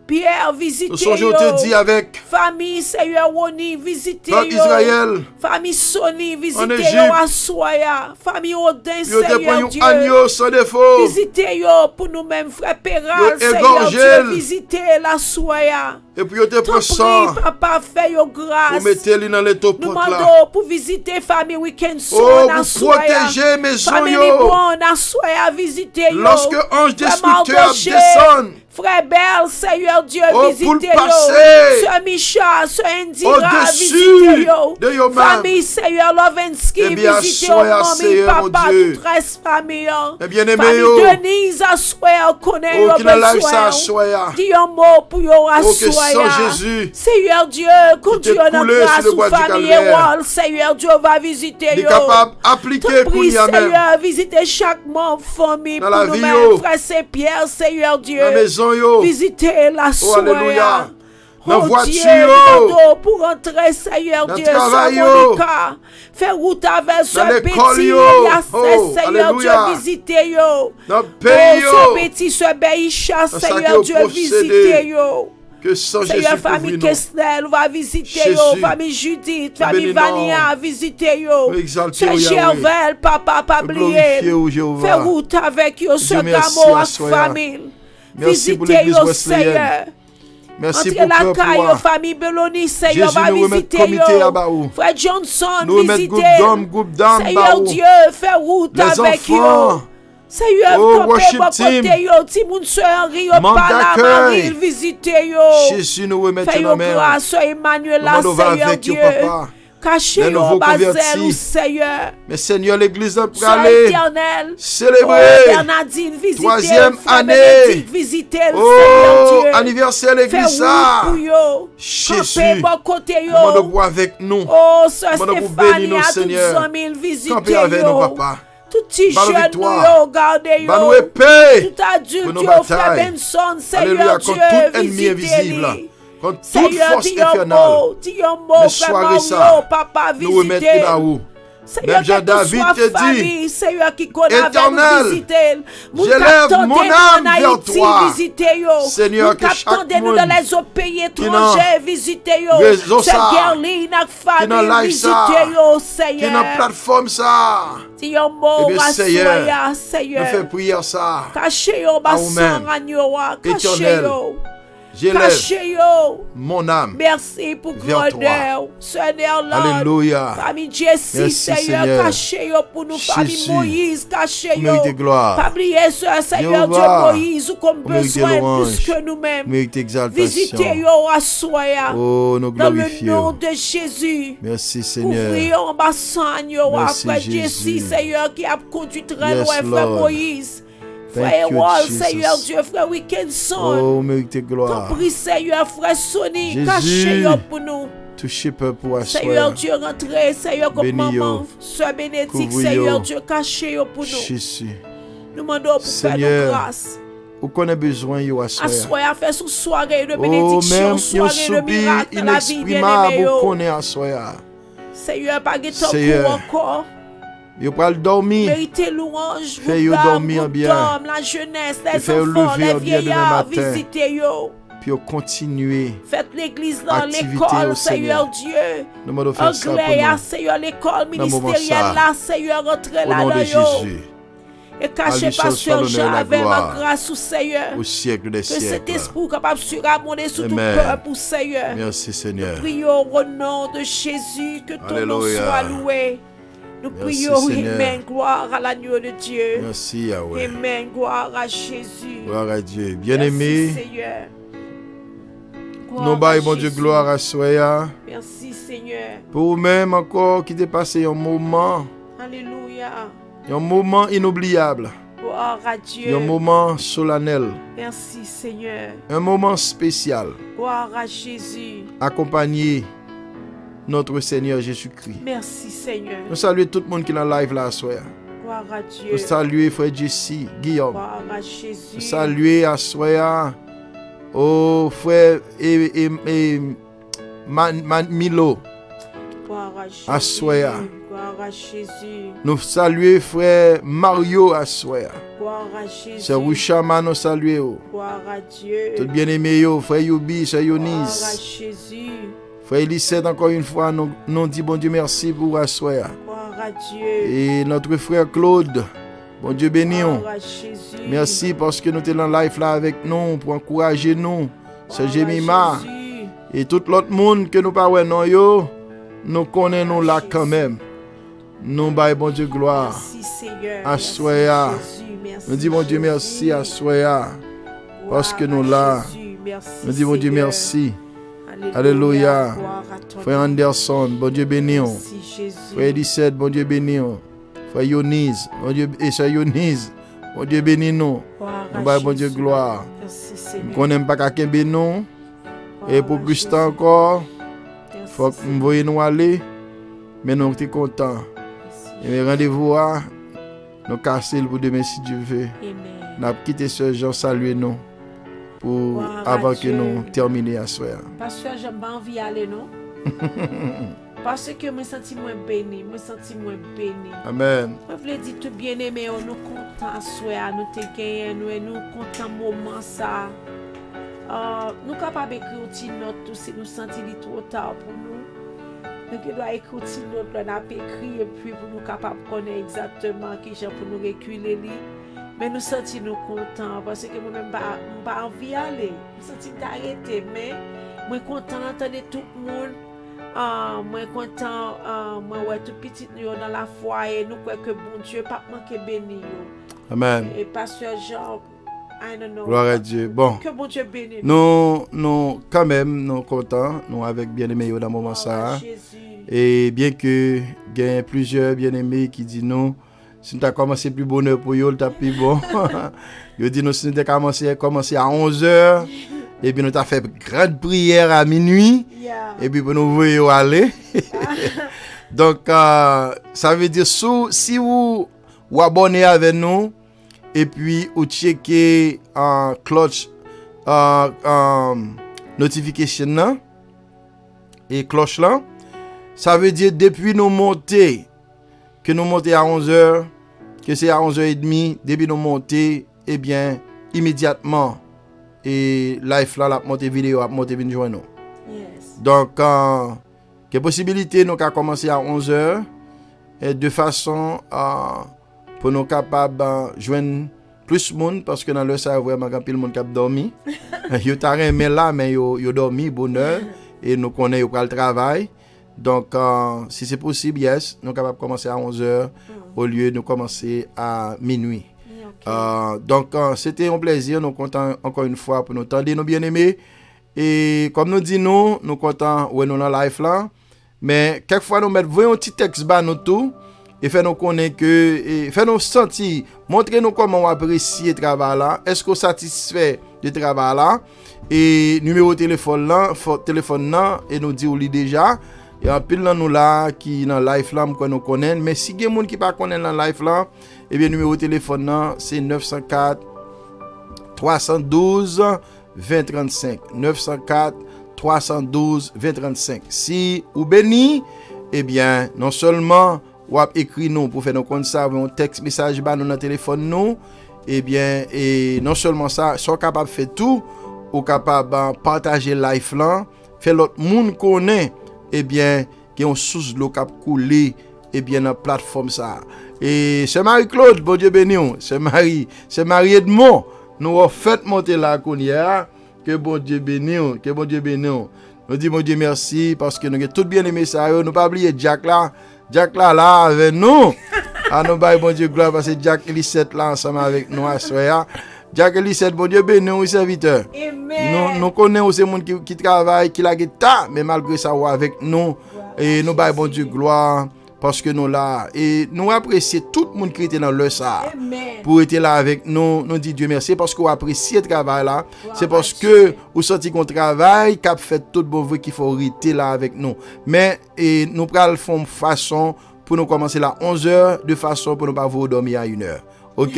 Speaker 1: Pierre, visitez
Speaker 2: Nous songeons te dire avec
Speaker 1: famille, Seigneur, Roni, visitez
Speaker 2: peuple Israël.
Speaker 1: famille Sony,
Speaker 2: En
Speaker 1: visitez
Speaker 2: Égypte.
Speaker 1: à Soya. Famille Odin,
Speaker 2: Yo te
Speaker 1: Seigneur
Speaker 2: prend
Speaker 1: Dieu.
Speaker 2: un agneau sans défaut.
Speaker 1: Visitez pour nous-mêmes, frère Péral,
Speaker 2: Yo
Speaker 1: Seigneur
Speaker 2: égorgé.
Speaker 1: Dieu. Visitez la Soya.
Speaker 2: Et puis yo te
Speaker 1: T'en
Speaker 2: prend sang
Speaker 1: prie, papa, fais yo grâce.
Speaker 2: pour mettre lui dans les
Speaker 1: Nous
Speaker 2: topotes là.
Speaker 1: demandons pour visiter famille Weekend
Speaker 2: Oh,
Speaker 1: Son à
Speaker 2: pour
Speaker 1: Soya.
Speaker 2: protéger maison
Speaker 1: Famille
Speaker 2: yo.
Speaker 1: Libon à Soya, visitez yo.
Speaker 2: Lorsque ange
Speaker 1: Frère
Speaker 2: destructeur
Speaker 1: Mardoché,
Speaker 2: descend.
Speaker 1: Frère Belle, Seigneur Dieu,
Speaker 2: Oh,
Speaker 1: visitez
Speaker 2: pour le
Speaker 1: yo.
Speaker 2: passer.
Speaker 1: Sœur Micha, Sœur Indira,
Speaker 2: Au-dessus
Speaker 1: visitez yo.
Speaker 2: de yo-même.
Speaker 1: Famille, Seigneur Lovensky,
Speaker 2: Eh bien,
Speaker 1: visitez yo.
Speaker 2: soyez
Speaker 1: Mamie,
Speaker 2: Seigneur, mon
Speaker 1: papa,
Speaker 2: Dieu.
Speaker 1: toute reste famille.
Speaker 2: Eh bien, aimé
Speaker 1: Famille
Speaker 2: yo.
Speaker 1: Denise, à Soya, connaît
Speaker 2: Oh,
Speaker 1: yo
Speaker 2: qui dans la life ça
Speaker 1: besoin.
Speaker 2: soya.
Speaker 1: Dis un mot pour yo à
Speaker 2: Oh, que
Speaker 1: Soya.
Speaker 2: sans Jésus,
Speaker 1: Seigneur Dieu, conduis
Speaker 2: t'es
Speaker 1: notre
Speaker 2: coulé
Speaker 1: grâce
Speaker 2: sur le
Speaker 1: sous
Speaker 2: bois du
Speaker 1: famille
Speaker 2: calvaire.
Speaker 1: Wall. Seigneur Dieu va visiter
Speaker 2: il est
Speaker 1: yo.
Speaker 2: capable d'appliquer
Speaker 1: Te
Speaker 2: pour
Speaker 1: prie,
Speaker 2: lui même.
Speaker 1: Seigneur, visiter chaque membre, famille,
Speaker 2: Dans
Speaker 1: pour
Speaker 2: la vie,
Speaker 1: nous-mêmes,
Speaker 2: yo.
Speaker 1: frère Saint-Pierre, Seigneur Dieu.
Speaker 2: Dans la maison yo.
Speaker 1: Visiter la
Speaker 2: Oh, alléluia.
Speaker 1: soya.
Speaker 2: Dans
Speaker 1: Oh
Speaker 2: voiture,
Speaker 1: Dieu,
Speaker 2: yo.
Speaker 1: bientôt pour entrer, Seigneur
Speaker 2: Dans
Speaker 1: Dieu,
Speaker 2: travail,
Speaker 1: sur
Speaker 2: yo.
Speaker 1: Monica. Faire route avec
Speaker 2: Dans
Speaker 1: ce
Speaker 2: l'école,
Speaker 1: petit
Speaker 2: yo. Oh,
Speaker 1: Seigneur
Speaker 2: alléluia.
Speaker 1: Dieu, visiter yo.
Speaker 2: Dans le
Speaker 1: Oh,
Speaker 2: pays
Speaker 1: ce
Speaker 2: yo.
Speaker 1: petit, ce Beïcha,
Speaker 2: Dans ça
Speaker 1: Seigneur
Speaker 2: que
Speaker 1: Dieu,
Speaker 2: vous possédez.
Speaker 1: visiter yo.
Speaker 2: Que sans Jésus
Speaker 1: Seigneur,
Speaker 2: couvre
Speaker 1: famille
Speaker 2: nous.
Speaker 1: Kessler, va visiter yo.
Speaker 2: Jésus.
Speaker 1: Famille Judith,
Speaker 2: Nous
Speaker 1: famille
Speaker 2: bénissons.
Speaker 1: Vania, visiter yo.
Speaker 2: Nous exaltons
Speaker 1: Sœur
Speaker 2: Yahweh.
Speaker 1: Gervais, papa, pas
Speaker 2: Nous glorifions
Speaker 1: oublier.
Speaker 2: Jéhovah.
Speaker 1: Fais route avec yo, ce
Speaker 2: Dieu, merci
Speaker 1: gamin
Speaker 2: à
Speaker 1: à
Speaker 2: Soya.
Speaker 1: famille.
Speaker 2: Merci pour
Speaker 1: Visiter
Speaker 2: l'église
Speaker 1: yo,
Speaker 2: Wesleyenne.
Speaker 1: Seigneur.
Speaker 2: Merci
Speaker 1: Entre
Speaker 2: pour
Speaker 1: la
Speaker 2: le
Speaker 1: caille,
Speaker 2: peuple.
Speaker 1: famille Beloni, Seigneur,
Speaker 2: Jésus,
Speaker 1: va
Speaker 2: nous remettons
Speaker 1: visiter
Speaker 2: comité à
Speaker 1: yo.
Speaker 2: Baou.
Speaker 1: Frère Johnson,
Speaker 2: Nous remettons
Speaker 1: visiter.
Speaker 2: groupe d'hommes, groupe d'âmes,
Speaker 1: Seigneur
Speaker 2: Baou.
Speaker 1: Dieu, fais route
Speaker 2: Les
Speaker 1: avec yo.
Speaker 2: enfants.
Speaker 1: Seigneur,
Speaker 2: Oh,
Speaker 1: campez
Speaker 2: worship
Speaker 1: bon
Speaker 2: team.
Speaker 1: côté yo. Timoun Soeur Henri, yo
Speaker 2: Manque
Speaker 1: pas la
Speaker 2: d'accueil.
Speaker 1: Marie, visiter yo.
Speaker 2: Jésus, nous remettons
Speaker 1: Fais
Speaker 2: dans
Speaker 1: yo
Speaker 2: main.
Speaker 1: grâce, Soeur Emmanuel,
Speaker 2: Nous demandons
Speaker 1: Seigneur
Speaker 2: avec
Speaker 1: Dieu.
Speaker 2: yo, papa.
Speaker 1: Cachez
Speaker 2: Les
Speaker 1: yo,
Speaker 2: nouveaux
Speaker 1: Bazel,
Speaker 2: convertis.
Speaker 1: ou Seigneur.
Speaker 2: Mais Seigneur, l'église a
Speaker 1: Soeur
Speaker 2: aller
Speaker 1: éternelle.
Speaker 2: célébrer.
Speaker 1: Oh, Bernardine, visitez.
Speaker 2: Troisième
Speaker 1: Frère
Speaker 2: année.
Speaker 1: Bénédicte, visitez le
Speaker 2: Oh,
Speaker 1: Seigneur Dieu.
Speaker 2: anniversaire
Speaker 1: Fais
Speaker 2: l'église
Speaker 1: route
Speaker 2: ça.
Speaker 1: pour yo.
Speaker 2: Jésus.
Speaker 1: Campez bon côté
Speaker 2: Nous demandons
Speaker 1: yo.
Speaker 2: pour avec nous.
Speaker 1: Oh, Sœur
Speaker 2: Demandons pour
Speaker 1: Stéphanie,
Speaker 2: bénir nous,
Speaker 1: à toutes
Speaker 2: Seigneur.
Speaker 1: 100 000 visitez
Speaker 2: Campez avec nous,
Speaker 1: yo.
Speaker 2: papa.
Speaker 1: Tout petit
Speaker 2: Par nos
Speaker 1: jeune
Speaker 2: victoires.
Speaker 1: yo, gardez
Speaker 2: Bah nous
Speaker 1: yo.
Speaker 2: épée.
Speaker 1: Tout adulte
Speaker 2: pour nos
Speaker 1: yo, frère
Speaker 2: batailles.
Speaker 1: Benson,
Speaker 2: Alléluia.
Speaker 1: Seigneur
Speaker 2: Contre
Speaker 1: Dieu,
Speaker 2: tout ennemi invisible.
Speaker 1: visitez-les.
Speaker 2: Contre toute
Speaker 1: Seigneur,
Speaker 2: force
Speaker 1: dis un
Speaker 2: infernale.
Speaker 1: mot, dis un mot,
Speaker 2: Mais
Speaker 1: frère
Speaker 2: soirée ça,
Speaker 1: Mario, papa,
Speaker 2: Nous remettons
Speaker 1: visitez.
Speaker 2: là où.
Speaker 1: Seigneur,
Speaker 2: Même Jean-David
Speaker 1: quelle que
Speaker 2: te
Speaker 1: soit
Speaker 2: dit,
Speaker 1: famille, Seigneur qui connaît avec
Speaker 2: Éternel,
Speaker 1: nous visiter. Moun
Speaker 2: j'élève
Speaker 1: captandez
Speaker 2: mon
Speaker 1: nous
Speaker 2: âme
Speaker 1: en
Speaker 2: vers
Speaker 1: Haïti,
Speaker 2: toi.
Speaker 1: visitez yo.
Speaker 2: Seigneur,
Speaker 1: Moun
Speaker 2: que chaque
Speaker 1: captandez nous
Speaker 2: monde
Speaker 1: dans les autres pays
Speaker 2: qui
Speaker 1: étrangers, visitez yo.
Speaker 2: réseau
Speaker 1: Sœur
Speaker 2: ça,
Speaker 1: Gerline, ak
Speaker 2: qui dans
Speaker 1: famille,
Speaker 2: live ça,
Speaker 1: visitez yo,
Speaker 2: Qui est dans
Speaker 1: Seigneur.
Speaker 2: la plateforme ça.
Speaker 1: Dis un mot,
Speaker 2: Eh bien, Seigneur,
Speaker 1: rassoya,
Speaker 2: Nous
Speaker 1: Seigneur.
Speaker 2: fait prière ça.
Speaker 1: Cachez yo,
Speaker 2: à
Speaker 1: bas
Speaker 2: vous-même.
Speaker 1: sang agnoa, cachez
Speaker 2: Éternel,
Speaker 1: yo.
Speaker 2: J'élève
Speaker 1: Cachez yo.
Speaker 2: mon âme.
Speaker 1: Merci pour
Speaker 2: vers
Speaker 1: grandeur. Sœur Nerland.
Speaker 2: Alléluia.
Speaker 1: Famille Jessie,
Speaker 2: Merci,
Speaker 1: Seigneur,
Speaker 2: Seigneur.
Speaker 1: cachez yo pour nous. Famille
Speaker 2: Jésus.
Speaker 1: Moïse, cachez
Speaker 2: Vous
Speaker 1: yo.
Speaker 2: méritez gloire.
Speaker 1: Pas oublier, Sœur Seigneur Dieu
Speaker 2: Jéhovah.
Speaker 1: Moïse, ou comme
Speaker 2: Vous méritez
Speaker 1: besoin
Speaker 2: louange.
Speaker 1: plus que nous-mêmes.
Speaker 2: Vous méritez exaltation.
Speaker 1: Visitez yo à soya.
Speaker 2: Oh, nous
Speaker 1: Dans le
Speaker 2: glorifions.
Speaker 1: nom de Jésus.
Speaker 2: Merci Seigneur.
Speaker 1: Ouvrons en bassin, yo,
Speaker 2: Merci,
Speaker 1: frère
Speaker 2: Jésus.
Speaker 1: Jessie, Seigneur, qui a conduit très
Speaker 2: Yes,
Speaker 1: loin, frère
Speaker 2: Lord.
Speaker 1: Moïse.
Speaker 2: Thank
Speaker 1: Frère
Speaker 2: you,
Speaker 1: Wall,
Speaker 2: Jesus.
Speaker 1: Seigneur Dieu, frère Weekend Son.
Speaker 2: Oh, méritez
Speaker 1: Ton
Speaker 2: gloire.
Speaker 1: prix, Seigneur, frère Sonny,
Speaker 2: Jésus.
Speaker 1: cachez yo pour nous.
Speaker 2: Touchez peuple pour
Speaker 1: Seigneur
Speaker 2: asseoir.
Speaker 1: Dieu, rentrez, Seigneur, comme
Speaker 2: Bénis
Speaker 1: maman,
Speaker 2: yo.
Speaker 1: Soeur Bénédicte,
Speaker 2: Couvre
Speaker 1: Seigneur
Speaker 2: yo.
Speaker 1: Dieu, cachez yo pour nous.
Speaker 2: Jésus.
Speaker 1: Nous demandons pour faire nos
Speaker 2: Seigneur,
Speaker 1: grâces.
Speaker 2: Ou qu'on a besoin yo asseoir.
Speaker 1: Assoyez à faire sous soirée de
Speaker 2: Oh,
Speaker 1: bénédiction,
Speaker 2: même yon
Speaker 1: soirée de
Speaker 2: soubi
Speaker 1: miracle dans la vie
Speaker 2: inexprimable
Speaker 1: bien-aimée.
Speaker 2: ou
Speaker 1: yo.
Speaker 2: qu'on est asseoir.
Speaker 1: Seigneur, pas de temps
Speaker 2: Seigneur.
Speaker 1: pour encore.
Speaker 2: Yo pral dormir.
Speaker 1: Méritez louange,
Speaker 2: Fais yo dormir bien.
Speaker 1: la jeunesse,
Speaker 2: Et
Speaker 1: les
Speaker 2: fais yo
Speaker 1: enfants,
Speaker 2: lever
Speaker 1: les
Speaker 2: bien demain
Speaker 1: vieillards,
Speaker 2: matin.
Speaker 1: visitez yo.
Speaker 2: Puis yo continuer.
Speaker 1: Faites l'église dans
Speaker 2: Activité
Speaker 1: l'école,
Speaker 2: au
Speaker 1: Seigneur Dieu.
Speaker 2: Nous demandons faire ça pour
Speaker 1: Anglais,
Speaker 2: nous.
Speaker 1: Seigneur, l'école
Speaker 2: Dans le moment
Speaker 1: ministérielle,
Speaker 2: ça.
Speaker 1: là, Seigneur, rentrez
Speaker 2: Au
Speaker 1: là
Speaker 2: nom
Speaker 1: dans
Speaker 2: de
Speaker 1: yo.
Speaker 2: Jésus.
Speaker 1: Et cachez
Speaker 2: À lui seul soit
Speaker 1: Pasteur
Speaker 2: l'honneur et
Speaker 1: Jean
Speaker 2: la
Speaker 1: avec ma
Speaker 2: gloire.
Speaker 1: grâce au Seigneur.
Speaker 2: Au siècle des
Speaker 1: Que cet
Speaker 2: siècles.
Speaker 1: esprit capable de surabonder sur tout
Speaker 2: Amen.
Speaker 1: cœur pour Seigneur.
Speaker 2: Merci Seigneur.
Speaker 1: Prions au nom de Jésus, que ton nom
Speaker 2: Alléluia.
Speaker 1: soit loué. Nous
Speaker 2: Merci,
Speaker 1: prions,
Speaker 2: Seigneur.
Speaker 1: Amen, gloire à l'agneau de Dieu.
Speaker 2: Merci Yahweh.
Speaker 1: Amen, gloire à Jésus.
Speaker 2: Gloire à Dieu.
Speaker 1: Merci,
Speaker 2: Bien-aimé,
Speaker 1: Seigneur. Gloire
Speaker 2: nous
Speaker 1: à
Speaker 2: baillons bon Dieu
Speaker 1: Jésus.
Speaker 2: gloire à Soya.
Speaker 1: Merci, Seigneur.
Speaker 2: Pour vous-même encore qui t'est passé un moment inoubliable.
Speaker 1: Gloire à Dieu.
Speaker 2: Un moment solennel.
Speaker 1: Merci, Seigneur.
Speaker 2: Un moment spécial.
Speaker 1: Gloire à Jésus.
Speaker 2: Accompagné notre Seigneur Jésus-Christ.
Speaker 1: Merci, Seigneur.
Speaker 2: Nous saluons tout le monde qui est dans le live là, Soya.
Speaker 1: Gloire à Dieu.
Speaker 2: Nous saluons frère Jesse, Guillaume.
Speaker 1: Gloire à Jésus.
Speaker 2: Nous saluons à Soya. Oh frère Milo.
Speaker 1: Gloire à Jésus.
Speaker 2: à Soya.
Speaker 1: Gloire à Jésus.
Speaker 2: Nous saluons frère Mario Assoya.
Speaker 1: Gloire à Jésus.
Speaker 2: Sœur Rouchama, nous saluons.
Speaker 1: Gloire à Dieu.
Speaker 2: Tout bien-aimé, frère Youbi, sœur
Speaker 1: Gloire à
Speaker 2: Yonis.
Speaker 1: Jésus.
Speaker 2: Frère Elisette, encore une fois, nous dit bon Dieu merci pour Assoya.
Speaker 1: Gloire à Dieu.
Speaker 2: Et notre frère Claude, bon Dieu béni.
Speaker 1: Gloire à Jésus.
Speaker 2: Merci parce que nous sommes dans live là avec nous pour encourager nous. Sœur
Speaker 1: Gloire à
Speaker 2: Jemima
Speaker 1: Jésus.
Speaker 2: et tout l'autre monde que nous pas ouais non yo, nous connaissons là quand même. Nous baillons bon Dieu gloire.
Speaker 1: Merci Seigneur.
Speaker 2: Assoya.
Speaker 1: Merci Jésus. Merci.
Speaker 2: Nous disons bon Dieu merci à Soya. Parce que nous là. Nous disons bon Dieu merci. Alléluia. Frère Anderson, bon Dieu béni.
Speaker 1: Merci Jésus.
Speaker 2: Frère Elisette, bon Dieu béni. Frère Yonis, bon Dieu et Sœur Yonis, bon Dieu béni nous. Nous baillons bon Dieu gloire.
Speaker 1: Merci Seigneur.
Speaker 2: Nous n'aime pas qu'à nous. Et pour plus temps encore, faut que nous voyons nous aller. Mais nous sommes contents. Et rendez-vous à nous casser pour demain si Dieu veut.
Speaker 1: Amen.
Speaker 2: Nous avons quitté ce Jean, saluer nous pour avant que nous terminions à soir.
Speaker 1: Pasteur, j'aime pas envie d'aller, non? Parce que je me sens moins béni,
Speaker 2: Amen.
Speaker 1: Je voulais dire tout bien aimé, nous contents à soir, nous te gagnons, nous contents moment ça. Nous capables d'écrire une note si nous sentons trop tard pour nous. Nous devons écrire une note, nous avons écrit et puis pour nous capables de connaître exactement qui est pour nous reculer. Mais nous sentons nous contents parce que moi-même pas envie d'aller. Nous sentons d'arrêter, mais moi content d'entendre tout le monde. Moi content, moi ouais tout petit nous dans la foi et nous croyons que bon Dieu pas manquer béni.
Speaker 2: Amen.
Speaker 1: Et pasteur Jean, I don't know.
Speaker 2: Gloire à Dieu. Bon.
Speaker 1: Que bon Dieu bénisse.
Speaker 2: Nous quand même nous contents, nous avec bien-aimés dans le moment ça. Et bien que il y a plusieurs bien-aimés qui disent non, si nous avons commencé plus bonheur pour eux, t'as plus bon. Ils disent nous si nous avons commencé à 11h et puis nous avons fait grande prière à minuit.
Speaker 1: Yeah.
Speaker 2: Et puis pour nous voyons aller. Donc ça veut dire si vous abonnez avec nous et puis vous checkez cloche notification là et cloche là, ça veut dire depuis nous monter que nous montons à 11h, que c'est à 11h30, depuis nous monter, eh bien immédiatement et live là la monter vidéo a monter venir joindre nous.
Speaker 1: Yes.
Speaker 2: Donc quelle possibilité nous qu'à commencer à 11h et de façon pour nous capable joindre plus monde parce que dans le ça vraiment quand pile monde qui a dormi. Yo t'a remis là mais yo dormi bonne heure et nous connaît yo le travail. Donc si c'est possible, yes, nous capable commencer à 11h au lieu de commencer à minuit. Okay. Donc c'était un plaisir, nous contents encore une fois pour nous tendre nos bien-aimés et comme nous dit nous contents ouais nous dans live là, mais quelquefois nous mettre voyons un petit texte bas nous tout et faire nous connaître que et faire nous sentir montrer nous comment on apprécie le travail là, est-ce qu'on satisfait du travail là et numéro téléphone là et nous dit ou li déjà. Et en pile nous là qui dans live là nous connaît mais si quelqu'un monde qui pas connaît dans live là et bien numéro de téléphone là c'est 904 312 2035 904 312 2035. Si ou béni et bien non seulement ou écrit nous pour faire nous comme ça un texte message ba nous dans téléphone nous et bien et non seulement ça sont capable faire tout ou capable partager live là faire l'autre monde connaît eh bien, qui ont sous l'eau cap couler eh bien dans plateforme ça. Et c'est Marie-Claude, bon Dieu béni, c'est Marie Edmond, nous avons fait monter la Kounia, que bon Dieu béni, que bon Dieu béni. Nous disons bon Dieu merci parce que nous avons tout bien aimé ça, nous pas oublier Jack là avec nous. Nous bail bon Dieu gloire parce que Jack Elisette là ensemble avec nous à soir. Jack Elisette, bon Dieu béni, oui, serviteur. Nous connaissons ces gens qui travaillent, qui la guitare, mais malgré ça, avec nous, et nous baillons bon Dieu gloire, parce que nous là, et nous apprécions tout le monde qui était dans le ça, pour être là avec nous, nous disons Dieu merci, parce qu'on apprécie le travail là, c'est parce que vous sentez qu'on travaille, qu'on fait tout bon vrai qu'il faut rester là avec nous. Mais, et nous prenons une façon pour nous commencer là 11h, de façon pour nous pas vous dormir à 1h. OK?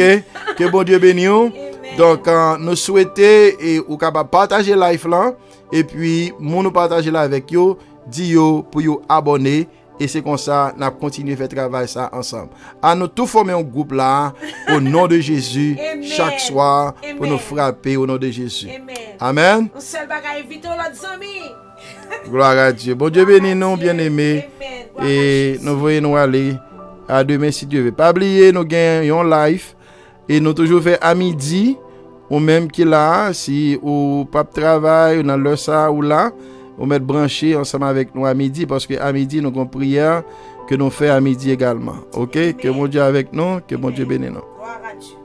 Speaker 2: Que bon Dieu bénisse. Donc nous souhaitons et ou capable partager live là et puis nous partager là avec yo, dit yo pour yo abonner et c'est comme ça n'a continué à faire travail ça ensemble. À nous tout former un groupe là au nom de Jésus chaque soir pour nous frapper au nom de Jésus. Amen.
Speaker 1: On seul bagay invite l'autre ami.
Speaker 2: Gloire à Dieu. Bon Dieu bénit nous bien-aimés et nous voyons nous aller à demain si Dieu veut. Pas oublier nous gagnons live et nous toujours fait à midi ou même qui là si ou pas travail ou dans l'heure ça ou là on met branché ensemble avec nous à midi parce que à midi nous avons prière que nous fait à midi également. OK, que mon Dieu avec nous, que mon Dieu bénisse nous.
Speaker 1: Gloire à Dieu.